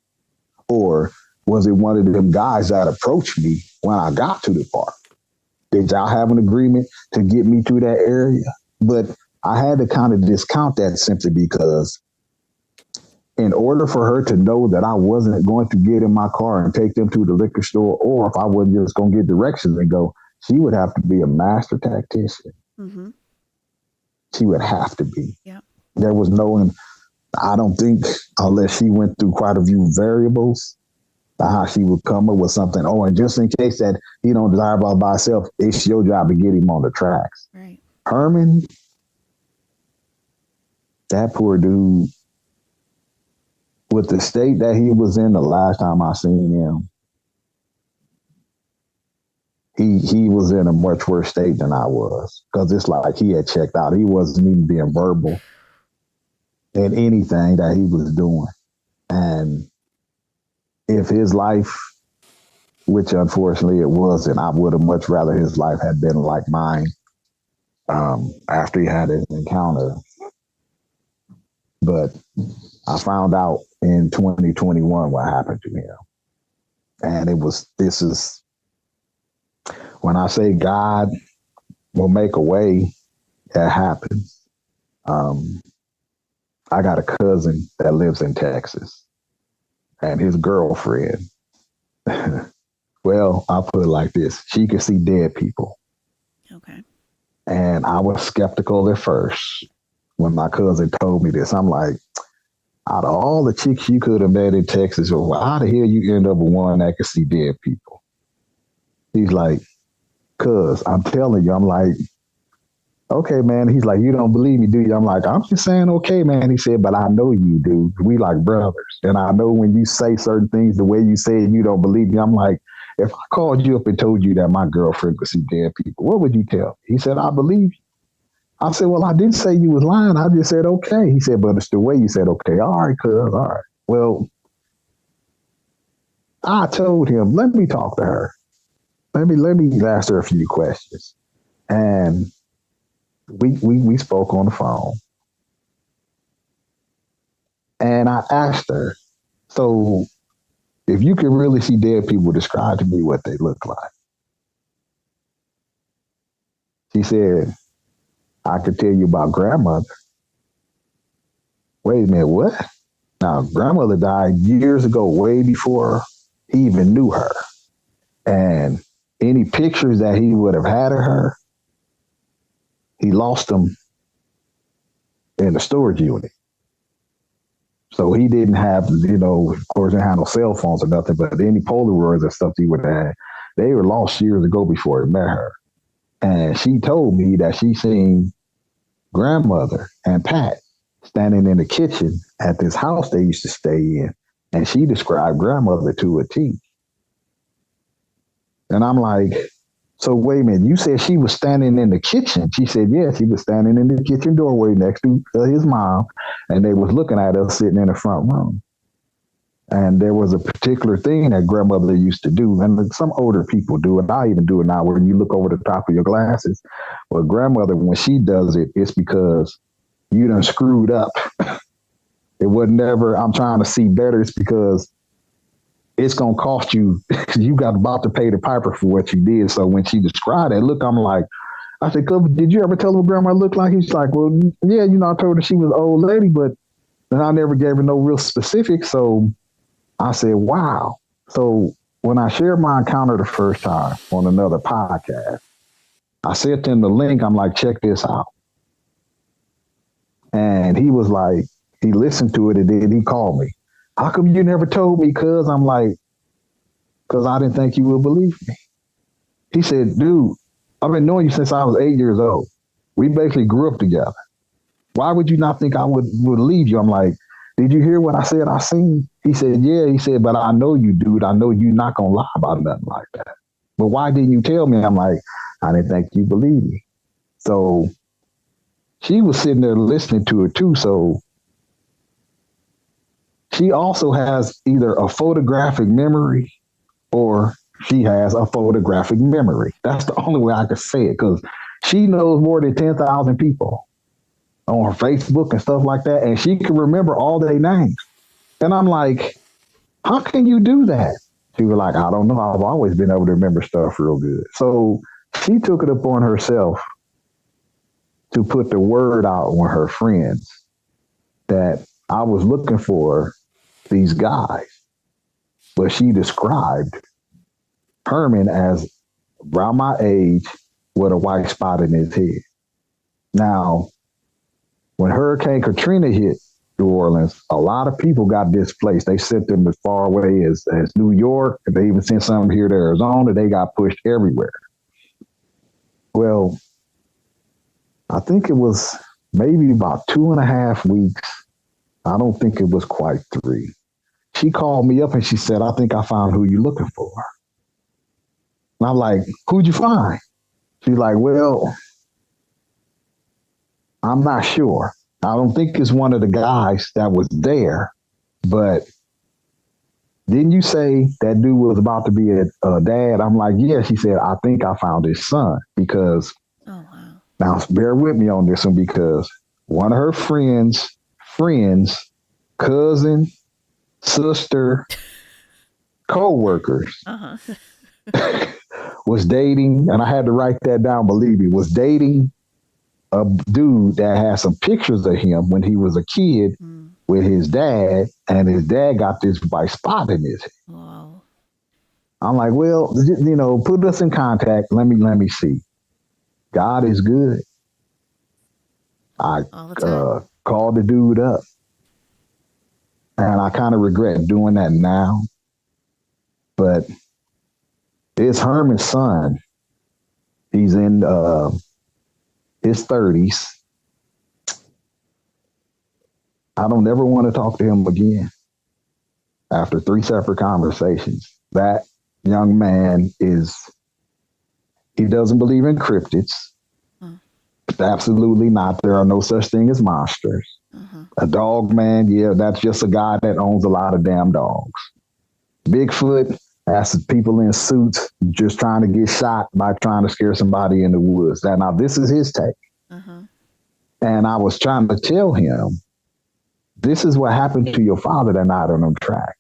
Or was it one of them guys that approached me when I got to the park? Did y'all have an agreement to get me to that area? But I had to kind of discount that simply because in order for her to know that I wasn't going to get in my car and take them to the liquor store, or if I wasn't just going to get directions and go, she would have to be a master tactician. Mm-hmm. She would have to be. Yeah. There was no, I don't think, unless she went through quite a few variables, how she would come up with something. Oh, and just in case that he don't drive out by himself, it's your job to get him on the tracks. Right. Herman, that poor dude, with the state that he was in the last time I seen him, he was in a much worse state than I was, because it's like he had checked out. He wasn't even being verbal in anything that he was doing. And if his life, which unfortunately it wasn't, I would have much rather his life had been like mine after he had his encounter. But I found out in 2021 what happened to him. And this is, when I say God will make a way, it happens. I got a cousin that lives in Texas, and his girlfriend, well, I'll put it like this. She could see dead people. Okay. And I was skeptical at first when my cousin told me this. I'm like, out of all the chicks you could have met in Texas, well, how the hell you end up with one that could see dead people? He's like, cuz I'm telling you, I'm like, okay, man. He's like, you don't believe me, do you? I'm like, I'm just saying, okay, man. He said, but I know you do. We like brothers. And I know when you say certain things the way you say it, you don't believe me. I'm like, if I called you up and told you that my girlfriend could see dead people, what would you tell me? He said, I believe you. I said, well, I didn't say you was lying. I just said, okay. He said, but it's the way you said, okay. All right, cuz, all right. Well, I told him, let me talk to her. Let me ask her a few questions. And we spoke on the phone. And I asked her, so if you can really see dead people, describe to me what they look like. She said, I could tell you about grandmother. Wait a minute, what? Now, grandmother died years ago, way before he even knew her. And any pictures that he would have had of her, he lost them in the storage unit. So he didn't have, of course, they had no cell phones or nothing, but any Polaroids and stuff he would have had, they were lost years ago before he met her. And she told me that she seen grandmother and Pat standing in the kitchen at this house they used to stay in. And she described grandmother to a T. And I'm like, so wait a minute, you said she was standing in the kitchen. She said, yeah, she was standing in the kitchen doorway next to his mom, and they was looking at us sitting in the front room. And there was a particular thing that grandmother used to do, and some older people do it. I even do it now when you look over the top of your glasses. But grandmother, when she does it, it's because you done screwed up. It was never, I'm trying to see better. It's because it's going to cost you, you got about to pay the piper for what you did. So when she described it, look, I'm like, I said, did you ever tell her what grandma looked like? He's like, well, yeah, I told her she was an old lady, but then I never gave her no real specifics. So I said, wow. So when I shared my encounter the first time on another podcast, I sent him the link. I'm like, check this out. And he was like, he listened to it and then he called me. How come you never told me? Cause I'm like, cause I didn't think you would believe me. He said, dude, I've been knowing you since I was 8 years old. We basically grew up together. Why would you not think I would leave you? I'm like, did you hear what I said I seen? He said, yeah. He said, but I know you, dude. I know you're not going to lie about nothing like that. But why didn't you tell me? I'm like, I didn't think you believed me. So she was sitting there listening to it too. So she also has either a photographic memory or she has a photographic memory. That's the only way I could say it, because she knows more than 10,000 people on her Facebook and stuff like that, and she can remember all their names. And I'm like, how can you do that? She was like, I don't know. I've always been able to remember stuff real good. So she took it upon herself to put the word out on her friends that I was looking for these guys. But she described Herman as around my age with a white spot in his head. Now, when Hurricane Katrina hit New Orleans, a lot of people got displaced. They sent them as far away as New York. They even sent some here to Arizona. They got pushed everywhere. Well, I think it was maybe about 2.5 weeks. I don't think it was quite 3. She called me up and she said, I think I found who you're looking for. And I'm like, who'd you find? She's like, well, I'm not sure. I don't think it's one of the guys that was there, but didn't you say that dude was about to be a dad? I'm like, yeah. She said, I think I found his son because, oh, wow. Now bear with me on this one, because one of her friends, cousin, sister, co-workers was dating, and I had to write that down, believe me, was dating a dude that had some pictures of him when he was a kid with his dad, and his dad got this white spot in his head. Wow. I'm like, well, put us in contact. Let me see. God is good. I called the dude up, and I kind of regret doing that now, but it's Herman's son. He's in his 30s. I don't ever want to talk to him again. After 3 separate conversations, that young man he doesn't believe in cryptids. Absolutely not. There are no such thing as monsters. A dog man, yeah, that's just a guy that owns a lot of damn dogs. Bigfoot, that's people in suits just trying to get shot by trying to scare somebody in the woods. Now this is his take. And I was trying to tell him, this is what happened to your father that night on them track.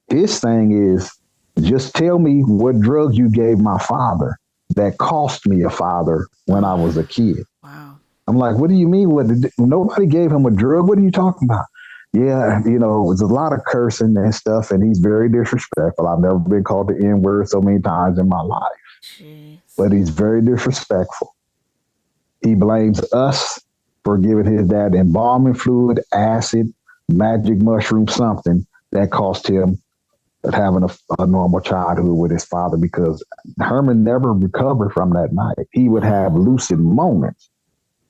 His thing is, just tell me what drug you gave my father, that cost me a father when I was a kid. Wow. I'm like, what do you mean? Nobody gave him a drug. What are you talking about? Yeah, you know, there's a lot of cursing and stuff, and he's very disrespectful. I've never been called the N word so many times in my life, Jeez. but he's very disrespectful. He blames us for giving his dad embalming fluid, acid, magic mushroom, something that cost him having a normal childhood with his father, because Herman never recovered from that night. He would have lucid moments,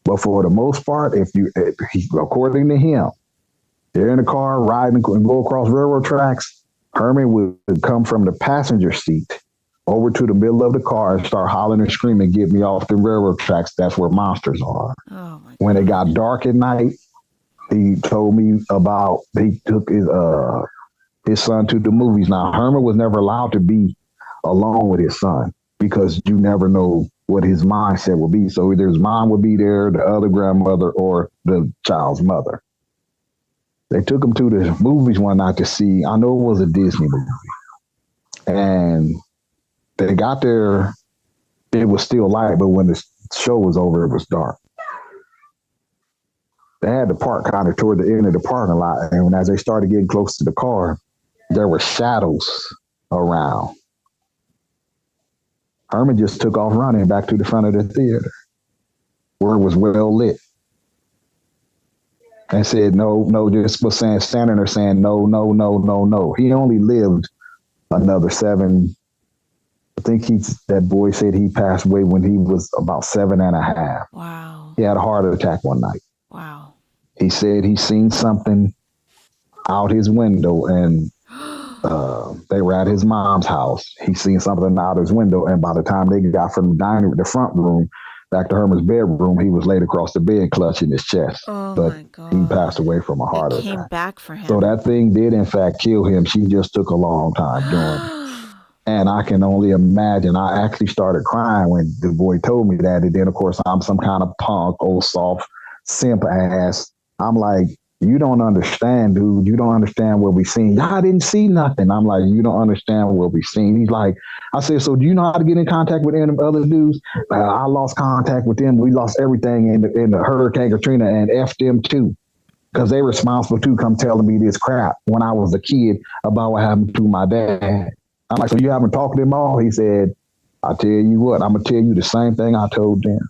but for the most part, according to him, they're in the car riding and go across railroad tracks. Herman would come from the passenger seat over to the middle of the car and start hollering and screaming, "Get me off the railroad tracks. That's where monsters are." Oh my When it God. got dark at night, he told me about he took his son to the movies. Now, Herman was never allowed to be alone with his son because you never know what his mindset will be. So either his mom would be there, the other grandmother, or the child's mother. They took him to the movies one night to see, I know it was a Disney movie. And they got there, it was still light, but when the show was over, it was dark. They had to park kind of toward the end of the parking lot. And as they started getting close to the car, there were shadows around. Herman just took off running back to the front of the theater where it was well lit. And said, no, just was standing there saying, no, no, no, no, no. He only lived another 7. I think that boy said he passed away when he was about 7.5. Wow. He had a heart attack one night. Wow. He said he seen something out his window, and they were at his mom's house. He seen something out his window, and by the time they got from the front room, back to Herman's bedroom, he was laid across the bed clutching his chest. Oh but my God. he passed away from a heart attack. It came back for him. So that thing did, in fact, kill him. She just took a long time doing it. And I can only imagine. I actually started crying when the boy told me that. And then, of course, I'm some kind of punk, old soft simp ass. I'm like, you don't understand, dude. You don't understand what we seen. I didn't see nothing. I'm like, you don't understand what we seen. He's like, I said, so do you know how to get in contact with any other dudes? I lost contact with them. We lost everything in the Hurricane Katrina, and F them too, because they responsible too, come telling me this crap when I was a kid about what happened to my dad. I'm like, so you haven't talked to them all? He said, I tell you what, I'm going to tell you the same thing I told them.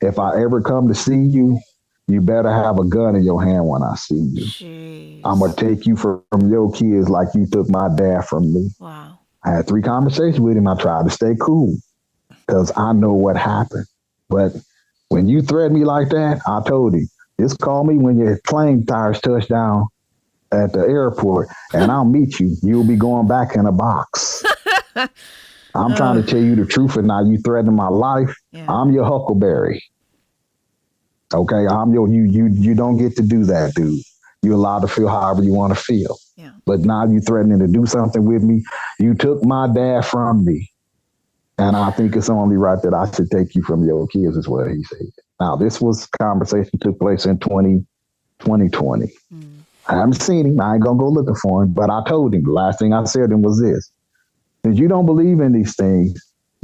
If I ever come to see you, you better have a gun in your hand when I see you. Jeez. I'm going to take you from your kids like you took my dad from me. Wow. I had 3 conversations with him. I tried to stay cool because I know what happened. But when you threaten me like that, I told him, just call me when your plane tires touch down at the airport, and I'll meet you. You'll be going back in a box. I'm trying to tell you the truth, and now you threatening my life. Yeah. I'm your Huckleberry. Okay, I'm your you don't get to do that, dude. You're allowed to feel however you want to feel. Yeah. But now you threatening to do something with me. You took my dad from me. And I think it's only right that I should take you from your kids, is what he said. Now, this conversation took place in 2020. I haven't seen him. I ain't going to go looking for him. But I told him, the last thing I said to him was this. If you don't believe in these things,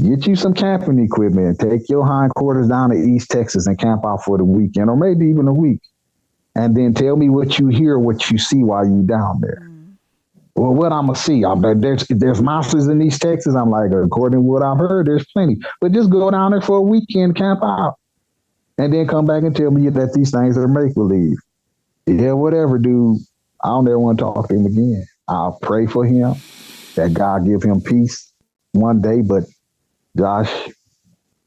get you some camping equipment and take your hindquarters down to East Texas and camp out for the weekend, or maybe even a week. And then tell me what you hear, what you see while you down there. Well, what I'm going to see? There's monsters in East Texas. I'm like, according to what I've heard, there's plenty. But just go down there for a weekend, camp out, and then come back and tell me that these things are make-believe. Yeah, whatever, dude. I don't ever want to talk to him again. I'll pray for him, that God give him peace one day. But Josh,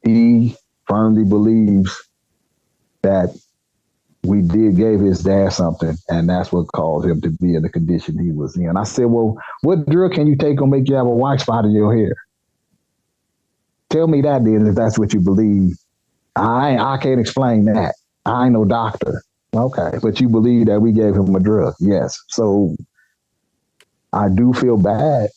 he firmly believes that we gave his dad something, and that's what caused him to be in the condition he was in. I said, well, what drug can you take to make you have a white spot in your hair? Tell me that then, if that's what you believe. I can't explain that. I ain't no doctor. Okay, but you believe that we gave him a drug. Yes. So I do feel bad,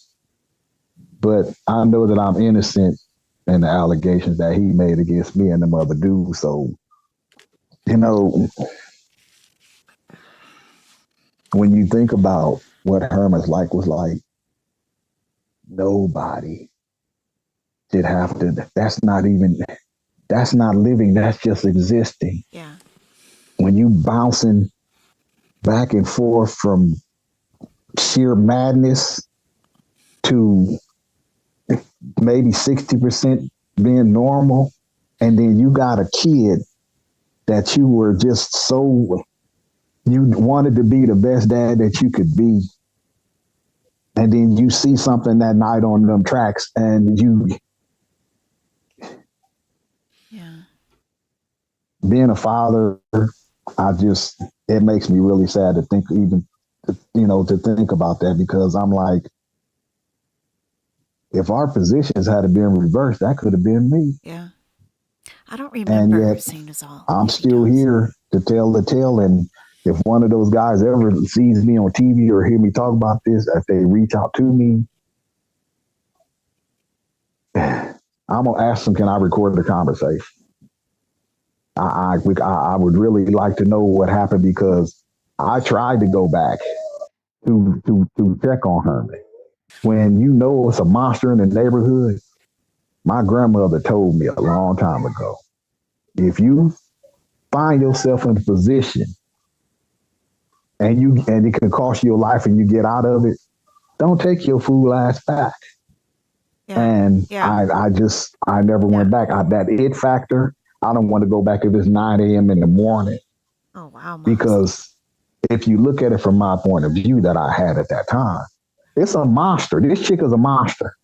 but I know that I'm innocent in the allegations that he made against me and them other dudes. So, you know, when you think about what Herman's life was like, nobody should have to, that's not living, that's just existing. Yeah. When you bouncing back and forth from sheer madness to maybe 60% being normal, and then you got a kid that you were just so, you wanted to be the best dad that you could be. And then you see something that night on them tracks and Yeah. being a father, it makes me really sad to think to think about that, because I'm like, if our positions had been reversed, that could have been me. Yeah. I don't And remember yet seeing us all. I'm still here to tell the tale. And if one of those guys ever sees me on TV or hear me talk about this, if they reach out to me, I'm going to ask them, can I record the conversation? I would really like to know what happened, because I tried to go back to check on Herman. When you know it's a monster in the neighborhood, my grandmother told me a long time ago, if you find yourself in a position and it can cost you your life and you get out of it, don't take your fool ass back. Yeah. And yeah. I never went back. That it factor, I don't want to go back if it's 9 a.m. in the morning. Oh, wow. Mom. Because if you look at it from my point of view that I had at that time, it's a monster. This chick is a monster.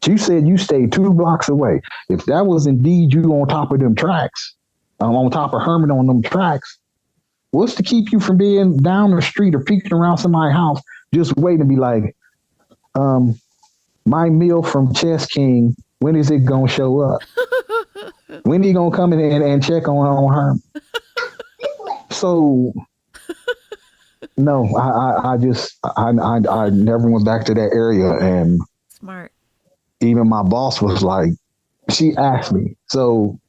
You said you stayed 2 blocks away. If that was indeed you on top of them tracks, on top of Herman on them tracks, what's to keep you from being down the street or peeking around somebody's house, just waiting to be like, my meal from Chess King, when is it going to show up? When are you going to come in and check on Herman? So, no, I never went back to that area. And smart. Even my boss was like, she asked me, so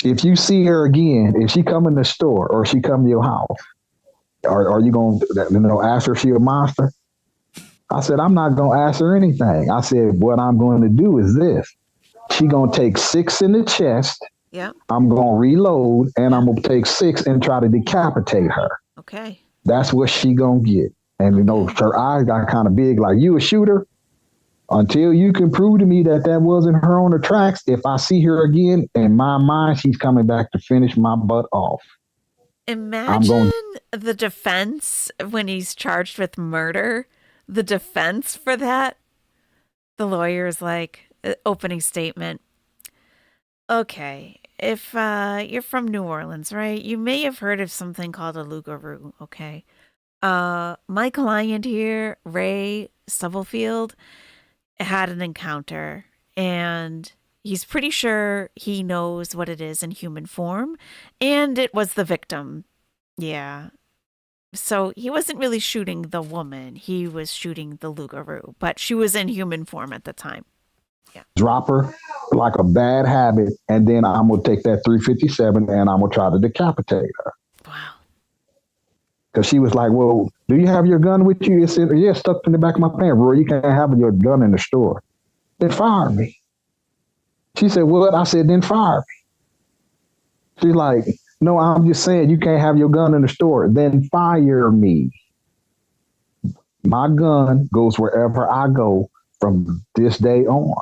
if you see her again, if she come in the store or she come to your house, are you going to ask her if she a monster? I said, I'm not going to ask her anything. I said, what I'm going to do is this. She going to take 6 in the chest. Yeah. I'm going to reload, and I'm going to take 6 and try to decapitate her. Okay. That's what she going to get. And, her eyes got kind of big, like, you a shooter? Until you can prove to me that wasn't her on the tracks, if I see her again, in my mind, she's coming back to finish my butt off. Imagine the defense when he's charged with murder. The defense for that. The lawyer's like, opening statement. Okay, if you're from New Orleans, right? You may have heard of something called a loup-garou, okay? My client here, Ray Stubblefield, had an encounter, and he's pretty sure he knows what it is in human form, and it was the victim. Yeah. So he wasn't really shooting the woman. He was shooting the loup-garou, but she was in human form at the time. Yeah. Drop her like a bad habit, and then I'm going to take that 357 and I'm going to try to decapitate her. Wow. Because she was like, well, do you have your gun with you? It said, yeah, stuck in the back of my pants. Roy, you can't have your gun in the store. Then fire me. She said, what? I said, then fire me. She's like, no, I'm just saying you can't have your gun in the store. Then fire me. My gun goes wherever I go from this day on.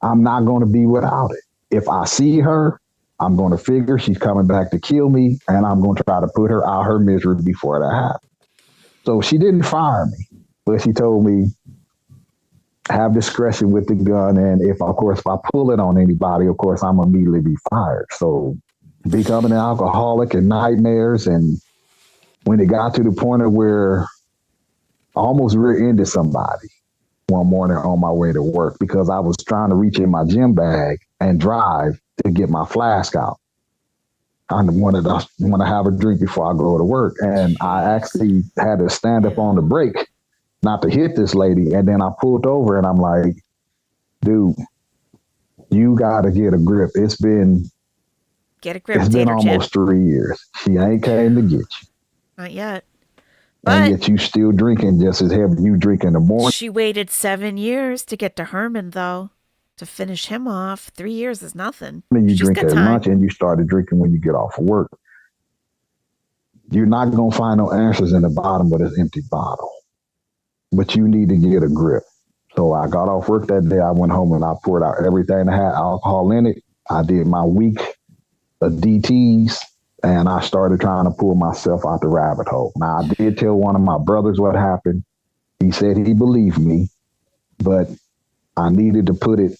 I'm not going to be without it. If I see her, I'm going to figure she's coming back to kill me, and I'm going to try to put her out her misery before that happens. So she didn't fire me, but she told me, have discretion with the gun. And if I pull it on anybody, of course, I'm immediately be fired. So becoming an alcoholic and nightmares. And when it got to the point of where I almost rear-ended somebody one morning on my way to work because I was trying to reach in my gym bag and drive to get my flask out. I wanted to have a drink before I go to work. And I actually had to stand up on the brake not to hit this lady. And then I pulled over and I'm like, dude, you got to get a grip. It's been almost 3 years. She ain't came to get you. Not yet. And yet you still drinking just as heavy you drink in the morning. She waited 7 years to get to Herman, though. to finish him off. 3 years is nothing. Then you She's drink got at time. lunch and you started drinking when you get off of work. You're not going to find no answers in the bottom of this empty bottle. But you need to get a grip. So I got off work that day. I went home and I poured out everything that had alcohol in it. I did my week of DTs and I started trying to pull myself out the rabbit hole. Now, I did tell one of my brothers what happened. He said he believed me, but I needed to put it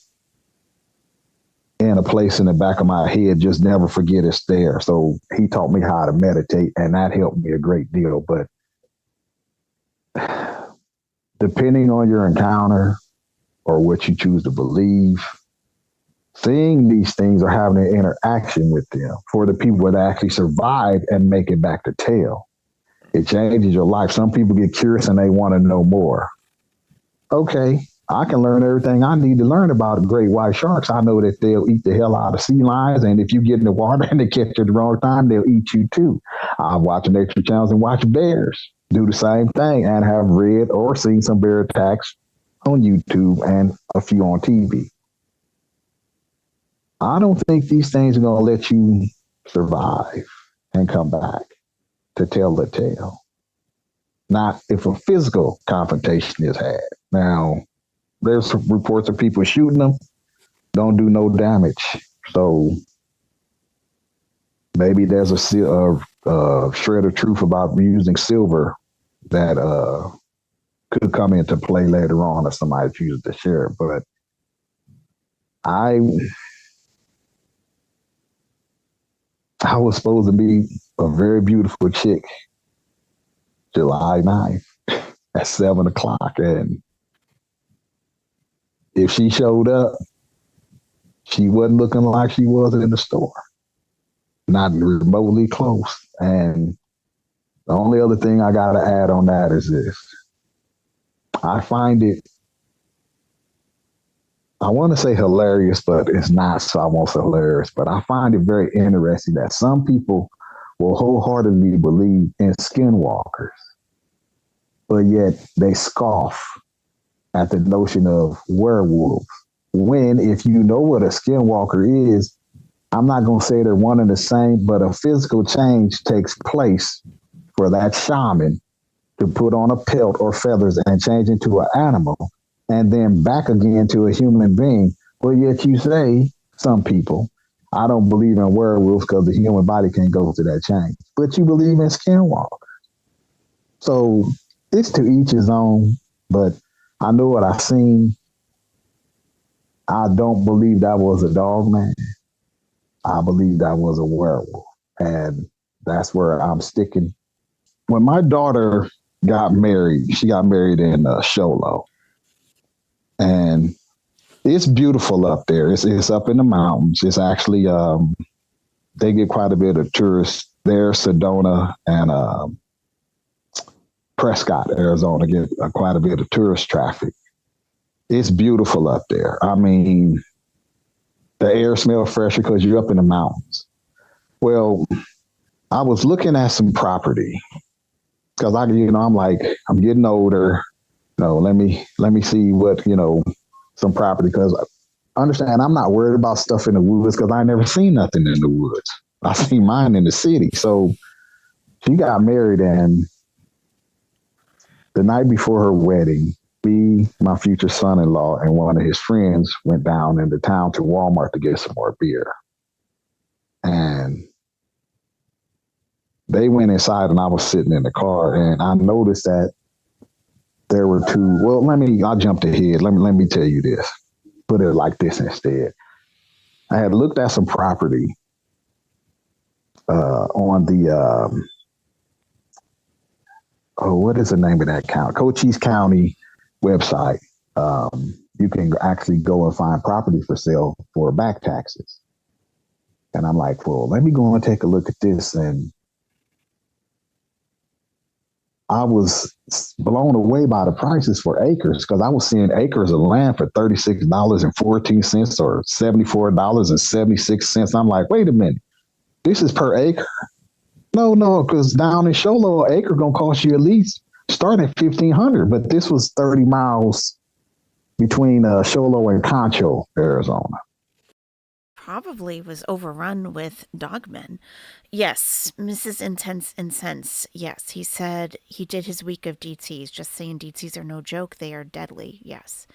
in a place in the back of my head, just never forget it's there. So he taught me how to meditate, and that helped me a great deal. But depending on your encounter or what you choose to believe, seeing these things or having an interaction with them for the people that actually survive and make it back to tell, it changes your life. Some people get curious and they want to know more. Okay, I can learn everything I need to learn about great white sharks. I know that they'll eat the hell out of sea lions, and if you get in the water and they catch you at the wrong time, they'll eat you too. I've watched nature channels and watch bears do the same thing and have read or seen some bear attacks on YouTube and a few on TV. I don't think these things are going to let you survive and come back to tell the tale. Not if a physical confrontation is had. Now, there's reports of people shooting them, don't do no damage. So maybe there's a shred of truth about using silver that could come into play later on if somebody chooses to share it. But I was supposed to be a very beautiful chick July 9th at 7 o'clock. And if she showed up, she wasn't looking like she was in the store. Not remotely close. And the only other thing I got to add on that is this. I find it, I want to say hilarious, but it's not, so I won't say hilarious. But I find it very interesting that some people will wholeheartedly believe in skinwalkers, but yet they scoff at the notion of werewolves. When, if you know what a skinwalker is, I'm not going to say they're one and the same, but a physical change takes place for that shaman to put on a pelt or feathers and change into an animal and then back again to a human being. But yet you say, some people, I don't believe in werewolves because the human body can't go through that change. But you believe in skinwalkers. So it's to each his own, but I know what I've seen. I don't believe that was a dog man. I believe that was a werewolf. And that's where I'm sticking. When my daughter got married, she got married in Sholo. And it's beautiful up there. It's up in the mountains. It's actually, they get quite a bit of tourists there. Sedona and Prescott, Arizona get quite a bit of tourist traffic. It's beautiful up there. I mean, the air smells fresher because you're up in the mountains. Well, I was looking at some property because I'm like, I'm getting older. Let me see what, some property, because understand I'm not worried about stuff in the woods because I never seen nothing in the woods. I seen mine in the city. So she got married, and the night before her wedding, me, my future son-in-law, and one of his friends went down into town to Walmart to get some more beer. And they went inside and I was sitting in the car, and I noticed that there were two. Well, I jumped ahead. Let me tell you this. Put it like this instead. I had looked at some property on the, what is the name of that county? Cochise County website. You can actually go and find property for sale for back taxes. And I'm like, well, let me go and take a look at this. And I was blown away by the prices for acres, because I was seeing acres of land for $36.14 or $74.76. I'm like, wait a minute, this is per acre? No, because down in Sholo, an acre gonna cost you at least start at $1,500, but this was 30 miles between Show Low and Concho, Arizona. Probably was overrun with dogmen. Yes, Mrs. Intense Incense. Yes, he said he did his week of DTs. Just saying, DTs are no joke. They are deadly. Yes.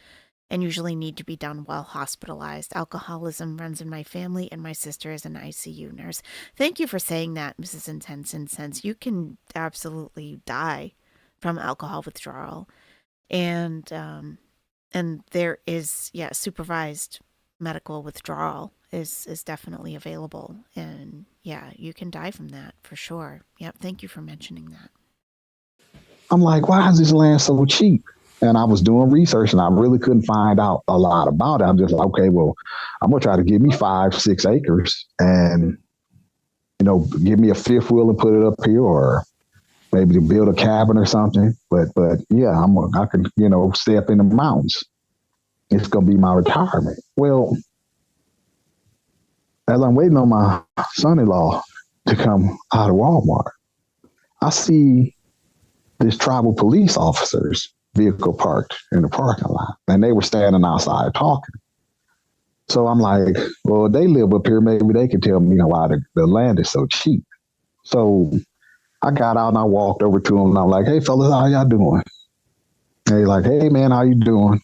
And usually need to be done while hospitalized. Alcoholism runs in my family, and my sister is an ICU nurse. Thank you for saying that, Mrs. Intense Incense. You can absolutely die from alcohol withdrawal. And there is, yeah, supervised medical withdrawal is definitely available, and yeah, you can die from that for sure. Yep, thank you for mentioning that. I'm like, why is this land so cheap? And I was doing research and I really couldn't find out a lot about it. I'm just like, okay, well, I'm gonna try to give me 5-6 acres and give me a fifth wheel and put it up here, or maybe to build a cabin or something. But yeah, I can stay up in the mountains. It's gonna be my retirement. Well, as I'm waiting on my son-in-law to come out of Walmart, I see this tribal police officer's vehicle parked in the parking lot, and they were standing outside talking. So I'm like, well, they live up here. Maybe they can tell me why the land is so cheap. So I got out and I walked over to them and I'm like, hey, fellas, how y'all doing? And he's like, hey, man, how you doing?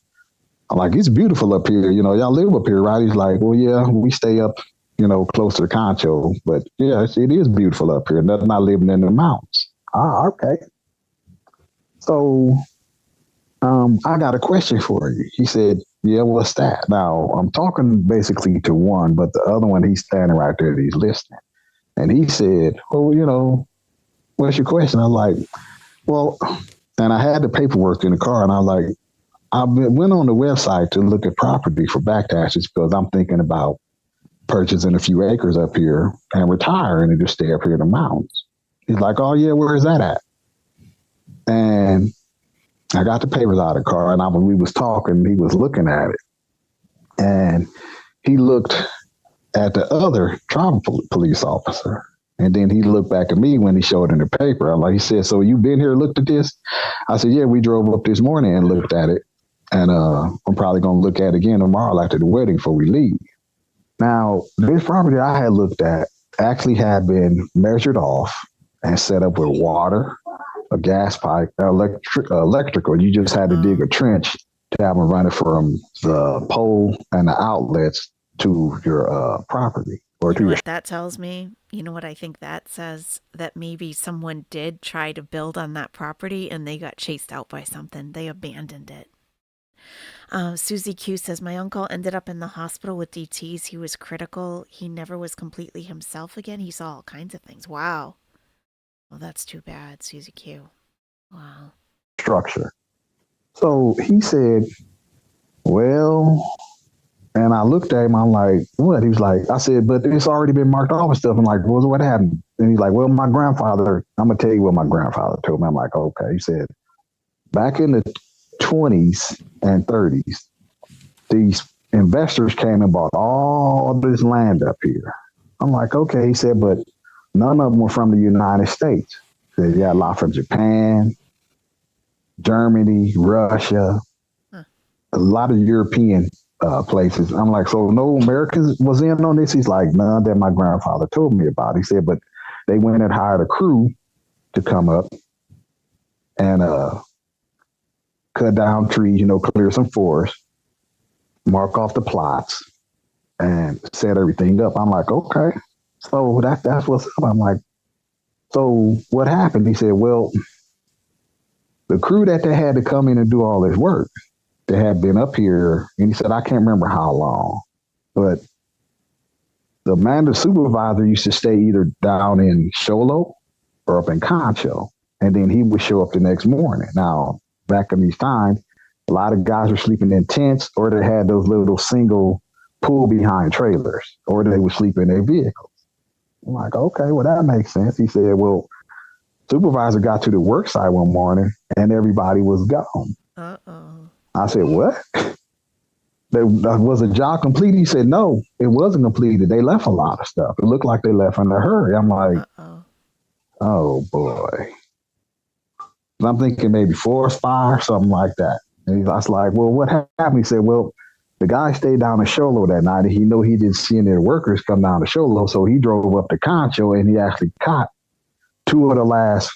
I'm like, it's beautiful up here. Y'all live up here, right? He's like, well, yeah, we stay up, close to Concho. But yeah, it is beautiful up here. Nothing not living in the mountains. Ah, okay. So I got a question for you. He said, yeah, what's that? Now, I'm talking basically to one, but the other one, he's standing right there, he's listening. And he said, well, what's your question? I was like, well, and I had the paperwork in the car, and I was like, went on the website to look at property for back taxes because I'm thinking about purchasing a few acres up here and retiring and just stay up here in the mountains. He's like, oh, yeah, where is that at? And I got the papers out of the car, and we was talking, he was looking at it. And he looked at the other tribal police officer. And then he looked back at me when he showed in the paper. He said, so you been here, looked at this? I said, yeah, we drove up this morning and looked at it. And I'm probably going to look at it again tomorrow after the wedding before we leave. Now, this property I had looked at actually had been measured off and set up with water, a gas pipe, electrical. You just had to dig a trench to have them run it from the pole and the outlets to your property. You know what that tells me? You know what I think that says? That maybe someone did try to build on that property and they got chased out by something. They abandoned it. Susie Q says, my uncle ended up in the hospital with DTs. He was critical. He never was completely himself again. He saw all kinds of things. Wow. Well, that's too bad, Susie Q. Wow. Structure. So he said, well, and I looked at him, I'm like, what? He was like, I said, but it's already been marked off and stuff. I'm like, well, what happened? And he's like, well, my grandfather, I'm going to tell you what my grandfather told me. I'm like, okay. He said, back in the 20s and 30s, these investors came and bought all this land up here. I'm like, okay. He said, but none of them were from the United States. He said, yeah, a lot from Japan, Germany, Russia, a lot of European places. I'm like, so no Americans was in on this? He's like, none that my grandfather told me about. He said, but they went and hired a crew to come up and cut down trees, clear some forest, mark off the plots, and set everything up. I'm like, okay. So that's what's up. I'm like, so what happened? He said, well, the crew that they had to come in and do all this work, they had been up here, and he said, I can't remember how long, but the supervisor used to stay either down in Sholo or up in Concho, and then he would show up the next morning. Now, back in these times, a lot of guys were sleeping in tents, or they had those little single pull behind trailers, or they would sleep in their vehicles. I'm like, okay, well, that makes sense. He said, well, supervisor got to the work site one morning and everybody was gone. Uh-oh. I said, what? Was a job completed? He said, no, it wasn't completed. They left a lot of stuff. It looked like they left in a hurry. I'm like, uh-oh. Oh boy. And I'm thinking maybe forest fire, something like that. And I was like, well, what happened? He said, well, the guy stayed down in Sholo that night, and he knew he didn't see any of the workers come down to Sholo, so he drove up to Concho, and he actually caught two of the last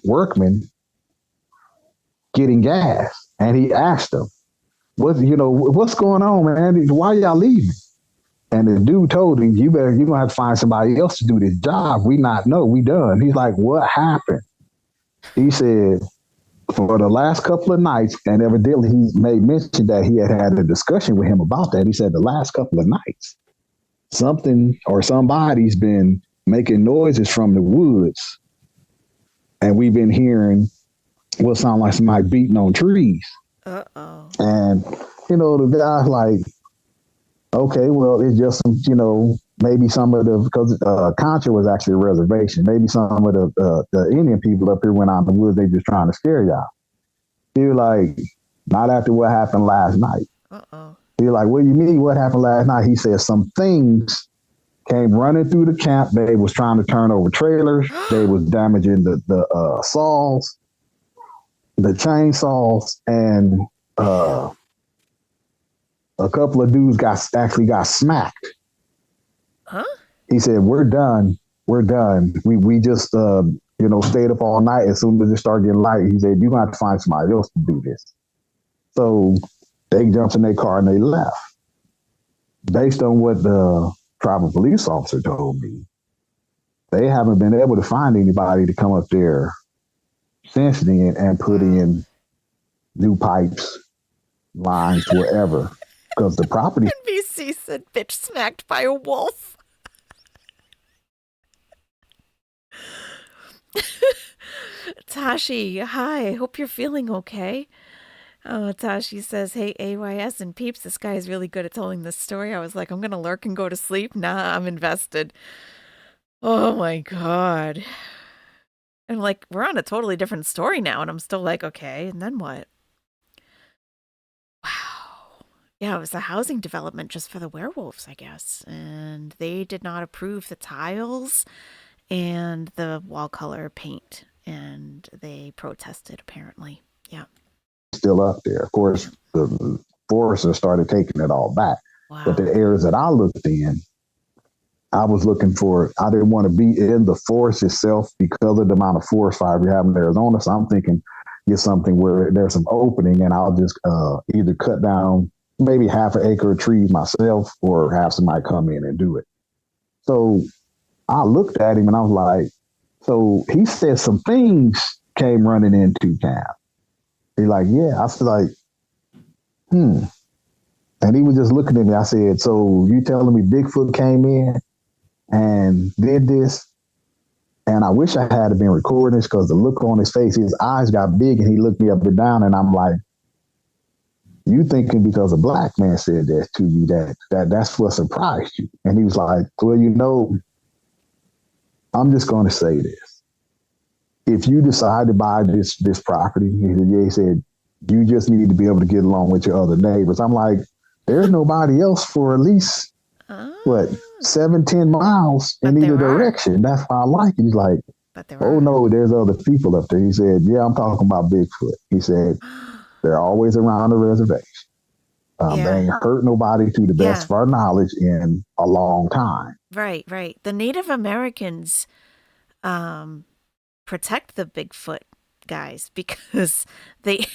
workmen getting gas. And he asked them, what's going on, man? Why y'all leaving? And the dude told him, you're gonna have to find somebody else to do this job. We done. He's like, what happened? He said, for the last couple of nights, and evidently he made mention that he had a discussion with him about that. He said the last couple of nights, something or somebody's been making noises from the woods, and we've been hearing what sound like somebody beating on trees. Uh-oh. And, the guy's like, okay, well, it's just some, maybe some of because Concho was actually a reservation. Maybe some of the Indian people up here went out in the woods. They just trying to scare y'all. He was like, not after what happened last night. Uh-oh. He was like, what do you mean? What happened last night? He said some things came running through the camp. They was trying to turn over trailers. They was damaging the saws, the chainsaws, and a couple of dudes actually got smacked. Huh? He said, we're done. We just stayed up all night. As soon as it started getting light, he said, you're gonna have to find somebody else to do this. So they jumped in their car and they left. Based on what the tribal police officer told me, they haven't been able to find anybody to come up there since then and put in new pipes, lines, whatever. Because the property. NBC said, bitch smacked by a wolf. Tashi, hi. I hope you're feeling okay. Tashi says, hey, AYS and peeps, this guy is really good at telling this story. I was like, I'm going to lurk and go to sleep. Nah, I'm invested. Oh, my God. And like, we're on a totally different story now. And I'm still like, okay, and then what? Wow. Yeah, it was a housing development just for the werewolves, I guess. And they did not approve the tiles and the wall color paint. And they protested, apparently. Yeah. Still up there. Of course, the foresters started taking it all back. Wow. But the areas that I looked in, I didn't want to be in the forest itself because of the amount of forest fire we have in Arizona. So I'm thinking get something where there's some opening and I'll just either cut down maybe half an acre of trees myself or have somebody come in and do it. So I looked at him and I was like, so he said some things came running into camp. He's like, yeah. I was like, And he was just looking at me. I said, so you telling me Bigfoot came in and did this? And I wish I had been recording this because the look on his face, his eyes got big and he looked me up and down and I'm like, you thinking because a black man said that to you, that's what surprised you. And he was like, well, I'm just going to say this. If you decide to buy this property, he said, you just need to be able to get along with your other neighbors. I'm like, there's nobody else for at least, 7-10 miles in either direction. That's why I like it. He's like, no, there's other people up there. He said, yeah, I'm talking about Bigfoot. He said, they're always around the reservation. They ain't hurt nobody to the best of our knowledge in a long time. Right. The Native Americans protect the Bigfoot guys because they...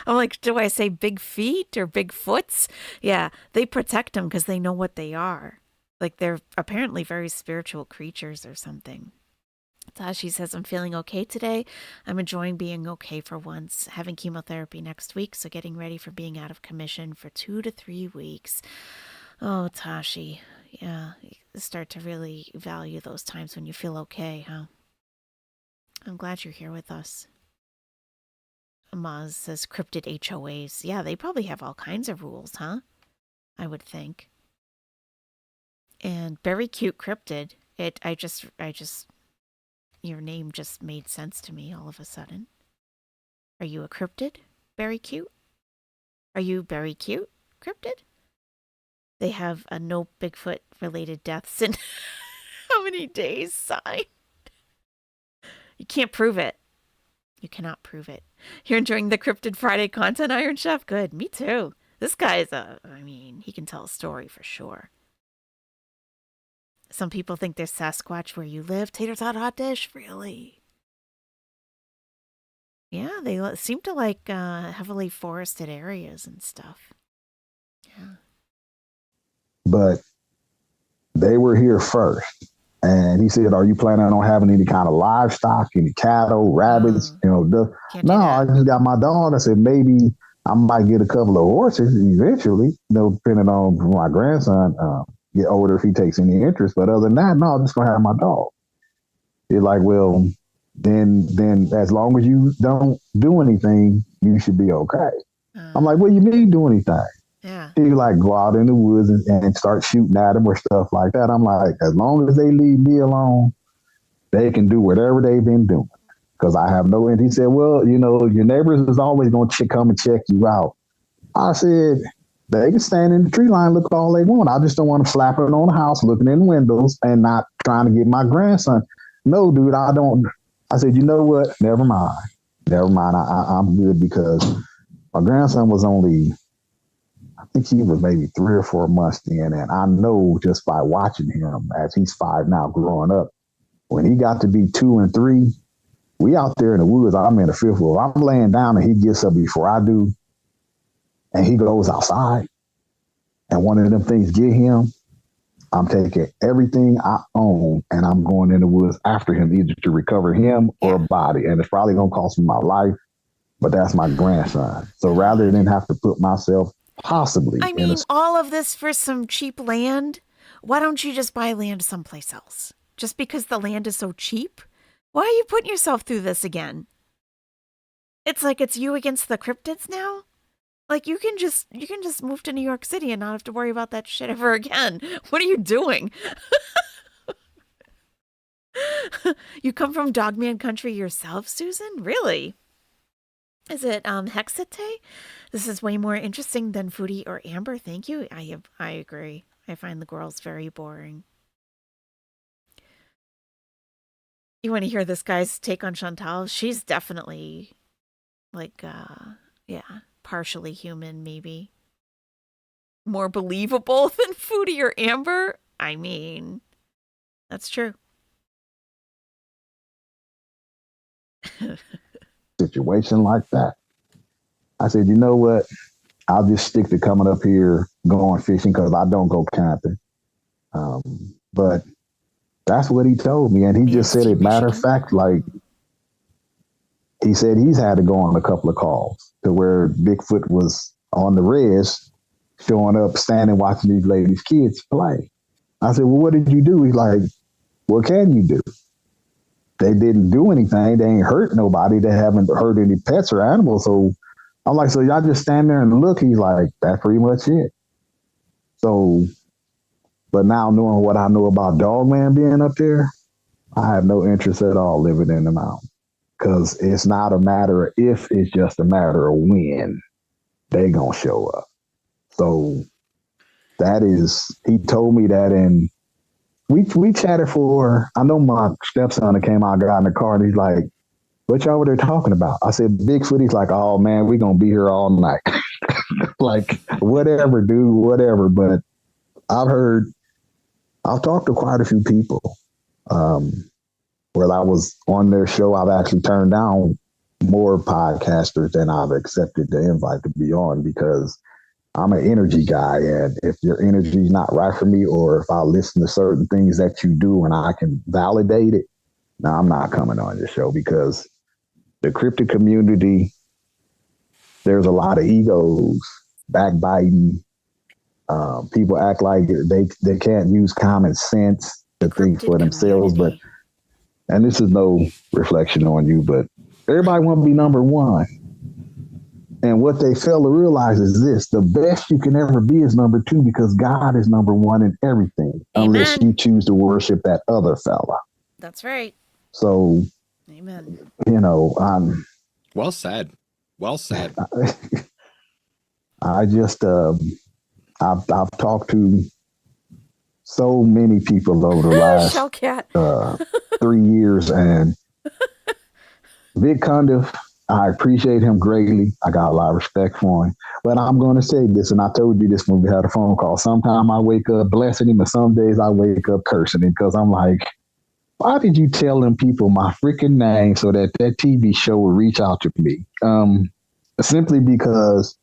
I'm like, do I say big feet or big foots? Yeah, they protect them because they know what they are. Like they're apparently very spiritual creatures or something. Tashi says, I'm feeling okay today. I'm enjoying being okay for once. Having chemotherapy next week, so getting ready for being out of commission for 2 to 3 weeks. Oh, Tashi. Yeah, you start to really value those times when you feel okay, huh? I'm glad you're here with us. Maz says cryptid HOAs. Yeah, they probably have all kinds of rules, huh? I would think. And very cute cryptid. Your name just made sense to me all of a sudden. Are you a cryptid? Very cute? Are you very cute, cryptid? They have a no Bigfoot related deaths in how many days sign? You can't prove it. You cannot prove it. You're enjoying the Cryptid Friday content, Iron Chef? Good, me too. This guy's he can tell a story for sure. Some people think there's Sasquatch where you live. Tater tot hot dish? Really? Yeah, they seem to like heavily forested areas and stuff. Yeah. But they were here first. And he said, are you planning on having any kind of livestock, any cattle, rabbits? No, I just got my dog. I said, maybe I might get a couple of horses eventually, depending on my grandson get older if he takes any interest. But other than that, no, I'm just going to have my dog. He's like, well, then as long as you don't do anything, you should be okay. I'm like, what do you mean do anything? Yeah. He like go out in the woods and start shooting at them or stuff like that. I'm like, as long as they leave me alone, they can do whatever they've been doing. Because I have no. And he said, well, your neighbors is always going to come and check you out. I said, they can stand in the tree line, look all they want. I just don't want them flapping on the house, looking in the windows and not trying to get my grandson. No, dude, I don't. I said, you know what? Never mind. I'm good because my grandson was only, I think he was maybe 3 or 4 months then. And I know just by watching him as he's 5 now growing up, when he got to be 2 and 3, we out there in the woods. I'm in the 5th wheel. I'm laying down and he gets up before I do. And he goes outside. And one of them things get him. I'm taking everything I own and I'm going in the woods after him, either to recover him or a body. And it's probably going to cost me my life, but that's my grandson. So rather than have to put myself possibly all of this for some cheap land, why don't you just buy land someplace else? Just because the land is so cheap? Why are you putting yourself through this again? It's like it's you against the cryptids now? Like you can just move to New York City and not have to worry about that shit ever again. What are you doing? You come from Dogman country yourself, Susan? Really? Is it Hexate? This is way more interesting than Foodie or Amber. Thank you. I agree. I find the girls very boring. You want to hear this guy's take on Chantal? She's definitely like partially human, maybe. More believable than Foodie or Amber? I mean, that's true. Situation like that. I said, you know what? I'll just stick to coming up here, going fishing, because I don't go camping. But that's what he told me. And he just said it, matter of fact, like, he said he's had to go on a couple of calls to where Bigfoot was on the res, showing up, standing, watching these ladies' kids play. I said, well, what did you do? He's like, what can you do? They didn't do anything. They ain't hurt nobody. They haven't hurt any pets or animals. So I'm like, so y'all just stand there and look? He's like, that's pretty much it. So, but now knowing what I know about Dogman being up there, I have no interest at all living in the mountain. Because it's not a matter of if, it's just a matter of when they gonna show up. So that is, he told me that, and we chatted for, I know my stepson that came out, got in the car, and he's like, what y'all were there talking about? I said, Bigfoot. He's like, oh man, we gonna be here all night. Like, whatever, dude, whatever. But I've talked to quite a few people. Where I was on their show, I've actually turned down more podcasters than I've accepted the invite to be on, because I'm an energy guy. And if your energy is not right for me, or if I listen to certain things that you do and I can validate it, no, I'm not coming on your show, because the cryptid community, there's a lot of egos, backbiting. People act like they can't use common sense to think for themselves, but and this is no reflection on you, but everybody want to be number one. And what they fail to realize is this: the best you can ever be is number 2, because God is number 1 in everything. Amen. Unless you choose to worship that other fella. That's right. So, amen. Well said. Well said. I just, I've talked to so many people over the last 3 years, and Vic Cundiff, I appreciate him greatly. I got a lot of respect for him. But I'm going to say this, and I told you this when we had a phone call. Sometimes I wake up blessing him, and some days I wake up cursing him because I'm like, why did you tell them people my freaking name so that that TV show would reach out to me? Simply because,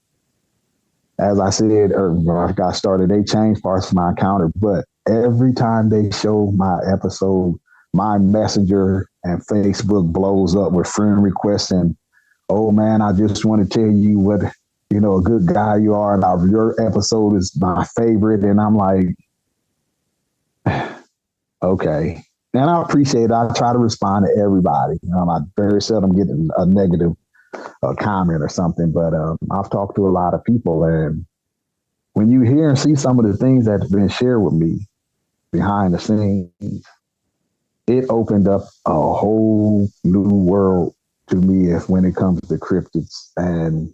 as I said, or when I got started, they changed parts of my encounter. But every time they show my episode, my messenger and Facebook blows up with friend requests and, oh man, I just want to tell you what, a good guy you are. And your episode is my favorite. And I'm like, okay. And I appreciate it. I try to respond to everybody. I very seldom get a negative comment or something, but I've talked to a lot of people. And when you hear and see some of the things that have been shared with me behind the scenes, it opened up a whole new world to me when it comes to cryptids. And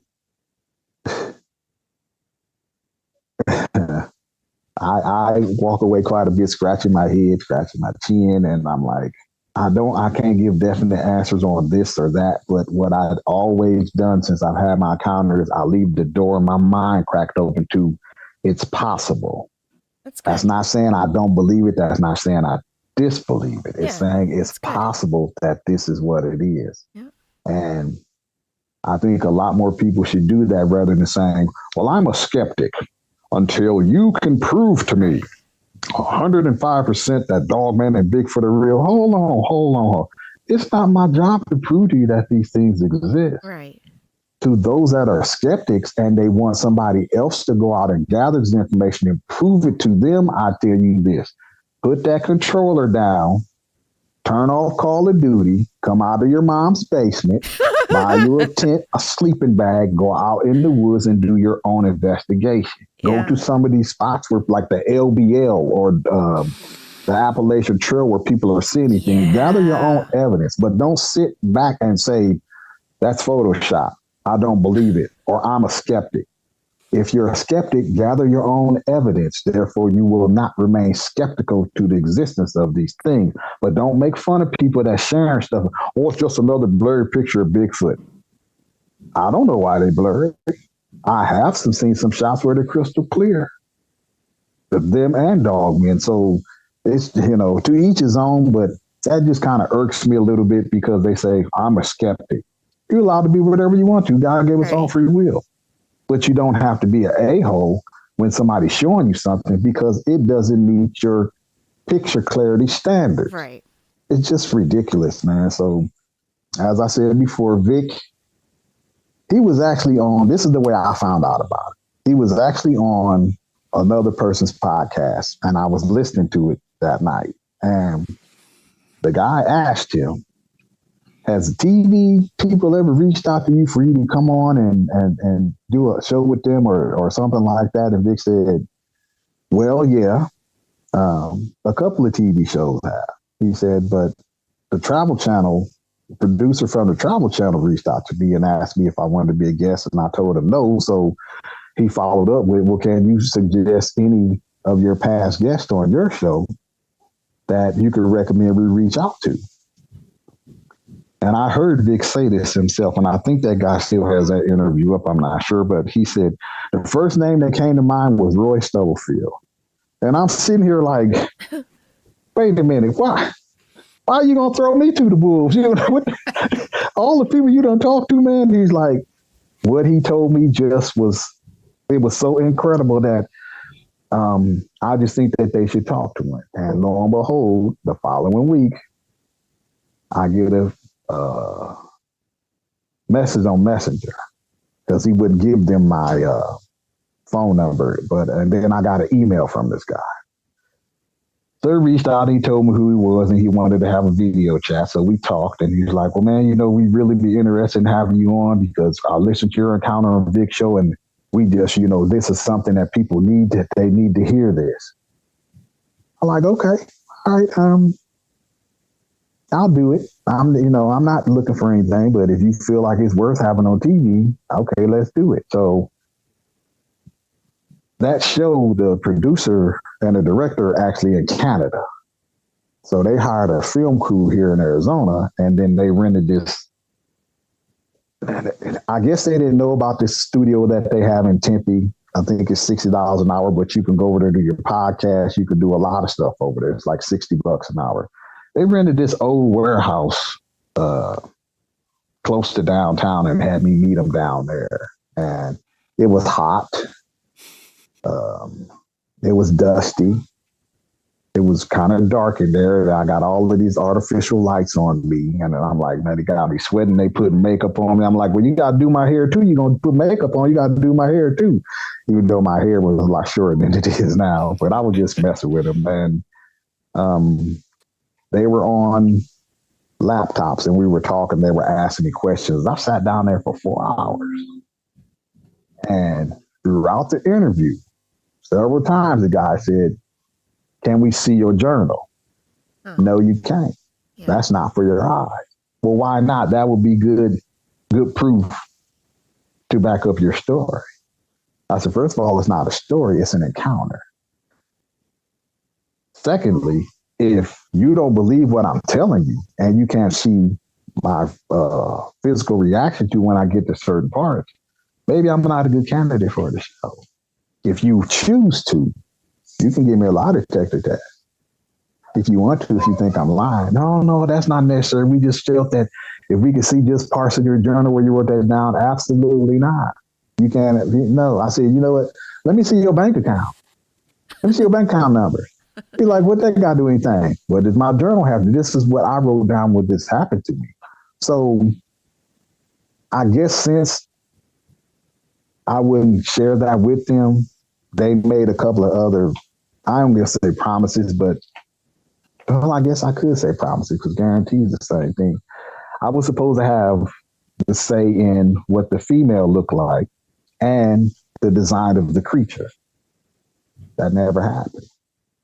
I walk away quite a bit scratching my head, scratching my chin, and I'm like, I can't give definite answers on this or that, but what I've always done since I've had my encounters, I leave the door in my mind cracked open to it's possible. That's not saying I don't believe it. That's not saying I disbelieve it. It's saying it's possible that this is what it is. Yeah. And I think a lot more people should do that rather than saying, well, I'm a skeptic until you can prove to me 105% that Dogman and Bigfoot are real. Hold on. It's not my job to prove to you that these things exist. Right. To those that are skeptics and they want somebody else to go out and gather this information and prove it to them, I tell you this. Put that controller down, turn off Call of Duty, come out of your mom's basement, buy you a tent, a sleeping bag, go out in the woods and do your own investigation. Yeah. Go to some of these spots where, like the LBL or the Appalachian Trail, where people are seeing things. Yeah. Gather your own evidence, but don't sit back and say, that's Photoshop. I don't believe it, or I'm a skeptic. If you're a skeptic, gather your own evidence. Therefore, you will not remain skeptical to the existence of these things. But don't make fun of people that sharing stuff. Oh, it's just another blurry picture of Bigfoot. I don't know why they blur it. I have seen some shots where they're crystal clear. Them and Dogmen. So it's, to each his own, but that just kind of irks me a little bit because they say, I'm a skeptic. You're allowed to be whatever you want to. God gave us all free will. But you don't have to be an a-hole when somebody's showing you something because it doesn't meet your picture clarity standards. Right. It's just ridiculous, man. So, as I said before, Vic, he was actually on, this is the way I found out about it. He was actually on another person's podcast, and I was listening to it that night. And the guy asked him, has TV people ever reached out to you for you to come on and do a show with them or something like that? And Vic said, well, yeah, a couple of TV shows have. He said, but the Travel Channel, producer from the Travel Channel reached out to me and asked me if I wanted to be a guest, and I told him no. So he followed up with, well, can you suggest any of your past guests on your show that you could recommend we reach out to? And I heard Vic say this himself, and I think that guy still has that interview up. I'm not sure, but he said the first name that came to mind was Roy Stubblefield. And I'm sitting here like, wait a minute, why are you gonna throw me to the wolves? All the people you done talked to, man. He's like, what he told me it was so incredible that I just think that they should talk to him. And lo and behold, the following week, I get a message on Messenger because he wouldn't give them my phone number. And then I got an email from this guy. So he reached out and he told me who he was and he wanted to have a video chat. So we talked and he's like, well, man, we really be interested in having you on because I listened to your encounter on Vic show and we just, this is something that people need, that they need to hear this. I'm like, okay, all right, I'll do it. I'm not looking for anything, but if you feel like it's worth having on TV, okay, let's do it. So that show, the producer and the director are actually in Canada. So they hired a film crew here in Arizona, and then they rented this I guess they didn't know about this studio that they have in Tempe. I think it's $60 an hour, but you can go over there to do your podcast. You can do a lot of stuff over there. It's like $60 an hour. They rented this old warehouse close to downtown and had me meet them down there. And it was hot. It was dusty. It was kind of dark in there. I got all of these artificial lights on me. And I'm like, man, they got me sweating. They put makeup on me. I'm like, well, you got to do my hair too. You're going to put makeup on. You got to do my hair too. Even though my hair was a lot shorter than it is now. But I was just messing with them. And they were on laptops and we were talking. They were asking me questions. I sat down there for 4 hours. And throughout the interview, several times the guy said, can we see your journal? No, you can't. Yeah. That's not for your eyes. Well, why not? That would be good proof to back up your story. I said, first of all, it's not a story, it's an encounter. Secondly, if you don't believe what I'm telling you and you can't see my physical reaction to when I get to certain parts, maybe I'm not a good candidate for the show. If you choose to, you can give me a lie detector test. If you want to, if you think I'm lying. No, that's not necessary. We just felt that if we could see just parts of your journal where you wrote that down, absolutely not. You can't. No, I said, you know what? Let me see your bank account. Let me see your bank account number. Be like, what that got to do anything? What does my journal have to? This is what I wrote down when this happened to me. So I guess since I wouldn't share that with them, they made a couple of other, I'm going to say promises, but well, I guess I could say promises because guarantees the same thing. I was supposed to have the say in what the female looked like and the design of the creature. That never happened.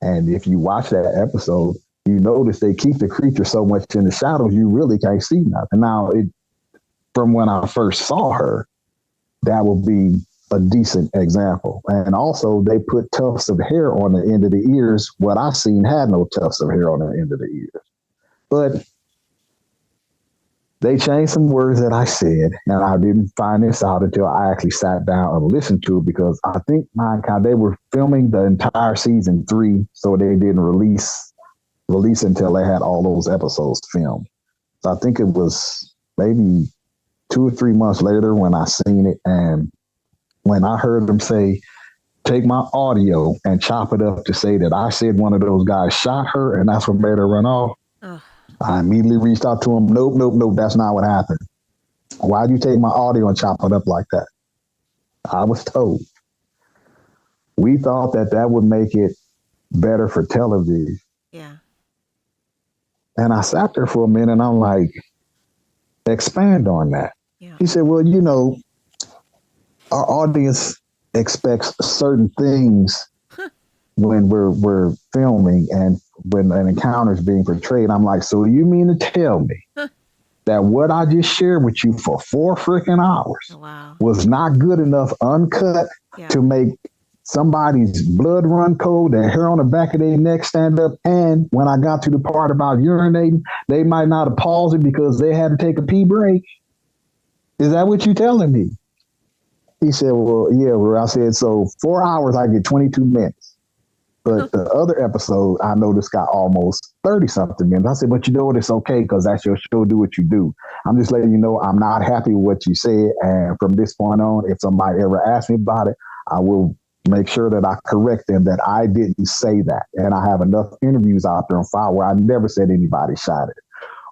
And if you watch that episode, you notice they keep the creature so much in the shadows, you really can't see nothing. Now, from when I first saw her, that would be a decent example. And also they put tufts of hair on the end of the ears. What I seen had no tufts of hair on the end of the ears. But they changed some words that I said, and I didn't find this out until I actually sat down and listened to it because I think they were filming the entire season 3, so they didn't release until they had all those episodes filmed. So I think it was maybe 2 or 3 months later when I seen it, and when I heard them say, take my audio and chop it up to say that I said one of those guys shot her and that's what made her run off, I immediately reached out to him. Nope, that's not what happened. Why'd you take my audio and chop it up like that? I was told. We thought that would make it better for television. Yeah. And I sat there for a minute and I'm like, expand on that. Yeah. He said, well, our audience expects certain things when we're filming and when an encounter is being portrayed. I'm like, so you mean to tell me that what I just shared with you for 4 freaking hours was not good enough uncut to make somebody's blood run cold, their hair on the back of their neck stand up, and when I got to the part about urinating, they might not have paused it because they had to take a pee break? Is that what you're telling me? He said, well, yeah. I said, so 4 hours, I get 22 minutes. But the other episode, I noticed got almost 30-something minutes. I said, but you know what? It's okay because that's your show. Do what you do. I'm just letting you know I'm not happy with what you said. And from this point on, if somebody ever asks me about it, I will make sure that I correct them that I didn't say that. And I have enough interviews out there on file where I never said anybody shot it.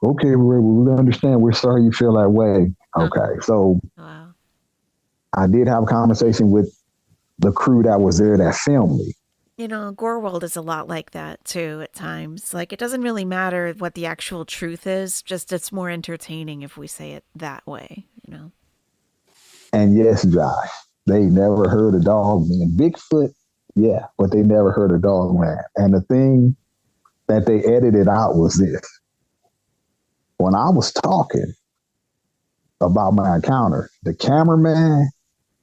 Okay, we understand. We're sorry you feel that way. Okay, so I did have a conversation with the crew that was there that filmed me. Gore World is a lot like that too at times. Like, it doesn't really matter what the actual truth is, just it's more entertaining if we say it that way, And yes, Josh, they never heard a dog man. Bigfoot, yeah, but they never heard a dog man. And the thing that they edited out was this. When I was talking about my encounter, the cameraman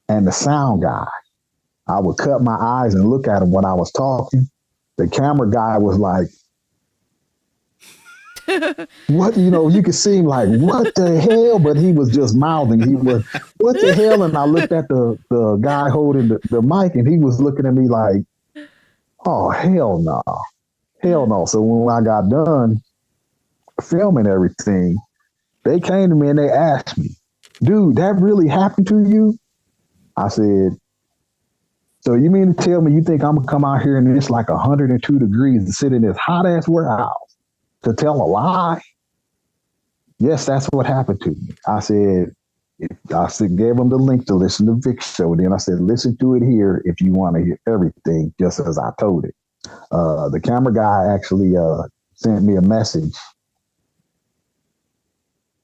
and the sound guy, I would cut my eyes and look at him when I was talking. The camera guy was like, What, you could see him like, what the hell? But he was just mouthing. He was, what the hell? And I looked at the guy holding the mic, and he was looking at me like, oh, hell no. Hell no. So when I got done filming everything, they came to me and they asked me, dude, that really happened to you? I said, so you mean to tell me you think I'm going to come out here and it's like 102 degrees and sit in this hot ass warehouse to tell a lie? Yes, that's what happened to me. I said, gave them the link to listen to Vic's show. Then I said, listen to it here if you want to hear everything, just as I told it. The camera guy actually sent me a message.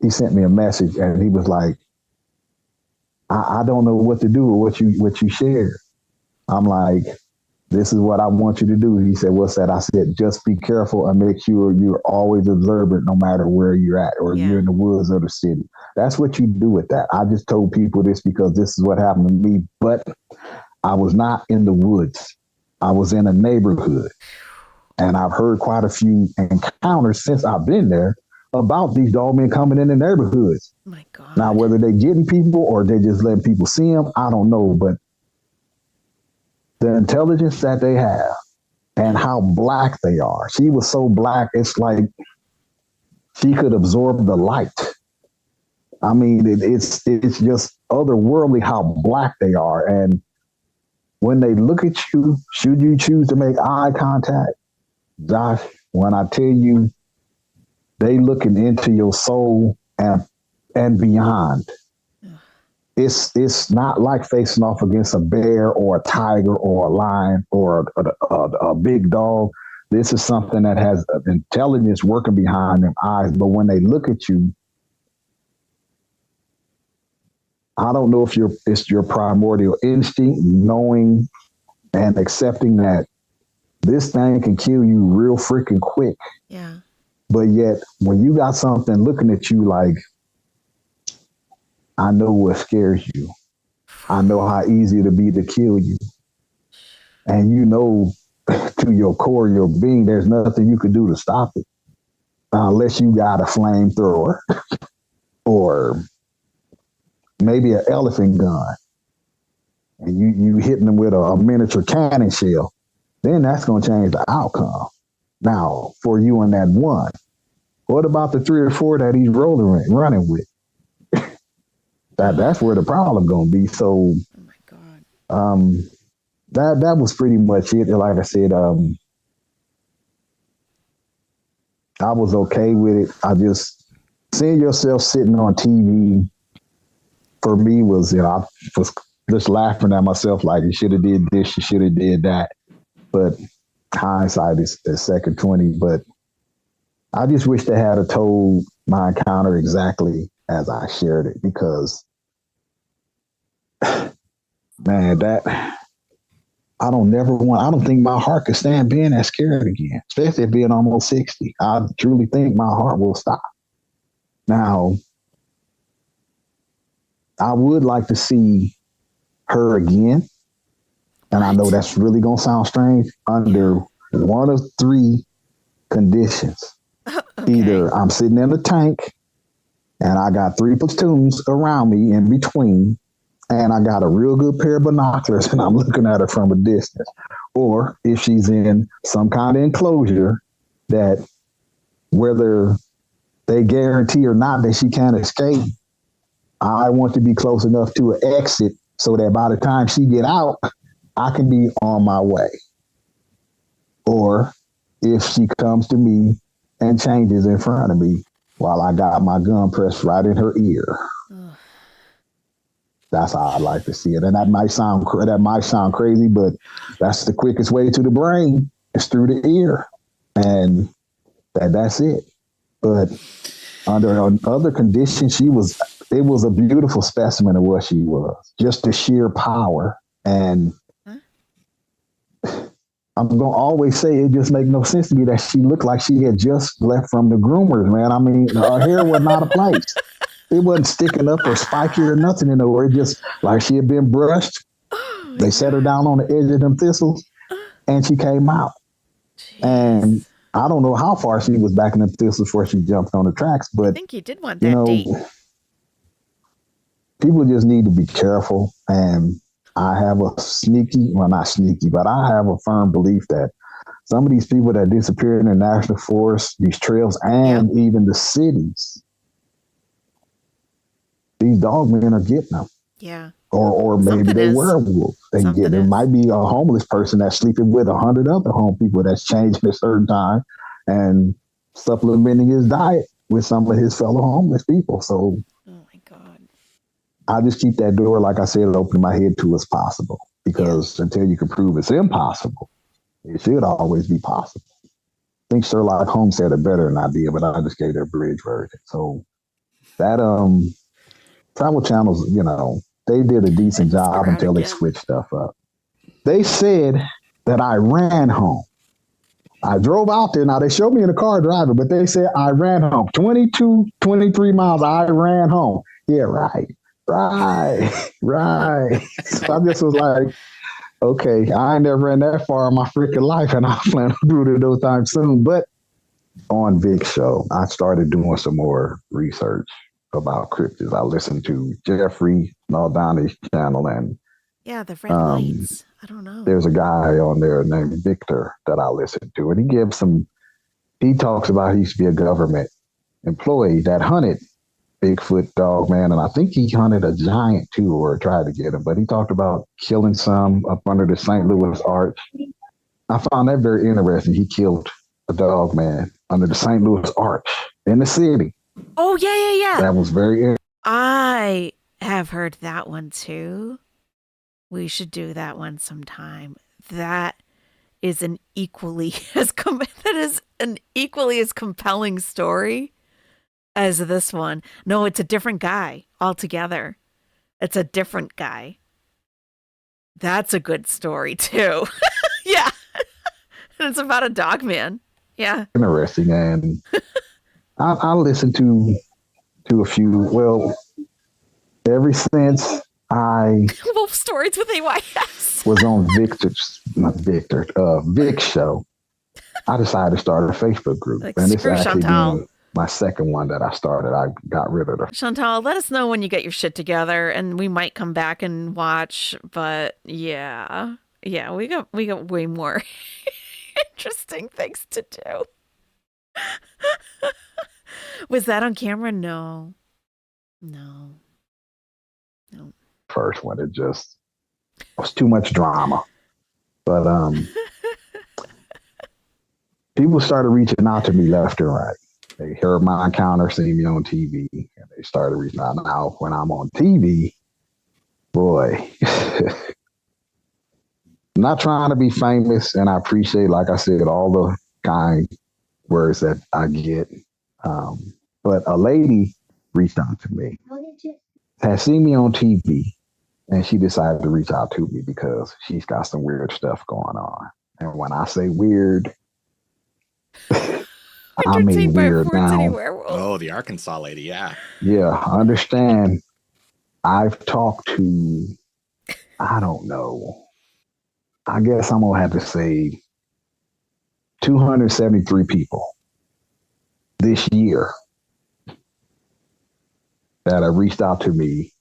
He sent me a message and he was like, I don't know what to do with what you shared. I'm like, this is what I want you to do. He said, what's that? I said, just be careful and make sure you're always observant no matter where you're at or you're in the woods or the city. That's what you do with that. I just told people this because this is what happened to me, but I was not in the woods. I was in a neighborhood. And I've heard quite a few encounters since I've been there about these dog men coming in the neighborhoods. My God. Now, whether they getting people or they just letting people see them, I don't know. But the intelligence that they have and how black they are. She was so black, it's like she could absorb the light. I mean, it's just otherworldly how black they are. And when they look at you, should you choose to make eye contact, Josh, when I tell you they looking into your soul and beyond. It's not like facing off against a bear or a tiger or a lion or a big dog. This is something that has intelligence working behind them eyes. But when they look at you, I don't know if it's your primordial instinct, knowing and accepting that this thing can kill you real freaking quick. Yeah. But yet, when you got something looking at you like, I know what scares you. I know how easy it'll be to kill you. And you know to your core, your being, there's nothing you can do to stop it. Unless you got a flamethrower or maybe an elephant gun. And you hitting them with a miniature cannon shell. Then that's going to change the outcome. Now, for you and that one, what about the 3 or 4 that he's running with? That's where the problem gonna be. So, oh my God, that was pretty much it. Like I said, I was okay with it. I just seeing yourself sitting on TV for me was, I was just laughing at myself like you should have did this, you should have did that. But hindsight is second 20. But I just wish they had told my encounter exactly as I shared it, because man, I don't think my heart could stand being that scared again, especially being almost 60. I truly think my heart will stop. Now, I would like to see her again. And I know that's really going to sound strange, under one of 3 conditions. Okay. Either I'm sitting in a tank and I got 3 platoons around me in between, and I got a real good pair of binoculars and I'm looking at her from a distance. Or if she's in some kind of enclosure that, whether they guarantee or not that she can't escape, I want to be close enough to an exit so that by the time she get out, I can be on my way. Or if she comes to me and changes in front of me while I got my gun pressed right in her ear. Ugh. That's how I like to see it. And that might sound crazy, but that's the quickest way to the brain. It's through the ear. And that's it. But under other conditions, it was a beautiful specimen of what she was. Just the sheer power. And I'm going to always say it just makes no sense to me that she looked like she had just left from the groomers, man. I mean, her hair was not a place. It wasn't sticking up or spiky or nothing in her. It just like she had been brushed. They set her down on the edge of them thistles and she came out. Jeez. And I don't know how far she was backing up this before she jumped on the tracks, I but think you did want you that know, date. people just need to be careful. And I have a not sneaky, but I have a firm belief that some of these people that disappear in the national forest, these trails, and even the cities, these dog men are getting them. Yeah. Or maybe they were wolves. There might be a homeless person that's sleeping with 100 other home people that's changing at a certain time and supplementing his diet with some of his fellow homeless people. So, oh my God, I just keep that door, like I said, open in my head to as possible, because until you can prove it's impossible, it should always be possible. I think Sherlock Holmes said it better than I did, but I just gave their bridge version. So that Travel Channel's, they did a decent job until they switched stuff up. They said that I ran home. I drove out there. Now, they showed me in the car driving, but they said I ran home. 22, 23 miles, I ran home. Yeah, right. So I just was like, okay, I ain't never ran that far in my freaking life, and I plan on doing it those times soon. But on Vic's show, I started doing some more research about cryptids. I listened to Jeffrey Naldani's channel, and the red lights. I don't know. There's a guy on there named Victor that I listened to, and he talks about he used to be a government employee that hunted Bigfoot, dog man, and I think he hunted a giant too, or tried to get him, but he talked about killing some up under the St. Louis Arch. I found that very interesting. He killed a dog man under the St. Louis Arch in the city. Oh, yeah. That was very interesting. I have heard that one too. We should do that one sometime. That is an equally as compelling story as this one. No, it's a different guy altogether. It's a different guy. That's a good story too. Yeah. And it's about a dog man. Yeah. Interesting. And I listened to a few, well, ever since I Wolf Stories with AYS was on Vic's show, I decided to start a Facebook group. And it's actually my second one that I started. I got rid of her. Chantal, let us know when you get your shit together, and we might come back and watch. But yeah, we got way more interesting things to do. Was that on camera? No. First one, it was too much drama. But people started reaching out to me left and right. They heard my encounter, seen me on TV, and they started reaching out. Now, when I'm on TV, boy, I'm not trying to be famous, and I appreciate, like I said, all the kind words that I get. But a lady reached out to me, had seen me on TV, and she decided to reach out to me because she's got some weird stuff going on. And when I say weird, I mean weird now. Oh, the Arkansas lady, yeah. Yeah, understand. I've talked to, I don't know, I guess I'm going to have to say 273 people this year that have reached out to me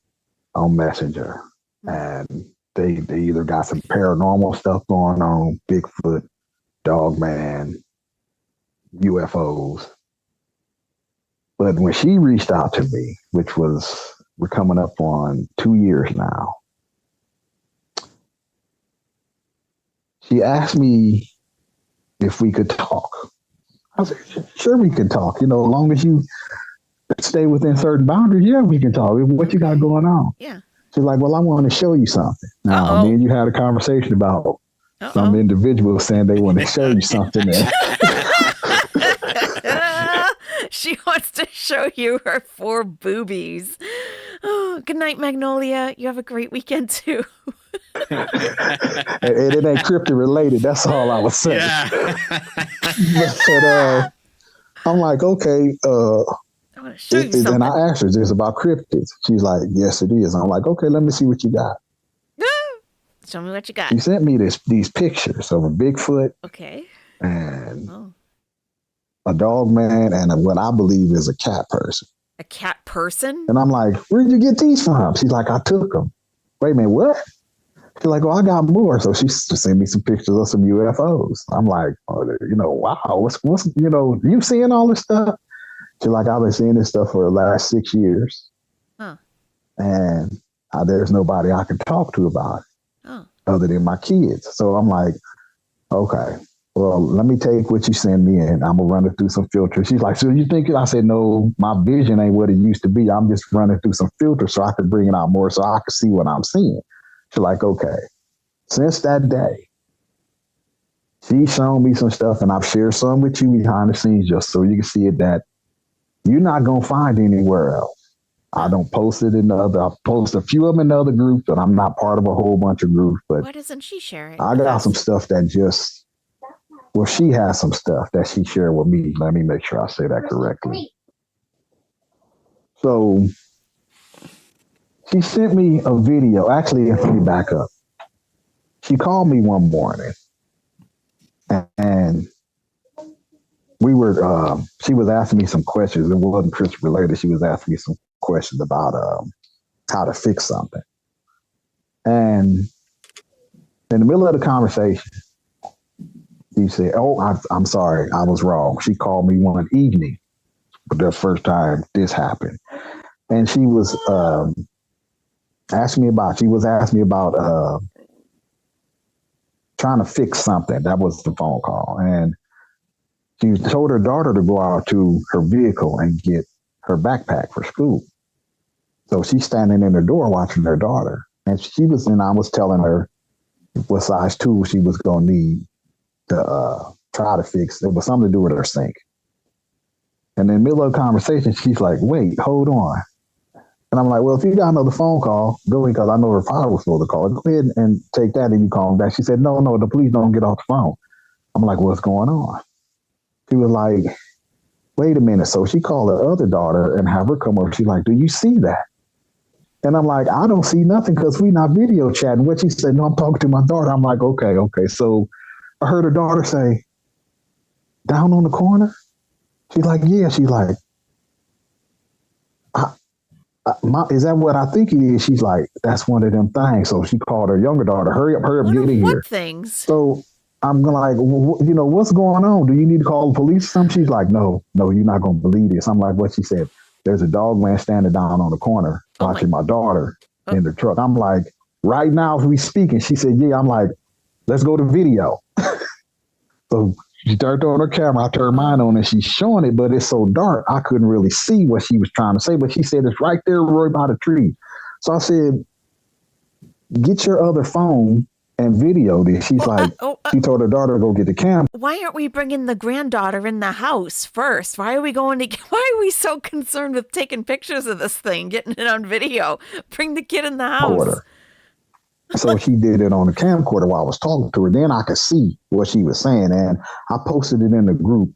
on Messenger. And they either got some paranormal stuff going on, Bigfoot, Dogman, UFOs. But when she reached out to me, which was, we're coming up on 2 years now, she asked me if we could talk. I said, sure we can talk. As long as you stay within certain boundaries, yeah, we can talk. What you got going on? Yeah. She's like, well, I want to show you something. Now, me and you had a conversation about some individuals saying they want to show you something. She wants to show you her 4 boobies. Oh, good night, Magnolia. You have a great weekend, too. And it ain't cryptid related. That's all I was saying. Yeah. But I'm like, okay. And I asked her, is this about cryptids? She's like, yes, it is. I'm like, okay, let me see what you got. Show me what you got. She sent me these pictures of a Bigfoot. Okay. And a dog man and what I believe is a cat person. A cat person? And I'm like, where'd you get these from? She's like, I took them. Wait a minute, what? She's like, well, I got more. So she sent me some pictures of some UFOs. I'm like, oh, wow, what's, you seeing all this stuff? She's like, I've been seeing this stuff for the last 6 years. Huh. And there's nobody I can talk to about it other than my kids. So I'm like, okay, well, let me take what you send me and I'm going to run it through some filters. She's like, so you think, I said, no, my vision ain't what it used to be. I'm just running through some filters so I could bring it out more so I could see what I'm seeing. She's like, okay. Since that day, she's shown me some stuff and I've shared some with you behind the scenes just so you can see it that you're not going to find anywhere else. I don't post it I post a few of them in the other groups, but I'm not part of a whole bunch of groups. But why doesn't she share it? I got some stuff that she has some stuff that she shared with me. Let me make sure I say that correctly. So she sent me a video. Actually, let me back up. She called me one morning and we were, she was asking me some questions. It wasn't Christian related. She was asking me some questions about how to fix something. And in the middle of the conversation, she said, oh, I'm sorry, I was wrong. She called me one evening, but the first time this happened. And she was asking me about trying to fix something. That was the phone call. And she told her daughter to go out to her vehicle and get her backpack for school. So she's standing in the door watching her daughter. And I was telling her what size tool she was going to need to try to fix. It was something to do with her sink. And in the middle of the conversation, she's like, wait, hold on. And I'm like, well, if you got another phone call, go ahead, because I know her father was supposed to call her. Go ahead and take that and you call him back. She said, no, the police don't get off the phone. I'm like, what's going on? She was like, wait a minute. So she called her other daughter and have her come over. She's like, do you see that? And I'm like, I don't see nothing because we not video chatting. What she said, no, I'm talking to my daughter. I'm like, okay. So I heard her daughter say, down on the corner? She's like, yeah. She's like, is that what I think it is? She's like, that's one of them things. So she called her younger daughter, hurry up, get in here. What things? So I'm like, what's going on? Do you need to call the police or something? She's like, no, you're not going to believe this. I'm like, what? She said, there's a dog man standing down on the corner watching my daughter in the truck. I'm like, right now, as we speaking, she said, yeah. I'm like, let's go to video. So she turned on her camera. I turned mine on and she's showing it, but it's so dark. I couldn't really see what she was trying to say, but she said, it's right there, Roy, by the tree. So I said, get your other phone and video this. She's she told her daughter to go get the camera. Why aren't we bringing the granddaughter in the house first? Why are we so concerned with taking pictures of this thing, getting it on video? Bring the kid in the house. So she did it on the camcorder while I was talking to her. Then I could see what she was saying. And I posted it in the group.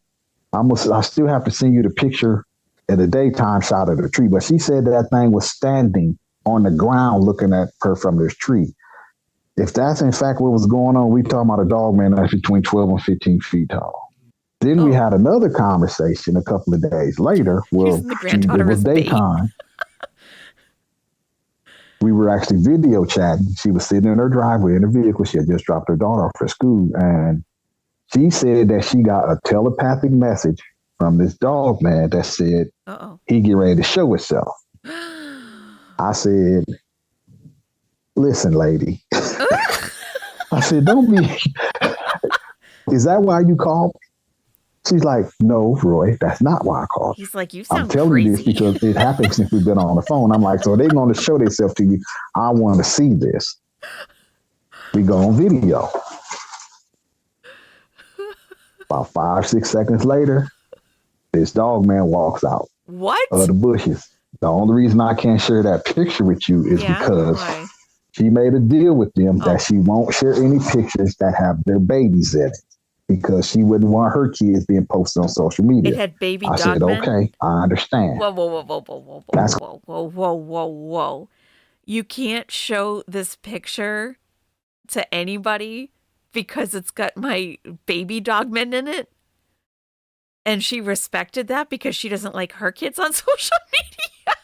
I still have to send you the picture at the daytime shot of the tree. But she said that thing was standing on the ground looking at her from this tree. If that's in fact what was going on, we talking about a dog man that's between 12 and 15 feet tall. Then we had another conversation a couple of days later. Well, it was daytime. We were actually video chatting. She was sitting in her driveway in the vehicle. She had just dropped her daughter off for school. And she said that she got a telepathic message from this dog man that said he get ready to show himself. I said, listen, lady. I said, don't be. Is that why you called? She's like, no, Roy, that's not why I called. He's like, you sound I'm telling crazy. you this because it happened since we've been on the phone. I'm like, so they're going to show themselves to you. I want to see this. We go on video. About 5-6 seconds later, this dog man walks out of the bushes. The only reason I can't share that picture with you is because she made a deal with them that she won't share any pictures that have their babies in it because she wouldn't want her kids being posted on social media. It had baby dog I said, men? okay, I understand. Whoa. You can't show this picture to anybody because it's got my baby dog men in it? And she respected that because she doesn't like her kids on social media.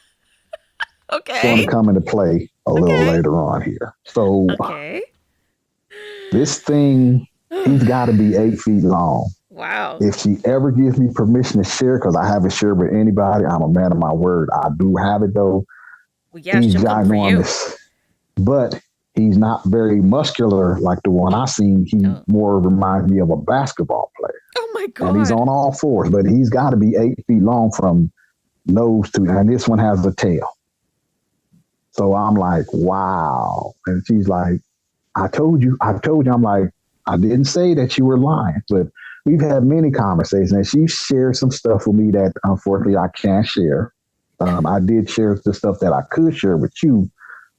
Going Okay. to come into play a little later on here. So Okay. this thing, he's got to be 8 feet long. Wow. If she ever gives me permission to share, because I haven't shared with anybody, I'm a man of my word. I do have it though. Well, yeah, He's she'll come for you. ginormous, but he's not very muscular like the one I seen. He more reminds me of a basketball player. Oh my God. And he's on all fours, but he's got to be 8 feet long from nose to, and this one has a tail. So I'm like, wow. And she's like, I told you. I'm like, I didn't say that you were lying, but we've had many conversations, and she shared some stuff with me that unfortunately I can't share. I did share the stuff that I could share with you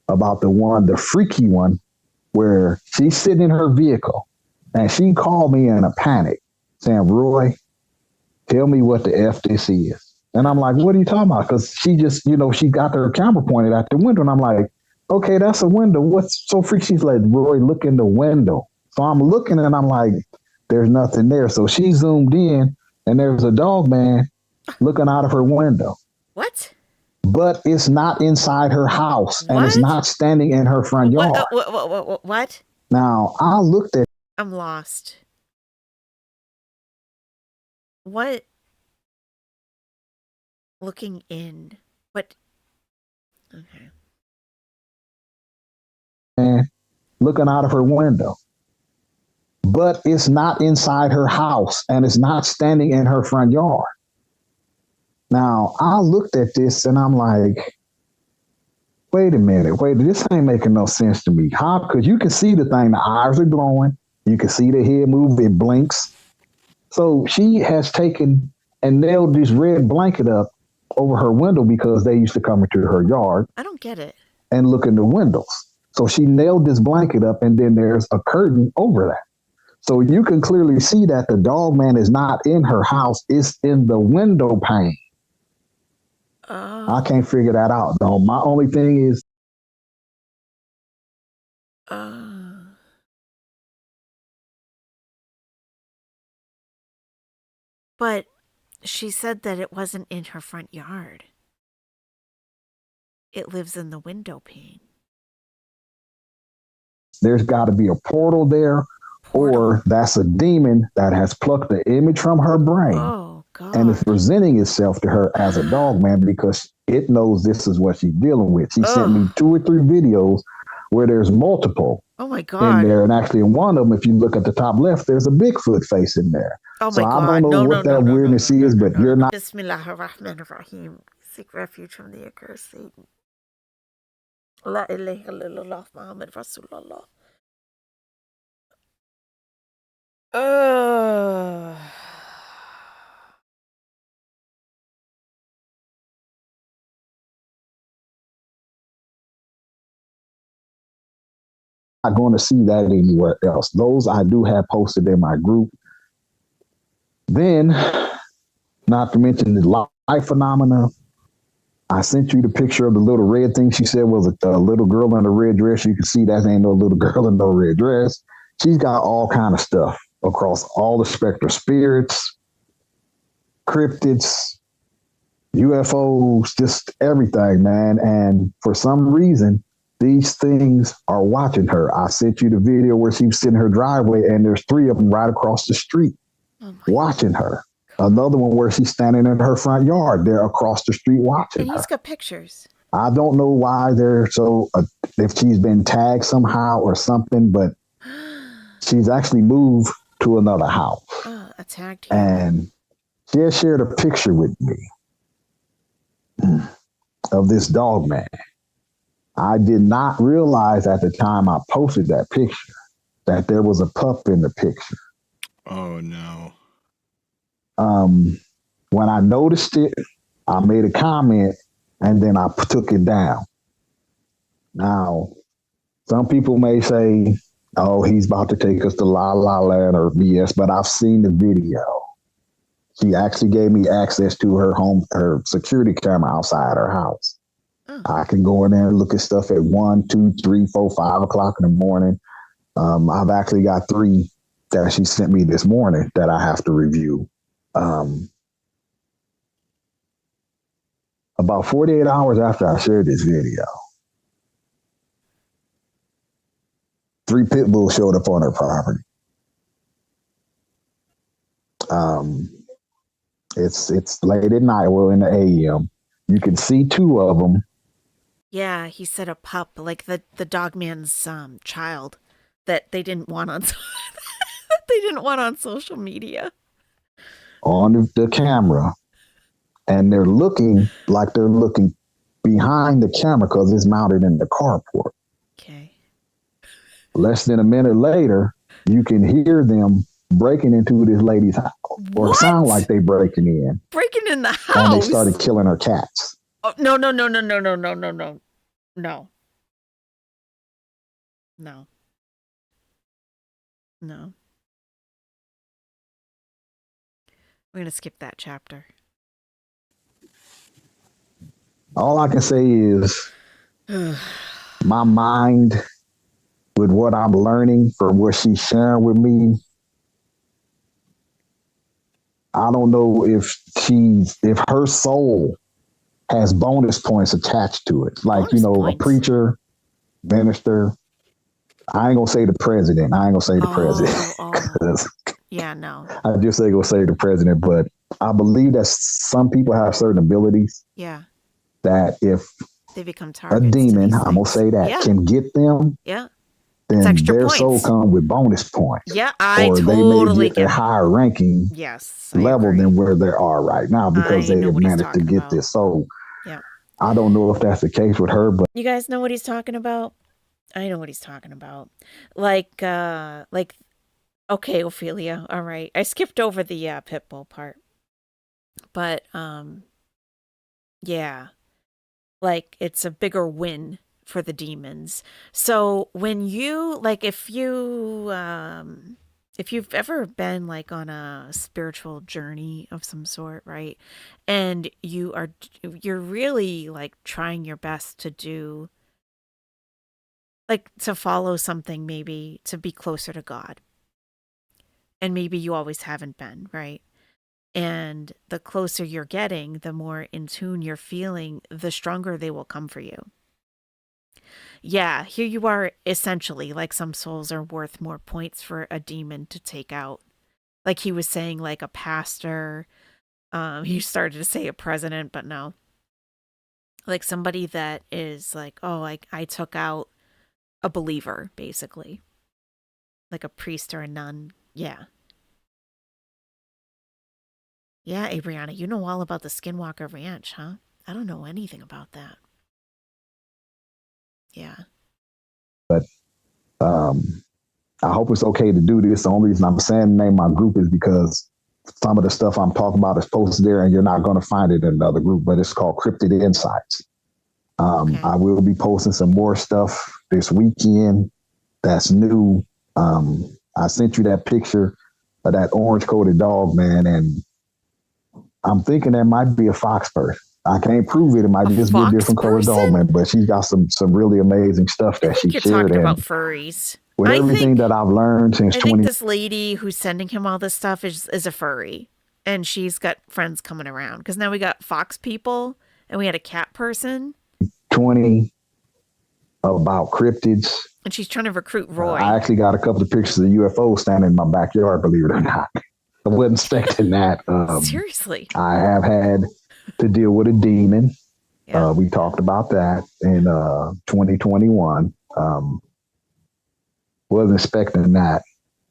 about the freaky one, where she's sitting in her vehicle and she called me in a panic saying, Roy, tell me what the F this is. And I'm like, what are you talking about? Because she just, she got her camera pointed at the window. And I'm like, okay, that's a window. What's so freaky? She's like, Roy, look in the window. So I'm looking and I'm like, there's nothing there. So she zoomed in and there's a dog man looking out of her window. What? But it's not inside her house and it's not standing in her front yard. What? Now, I looked at. I'm lost. What? Looking in. What? Okay. And looking out of her window. But it's not inside her house and it's not standing in her front yard. Now, I looked at this and I'm like, wait a minute, this ain't making no sense to me. How? Because you can see the thing, the eyes are glowing. You can see the head move, it blinks. So she has taken and nailed this red blanket up over her window because they used to come into her yard. I don't get it. And look in the windows. So she nailed this blanket up and then there's a curtain over that. So you can clearly see that the dog man is not in her house, it's in the window pane. I can't figure that out, though. My only thing is. But she said that it wasn't in her front yard. It lives in the window pane. There's got to be a portal there, or that's a demon that has plucked the image from her brain. Oh, God. And is presenting itself to her as a dog man because it knows this is what she's dealing with. She sent me 2 or 3 videos where there's multiple in there. And actually in one of them, if you look at the top left, there's a Bigfoot face in there. Oh, so my God. I don't know what that weirdness is, but you're not. Bismillahirrahmanirrahim. Seek refuge from the accursed Satan. La ilaha illallah Muhammad Rasulullah. Not going to see that anywhere else. Those I do have posted in my group. Then, not to mention the life phenomena, I sent you the picture of the little red thing she said was a little girl in a red dress. You can see that ain't no little girl in no red dress. She's got all kind of stuff across all the spectrum: spirits, cryptids, UFOs, just everything, man. And for some reason, these things are watching her. I sent you the video where she was sitting in her driveway and there's 3 of them right across the street watching her. Another one where she's standing in her front yard. They're across the street watching her. And he's got pictures. I don't know why they're so, if she's been tagged somehow or something, but she's actually moved to another house. Attacked. And she has shared a picture with me of this dog man. I did not realize at the time I posted that picture that there was a pup in the picture. Oh, no. When I noticed it, I made a comment and then I took it down. Now, some people may say, oh, he's about to take us to La La Land or BS, but I've seen the video. She actually gave me access to her security camera outside her house. I can go in there and look at stuff at 1, 2, 3, 4, 5 o'clock in the morning. I've actually got 3 that she sent me this morning that I have to review. About 48 hours after I shared this video, 3 pit bulls showed up on her property. It's late at night, well in the AM. You can see 2 of them. Yeah, he said a pup, like the dog man's child that they didn't want on social media. On the camera, and they're looking like they're looking behind the camera because it's mounted in the carport. Okay. Less than a minute later, you can hear them breaking into this lady's house, or What? sound like they breaking in. Breaking in the house. And they started killing her cats. Oh, no. No. We're going to skip that chapter. All I can say is my mind, with what I'm learning from what she's sharing with me, I don't know if her soul has bonus points attached to it. Like, bonus points? A preacher, minister. I ain't gonna say the president. Yeah, no. I just ain't gonna say the president, but I believe that some people have certain abilities. Yeah. That if they become targets, a demon, I'm gonna say that, can get them. Yeah. Then their points. Soul come with bonus points. Yeah, I totally get a higher ranking level than where they are right now because they have managed to get this soul. Yeah. I don't know if that's the case with her, but you guys know what he's talking about? I know what he's talking about. Like, okay, Ophelia. All right. I skipped over the pit bull part. But yeah. Like, it's a bigger win for the demons. So when you, like, if you've ever been like on a spiritual journey of some sort, right? And you're really like trying your best to do, like, to follow something, maybe to be closer to God. And maybe you always haven't been, right? And the closer you're getting, the more in tune you're feeling, the stronger they will come for you. Yeah, here you are, essentially, like some souls are worth more points for a demon to take out. Like he was saying, like a pastor. He started to say a president, but no. Like somebody that is like, oh, I took out a believer, basically. Like a priest or a nun. Yeah. Yeah, Abriana, you know all about the Skinwalker Ranch, huh? I don't know anything about that. Yeah. But I hope it's okay to do this. The only reason I'm saying the name of my group is because some of the stuff I'm talking about is posted there and you're not going to find it in another group, but it's called Cryptid Insights. Okay. I will be posting some more stuff this weekend that's new. I sent you that picture of that orange-coated dog, man, and I'm thinking that might be a fox person. I can't prove it. It might just be a different color dog, man. But she's got some really amazing stuff that she shared. You're talking about furries. With everything that I've learned since 20. I think this lady who's sending him all this stuff is a furry, and she's got friends coming around because now we got fox people and we had a cat person. 20 about cryptids. And she's trying to recruit Roy. I actually got a couple of pictures of UFOs standing in my backyard, believe it or not. I wasn't expecting that. Seriously. I have had to deal with a demon. Yeah. We talked about that in 2021. Wasn't expecting that,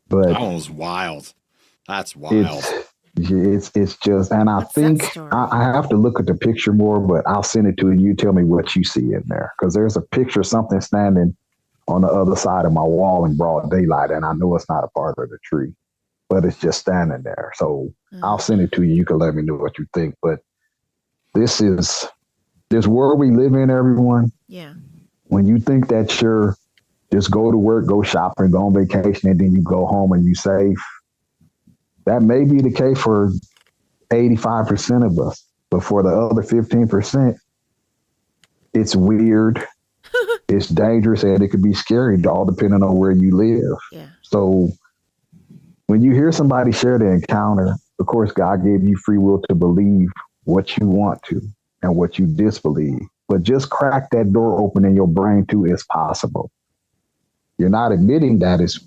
but that one was wild. That's wild. It's just, and I think I have to look at the picture more, but I'll send it to you. You tell me what you see in there, because there's a picture of something standing on the other side of my wall in broad daylight, and I know it's not a part of the tree, but it's just standing there. So I'll send it to you. You can let me know what you think. But this world we live in, everyone. Yeah. When you think that you're just go to work, go shopping, go on vacation, and then you go home and you save, that may be the case for 85% of us. But for the other 15%, it's weird, it's dangerous, and it could be scary, all depending on where you live. Yeah. So when you hear somebody share their encounter, of course, God gave you free will to believe what you want to. and what you disbelieve. But just crack that door open in your brain too is possible. You're not admitting that is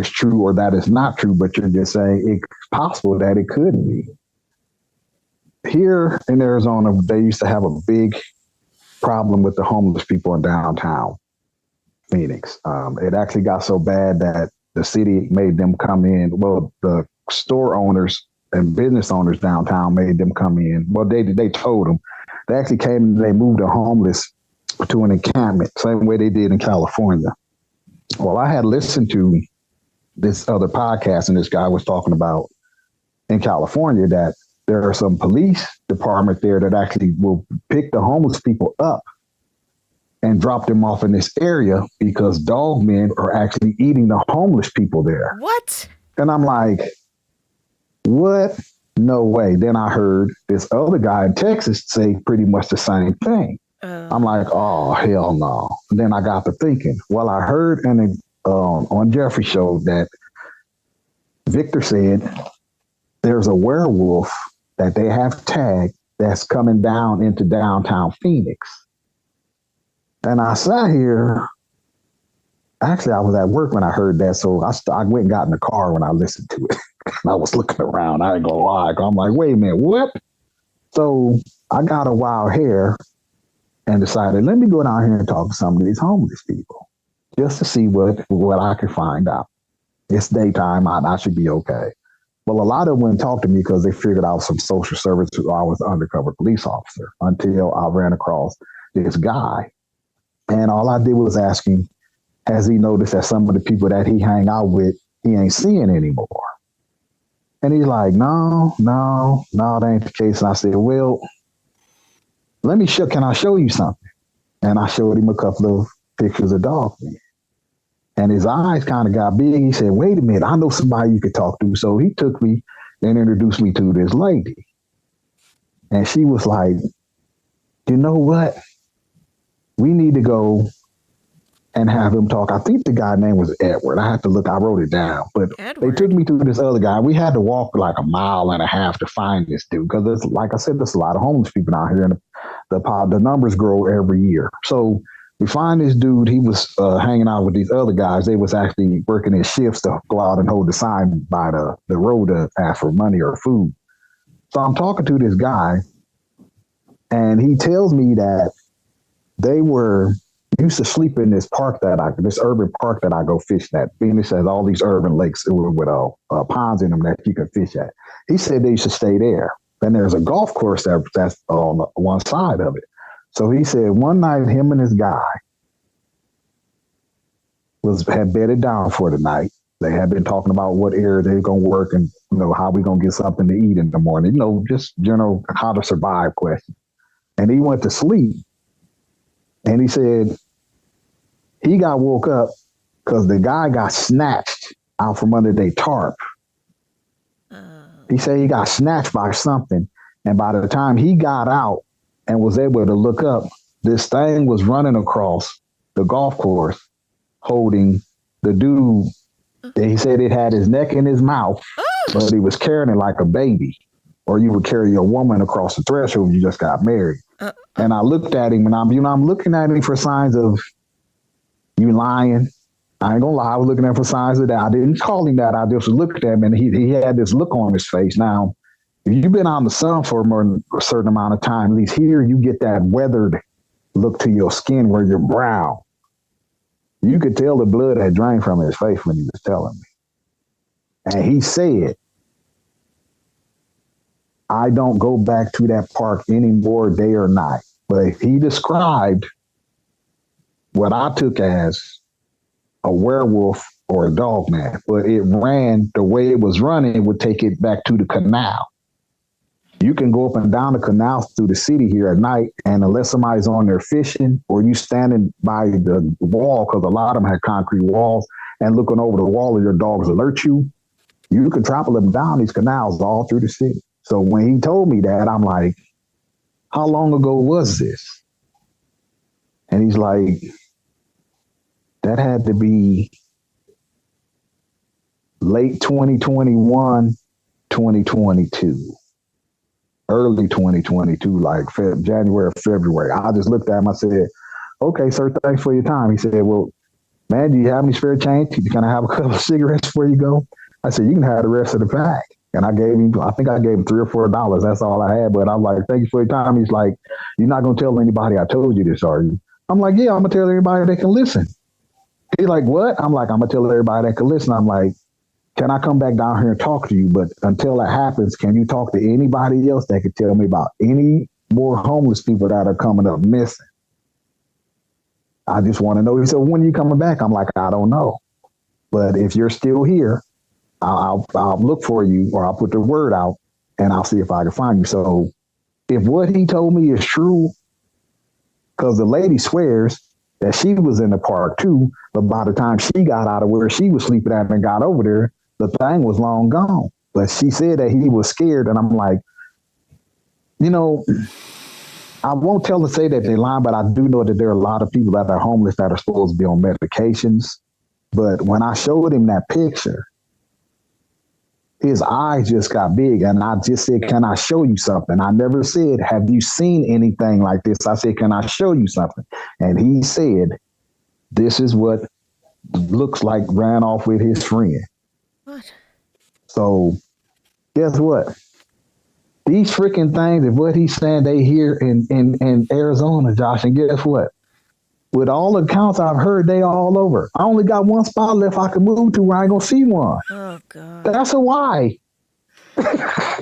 true or that is not true, but you're just saying it's possible that it could be. Here in Arizona, they used to have a big problem with the homeless people in downtown Phoenix. It actually got so bad that the city made them come in. Well, the store owners and business owners downtown made them come in. Well, they told them. They actually came and they moved the homeless to an encampment, same way they did in California. Well, I had listened to this other podcast, and this guy was talking about in California that there are some police department there that actually will pick the homeless people up and drop them off in this area because dog men are actually eating the homeless people there. What? And I'm like, what? No way. Then I heard this other guy in Texas say pretty much the same thing. I'm like, oh, hell no. And then I got to thinking, well, I heard on Jeffrey's show that Victor said there's a werewolf that they have tagged that's coming down into downtown Phoenix. And I sat here. Actually, I was at work when I heard that, so I went and got in the car when I listened to it. I was looking around. I ain't gonna lie. I'm like, wait a minute, what? So I got a wild hair and decided, let me go down here and talk to some of these homeless people just to see what I could find out. It's daytime. I should be okay. Well, a lot of them wouldn't talk to me because they figured I was some social service or I was an undercover police officer until I ran across this guy. And all I did was ask him, has he noticed that some of the people that he hang out with, he ain't seeing anymore? And he's like, no, that ain't the case. And I said, well, can I show you something? And I showed him a couple of pictures of dog men. And his eyes kind of got big. He said, wait a minute, I know somebody you could talk to. So he took me and introduced me to this lady. And she was like, you know what? We need to go and have him talk. I think the guy's name was Edward. I have to look. I wrote it down. But They took me to this other guy. We had to walk like a mile and a half to find this dude because, like I said, there's a lot of homeless people out here, and the numbers grow every year. So we find this dude. He was hanging out with these other guys. They was actually working in shifts to go out and hold the sign by the road to ask for money or food. So I'm talking to this guy, and he tells me that they used to sleep in this urban park that I go fishing at. Phoenix has all these urban lakes with ponds in them that you can fish at. He said they used to stay there. And there's a golf course that's on one side of it. So he said one night him and his guy had bedded down for the night. They had been talking about what area they're going to work and how we going to get something to eat in the morning. Just general how to survive question. And he went to sleep. And he said he got woke up because the guy got snatched out from under their tarp. He said he got snatched by something. And by the time he got out and was able to look up, this thing was running across the golf course holding the dude. He said it had his neck in his mouth, but he was carrying it like a baby. Or you would carry a woman across the threshold when you just got married. And I looked at him, and I'm looking at him for signs of you lying. I ain't gonna lie, I was looking at him for signs of that. I didn't call him that. I just looked at him, and he had this look on his face. Now, if you've been out in the sun for more than a certain amount of time, at least here you get that weathered look to your skin where you're brown. You could tell the blood had drained from his face when he was telling me. And he said, I don't go back to that park anymore, day or night. But he described what I took as a werewolf or a dog man, but it ran the way it was running, it would take it back to the canal. You can go up and down the canal through the city here at night, and unless somebody's on there fishing or you standing by the wall, because a lot of them had concrete walls, and looking over the wall and your dogs alert you, you can travel them down these canals all through the city. So when he told me that, I'm like, how long ago was this? And he's like, that had to be late 2021, 2022. early 2022, like January or February. I just looked at him. I said, okay, sir, thanks for your time. He said, well, man, do you have any spare change? Can I have a couple of cigarettes before you go? I said, you can have the rest of the pack. And I think I gave him $3 or $4. That's all I had. But I'm like, thank you for your time. He's like, you're not going to tell anybody I told you this, are you? I'm like, yeah, I'm going to tell everybody that can listen. He's like, what? I'm like, I'm going to tell everybody that can listen. I'm like, can I come back down here and talk to you? But until that happens, can you talk to anybody else that could tell me about any more homeless people that are coming up missing? I just want to know. He said, when are you coming back? I'm like, I don't know. But if you're still here, I'll look for you, or I'll put the word out and I'll see if I can find you. So if what he told me is true, because the lady swears that she was in the park too, but by the time she got out of where she was sleeping at and got over there, the thing was long gone. But she said that he was scared. And I'm like, you know, I won't tell to say that they're lying, but I do know that there are a lot of people that are homeless that are supposed to be on medications. But when I showed him that picture, his eyes just got big. And I just said, can I show you something? I never said, have you seen anything like this? I said, can I show you something? And he said, this is what looks like ran off with his friend. What? So guess what? These freaking things, if what he's saying they hear in Arizona, Josh, and guess what? With all the accounts I've heard, they all over. I only got one spot left I can move to where I ain't gonna see one. Oh God. That's a why.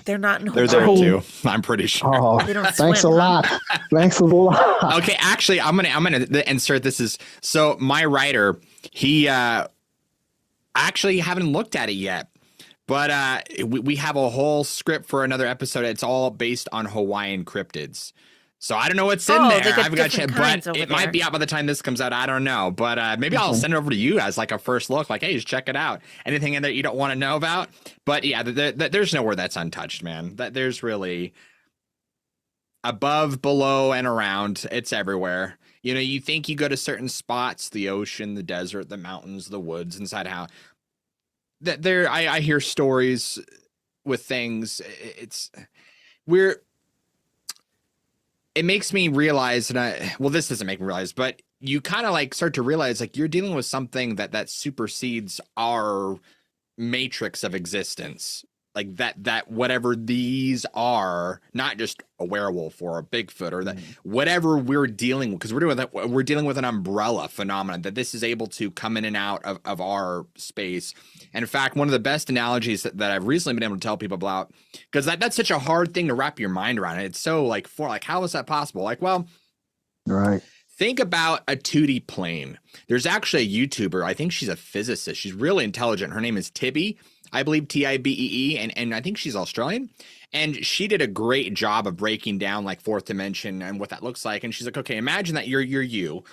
They're not in They're Hawaii. there too. I'm pretty sure. Oh, They don't thanks swim, a huh? lot. Thanks a lot. Okay, actually, I'm gonna insert this is so my writer. He actually haven't looked at it yet, but we have a whole script for another episode. It's all based on Hawaiian cryptids. So I don't know what's in Oh, there. they got I've got different but kinds over it might there. be out by the time this comes out. I don't know, but maybe I'll send it over to you as like a first look. Like, hey, just check it out. Anything in there you don't want to know about? But yeah, there's nowhere that's untouched, man. That there's really above, below, and around. It's everywhere. You know, you think you go to certain spots, the ocean, the desert, the mountains, the woods, inside how that there. I hear stories with things. It makes me realize, and this doesn't make me realize, but you kind of like start to realize like you're dealing with something that supersedes our matrix of existence. Like that whatever these are, not just a werewolf or a Bigfoot or that whatever we're dealing with, because we're dealing with an umbrella phenomenon that this is able to come in and out of our space. And in fact, one of the best analogies that I've recently been able to tell people about, because that's such a hard thing to wrap your mind around. It's so like how is that possible? Like, well, Right. think about a 2D plane. There's actually a YouTuber. I think she's a physicist. She's really intelligent. Her name is Tibby. I believe Tibee, and I think she's Australian. And she did a great job of breaking down like fourth dimension and what that looks like. And she's like, okay, imagine that you're you,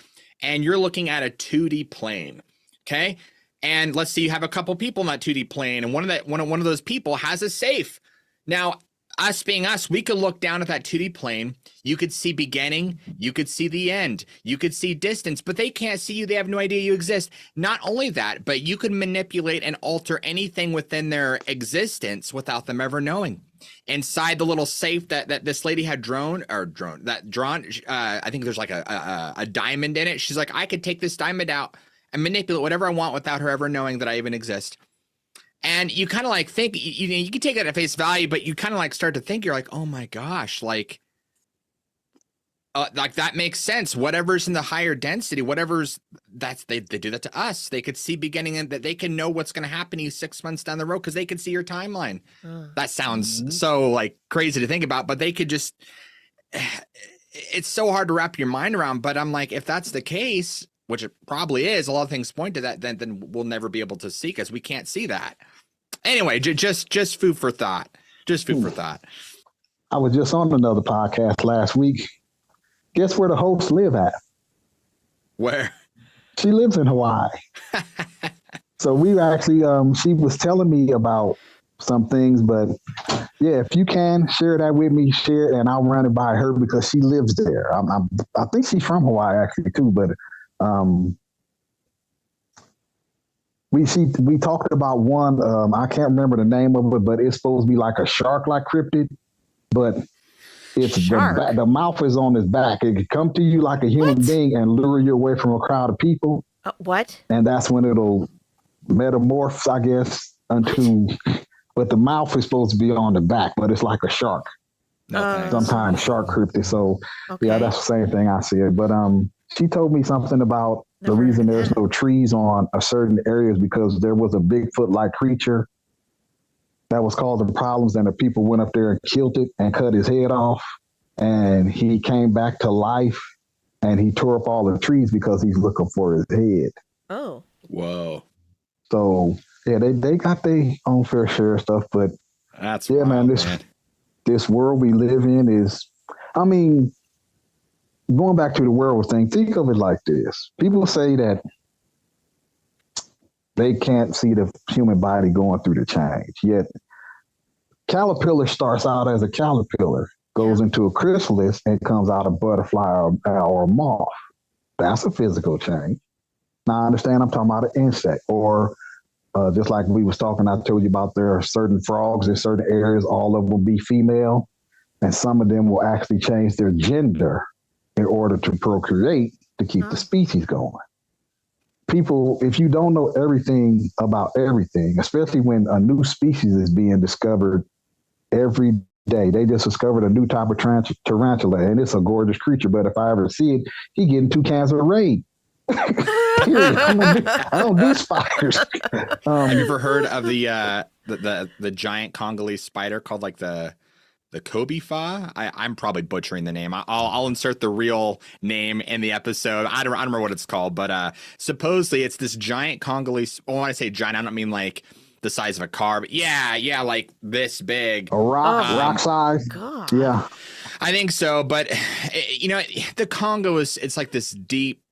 and you're looking at a 2D plane. Okay. And let's say you have a couple people in that 2D plane, and one of those people has a safe. Now, us being us, we could look down at that 2D plane. You could see beginning, you could see the end, you could see distance, but they can't see you. They have no idea you exist. Not only that, but you could manipulate and alter anything within their existence without them ever knowing. Inside the little safe that this lady had drawn, I think there's like a diamond in it. She's like, I could take this diamond out and manipulate whatever I want without her ever knowing that I even exist. And you kind of like think, you can take it at face value, but you kind of like start to think, you're like, oh my gosh, like that makes sense. Whatever's in the higher density, they do that to us. They could see beginning and that they can know what's going to happen to you 6 months down the road because they can see your timeline. That sounds so like crazy to think about, but they could just, it's so hard to wrap your mind around. But I'm like, if that's the case, which it probably is, a lot of things point to that, then we'll never be able to see because we can't see that. Anyway, just food for thought. Just food for thought. I was just on another podcast last week. Guess where the hosts live at? Where? She lives in Hawaii. So we actually, she was telling me about some things, but yeah, if you can share that with me, share it, and I'll run it by her because she lives there. I think she's from Hawaii actually too, but we talked about one. I can't remember the name of it, but it's supposed to be like a shark-like cryptid. But It's Shark. the mouth is on his back. It can come to you like a human What? being and lure you away from a crowd of people, What? and that's when it'll metamorph, I guess, What? into. But the mouth is supposed to be on the back, but it's like a shark. No thanks. Sometimes shark cryptid. So yeah, Okay. that's the same thing I said. But she told me something about the Never reason heard there's that. no trees on a certain areas because there was a Bigfoot-like creature that was causing problems, and the people went up there and killed it and cut his head off, and he came back to life, and he tore up all the trees because he's looking for his head. Oh. Whoa. So yeah, they got their own fair share of stuff, but That's yeah, man, wild, man. this world we live in is, I mean, going back to the werewolf thing, think of it like this. People say that they can't see the human body going through the change. Yet caterpillar starts out as a caterpillar, goes into a chrysalis, and comes out a butterfly or a moth. That's a physical change. Now I understand I'm talking about an insect, or just like we was talking, I told you about there are certain frogs in certain areas, all of them will be female, and some of them will actually change their gender in order to procreate to keep the species going. People, if you don't know everything about everything, especially when a new species is being discovered every day, they just discovered a new type of tarantula, and it's a gorgeous creature. But if I ever see it, he getting 2 cans of raid. Period. I don't do spiders. Have you ever heard of the giant Congolese spider called like the Kobe Fa? I'm probably butchering the name. I'll insert the real name in the episode. I don't remember what it's called, but supposedly it's this giant Congolese. Well, when I say giant, I don't mean like the size of a car, but yeah, like this big. A rock size. God. Yeah. I think so, but the Congo it's like this deep,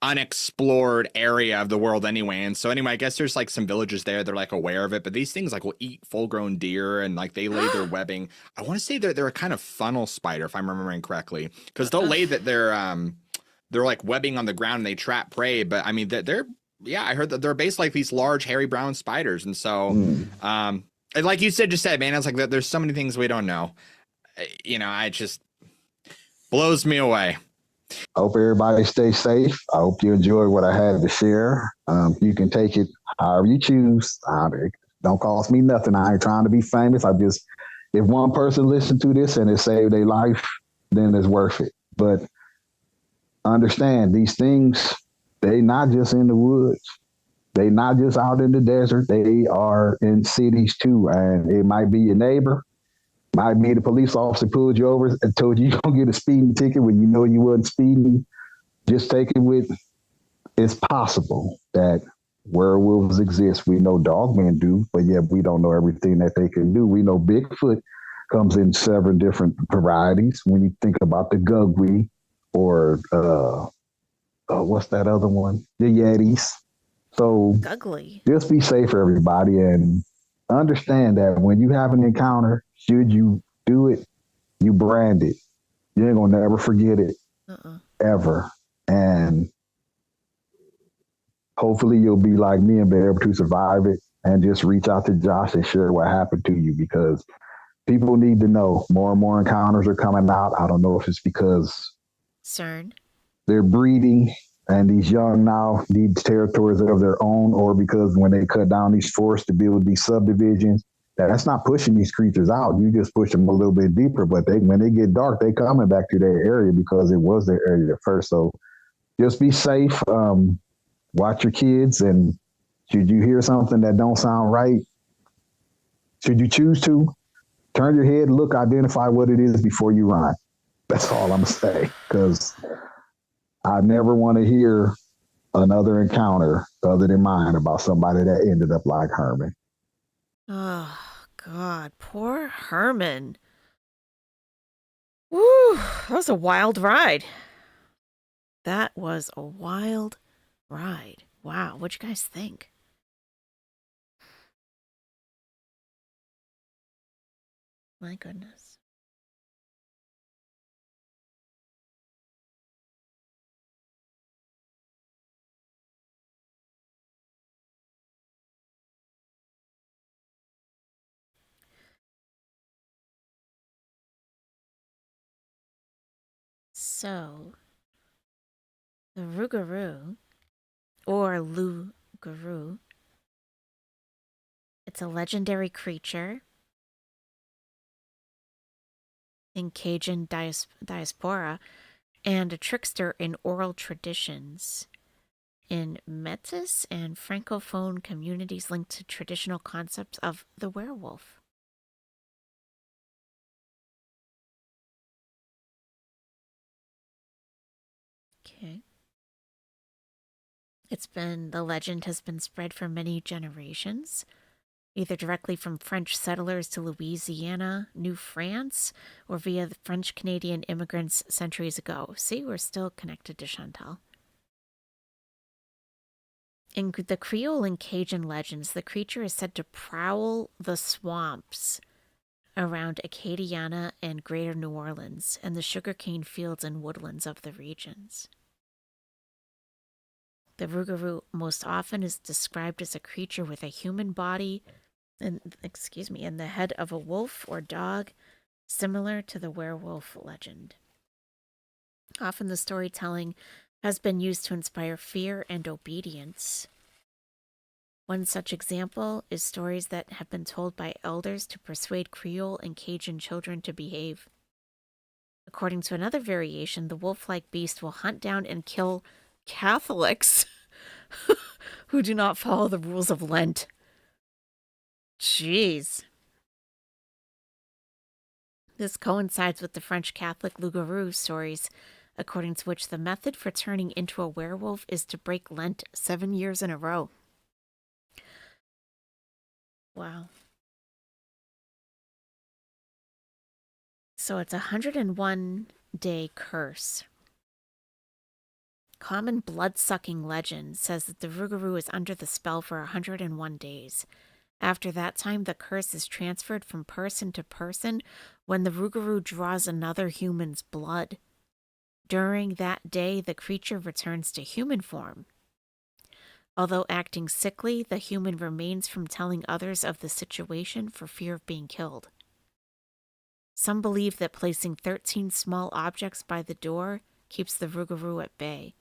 unexplored area of the world anyway. And so anyway, I guess there's like some villages there. They're like aware of it, but these things like will eat full grown deer and like they lay their webbing. I want to say they're a kind of funnel spider, if I'm remembering correctly, because they'll lay that they're like webbing on the ground and they trap prey. But I mean, they're yeah, I heard that they're based like these large hairy brown spiders. And so, and like you just said, man, it's like there's so many things we don't know. I just blows me away. I hope everybody stays safe. I hope you enjoy what I had to share. You can take it however you choose. It don't cost me nothing. I ain't trying to be famous. If one person listened to this and it saved their life, then it's worth it. But understand these things, they not just in the woods. They not just out in the desert. They are in cities too. And it might be your neighbor. Might be the police officer pulled you over and told you don't get a speeding ticket when you know you wasn't speeding. Just take it with, it's possible that werewolves exist. We know dogmen do, but yet we don't know everything that they can do. We know Bigfoot comes in several different varieties. When you think about the Gugwe or what's that other one? The Yetis. So Ugly. just be safe, everybody, and understand that when you have an encounter, should you do it, you brand it. You ain't gonna never forget it, ever. And hopefully you'll be like me and be able to survive it and just reach out to Josh and share what happened to you, because people need to know. More and more encounters are coming out. I don't know if it's because CERN. they're breeding and these young now need territories of their own, or because when they cut down these forests to build these subdivisions, that's not pushing these creatures out. You just push them a little bit deeper, but when they get dark, they coming back to their area because it was their area at first. So just be safe. Watch your kids, and should you hear something that don't sound right, should you choose to, turn your head, look, identify what it is before you run. That's all I'm gonna say, because I never want to hear another encounter other than mine about somebody that ended up like Herman. Oh, God. Poor Herman. Woo. That was a wild ride. That was a wild ride. Wow. What'd you guys think? My goodness. So, the Rougarou, or Loup-garou, it's a legendary creature in Cajun diaspora and a trickster in oral traditions in Métis and Francophone communities linked to traditional concepts of the werewolf. Okay. The legend has been spread for many generations, either directly from French settlers to Louisiana, New France, or via the French Canadian immigrants centuries ago. See, we're still connected to Chantal. In the Creole and Cajun legends, the creature is said to prowl the swamps around Acadiana and Greater New Orleans and the sugarcane fields and woodlands of the regions. The Rougarou most often is described as a creature with a human body and the head of a wolf or dog, similar to the werewolf legend. Often the storytelling has been used to inspire fear and obedience. One such example is stories that have been told by elders to persuade Creole and Cajun children to behave. According to another variation, the wolf-like beast will hunt down and kill Catholics who do not follow the rules of Lent. Jeez. This coincides with the French Catholic Loup-garou stories, according to which the method for turning into a werewolf is to break Lent 7 years in a row. Wow. So it's a 101-day curse. Common blood-sucking legend says that the Rougarou is under the spell for 101 days. After that time, the curse is transferred from person to person when the Rougarou draws another human's blood. During that day, the creature returns to human form. Although acting sickly, the human remains from telling others of the situation for fear of being killed. Some believe that placing 13 small objects by the door keeps the Rougarou at bay.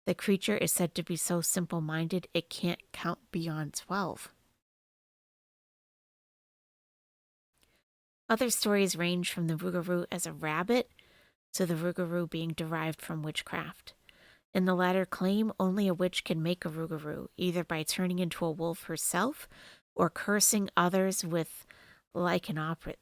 The creature is said to be so simple-minded it can't count beyond 12. Other stories range from the Rougarou as a rabbit to the Rougarou being derived from witchcraft. In the latter claim, only a witch can make a Rougarou, either by turning into a wolf herself or cursing others with lycanthropy.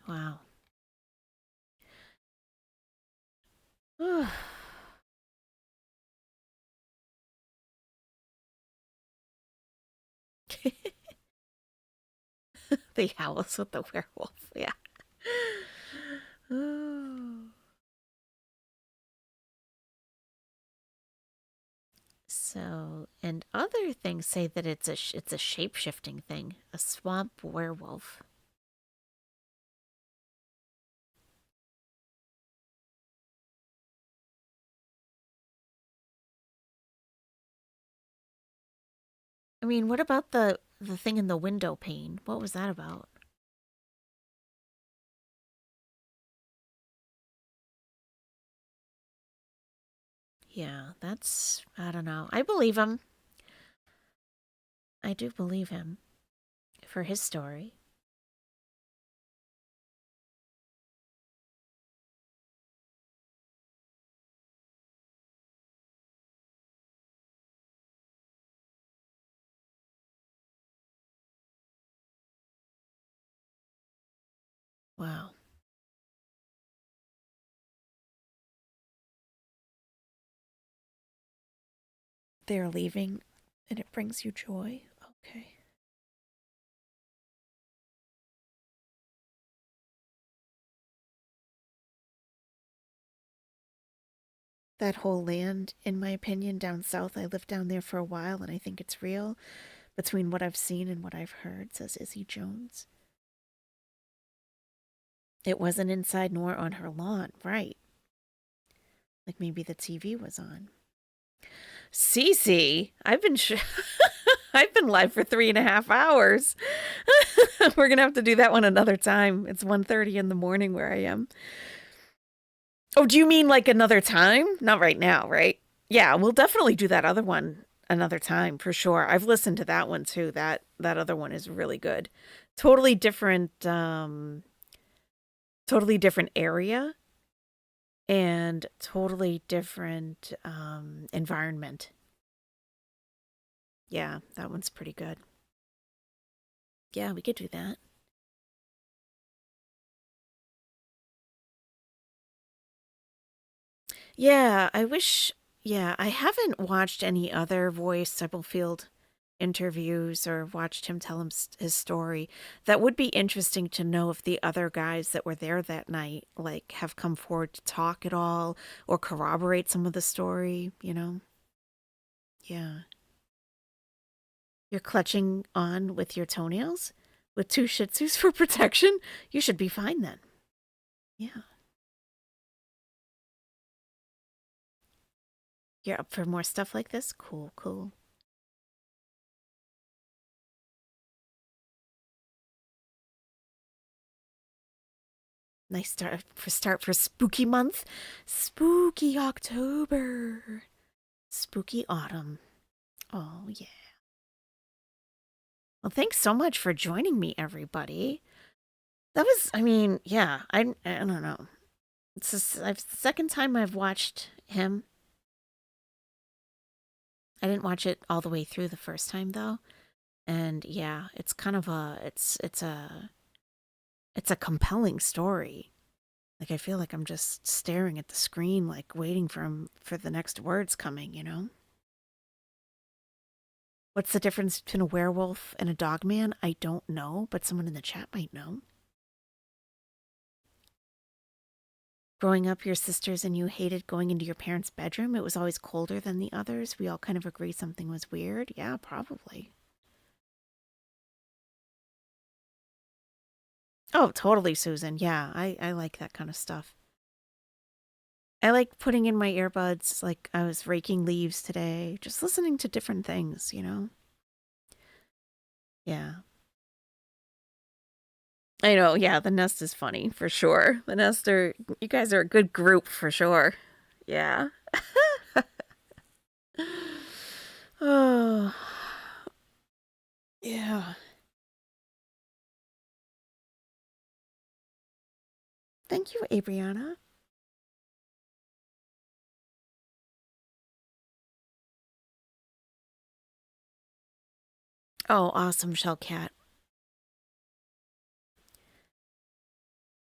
Wow. The howls with the werewolf, yeah. So, and other things say that it's a shape-shifting thing, a swamp werewolf. I mean, what about the thing in the window pane? What was that about? Yeah, I don't know. I believe him. I do believe him for his story. Wow. They're leaving and it brings you joy. Okay. That whole land, in my opinion, down south, I lived down there for a while and I think it's real. Between what I've seen and what I've heard, says Izzy Jones. It wasn't inside nor on her lawn, right? Like maybe the TV was on. Cece, I've been live for 3.5 hours. We're gonna have to do that one another time. It's 1:30 in the morning where I am. Oh, do you mean like another time? Not right now, right? Yeah, we'll definitely do that other one another time for sure. I've listened to that one too. That other one is really good. Totally different totally different area and totally different environment. Yeah, that one's pretty good. Yeah, we could do that. Yeah, I haven't watched any other voice Stubblefield interviews or watched him tell his story. That would be interesting to know if the other guys that were there that night, like, have come forward to talk at all or corroborate some of the story, you know? Yeah. You're clutching on with your toenails with two Shih Tzus for protection? You should be fine then. Yeah. You're up for more stuff like this? Cool, cool. Nice start for spooky month. Spooky October. Spooky autumn. Oh, yeah. Well, thanks so much for joining me, everybody. That was, I mean, yeah, I don't know. It's the second time I've watched him. I didn't watch it all the way through the first time though. And yeah, it's kind of it's a compelling story. Like I feel like I'm just staring at the screen, like waiting for the next words coming, you know? What's the difference between a werewolf and a dog man? I don't know, but someone in the chat might know. Growing up, your sisters and you hated going into your parents' bedroom. It was always colder than the others. We all kind of agree something was weird. Yeah, probably. Oh, totally, Susan. Yeah, I like that kind of stuff. I like putting in my earbuds, like I was raking leaves today, just listening to different things, you know? Yeah. I know, yeah, the Nest is funny, for sure. You guys are a good group, for sure. Yeah. Oh, yeah. Thank you, Abriana. Oh, awesome, Shellcat.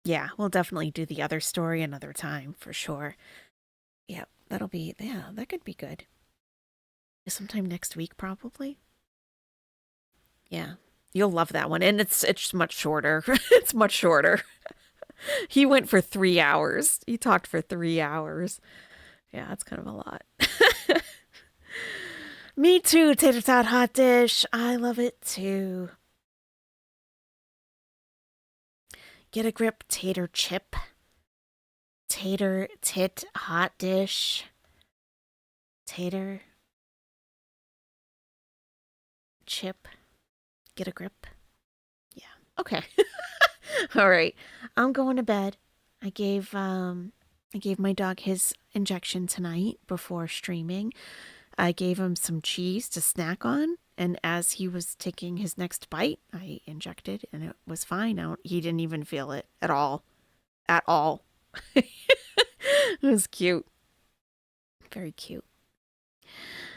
Yeah, we'll definitely do the other story another time, for sure. Yeah, that could be good. Sometime next week, probably. Yeah, you'll love that one. And it's much shorter. It's much shorter. He went for 3 hours. He talked for 3 hours. Yeah, it's kind of a lot. Me too, tater tot hot dish. I love it too. Get a grip, tater chip. Tater tit hot dish. Tater chip. Get a grip. Yeah. Okay. All right. I'm going to bed. I gave my dog his injection tonight before streaming. I gave him some cheese to snack on, and as he was taking his next bite, I injected and it was fine. He didn't even feel it at all. At all. It was cute. Very cute.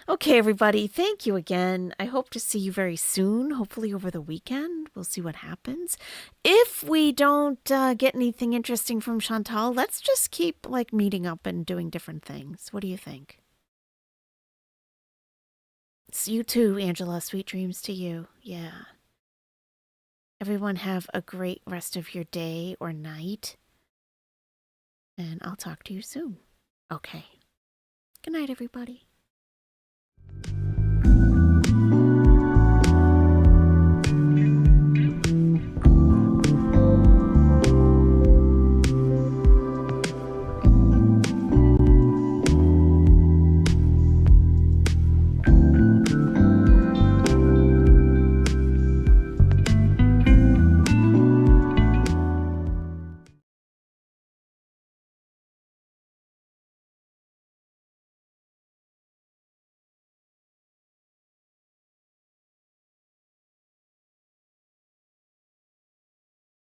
Okay, everybody, thank you again. I hope to see you very soon, hopefully over the weekend. We'll see what happens. If we don't get anything interesting from Chantal, let's just keep like meeting up and doing different things. What do you think? It's you too, Angela. Sweet dreams to you. Yeah. Everyone have a great rest of your day or night. And I'll talk to you soon. Okay. Good night, everybody.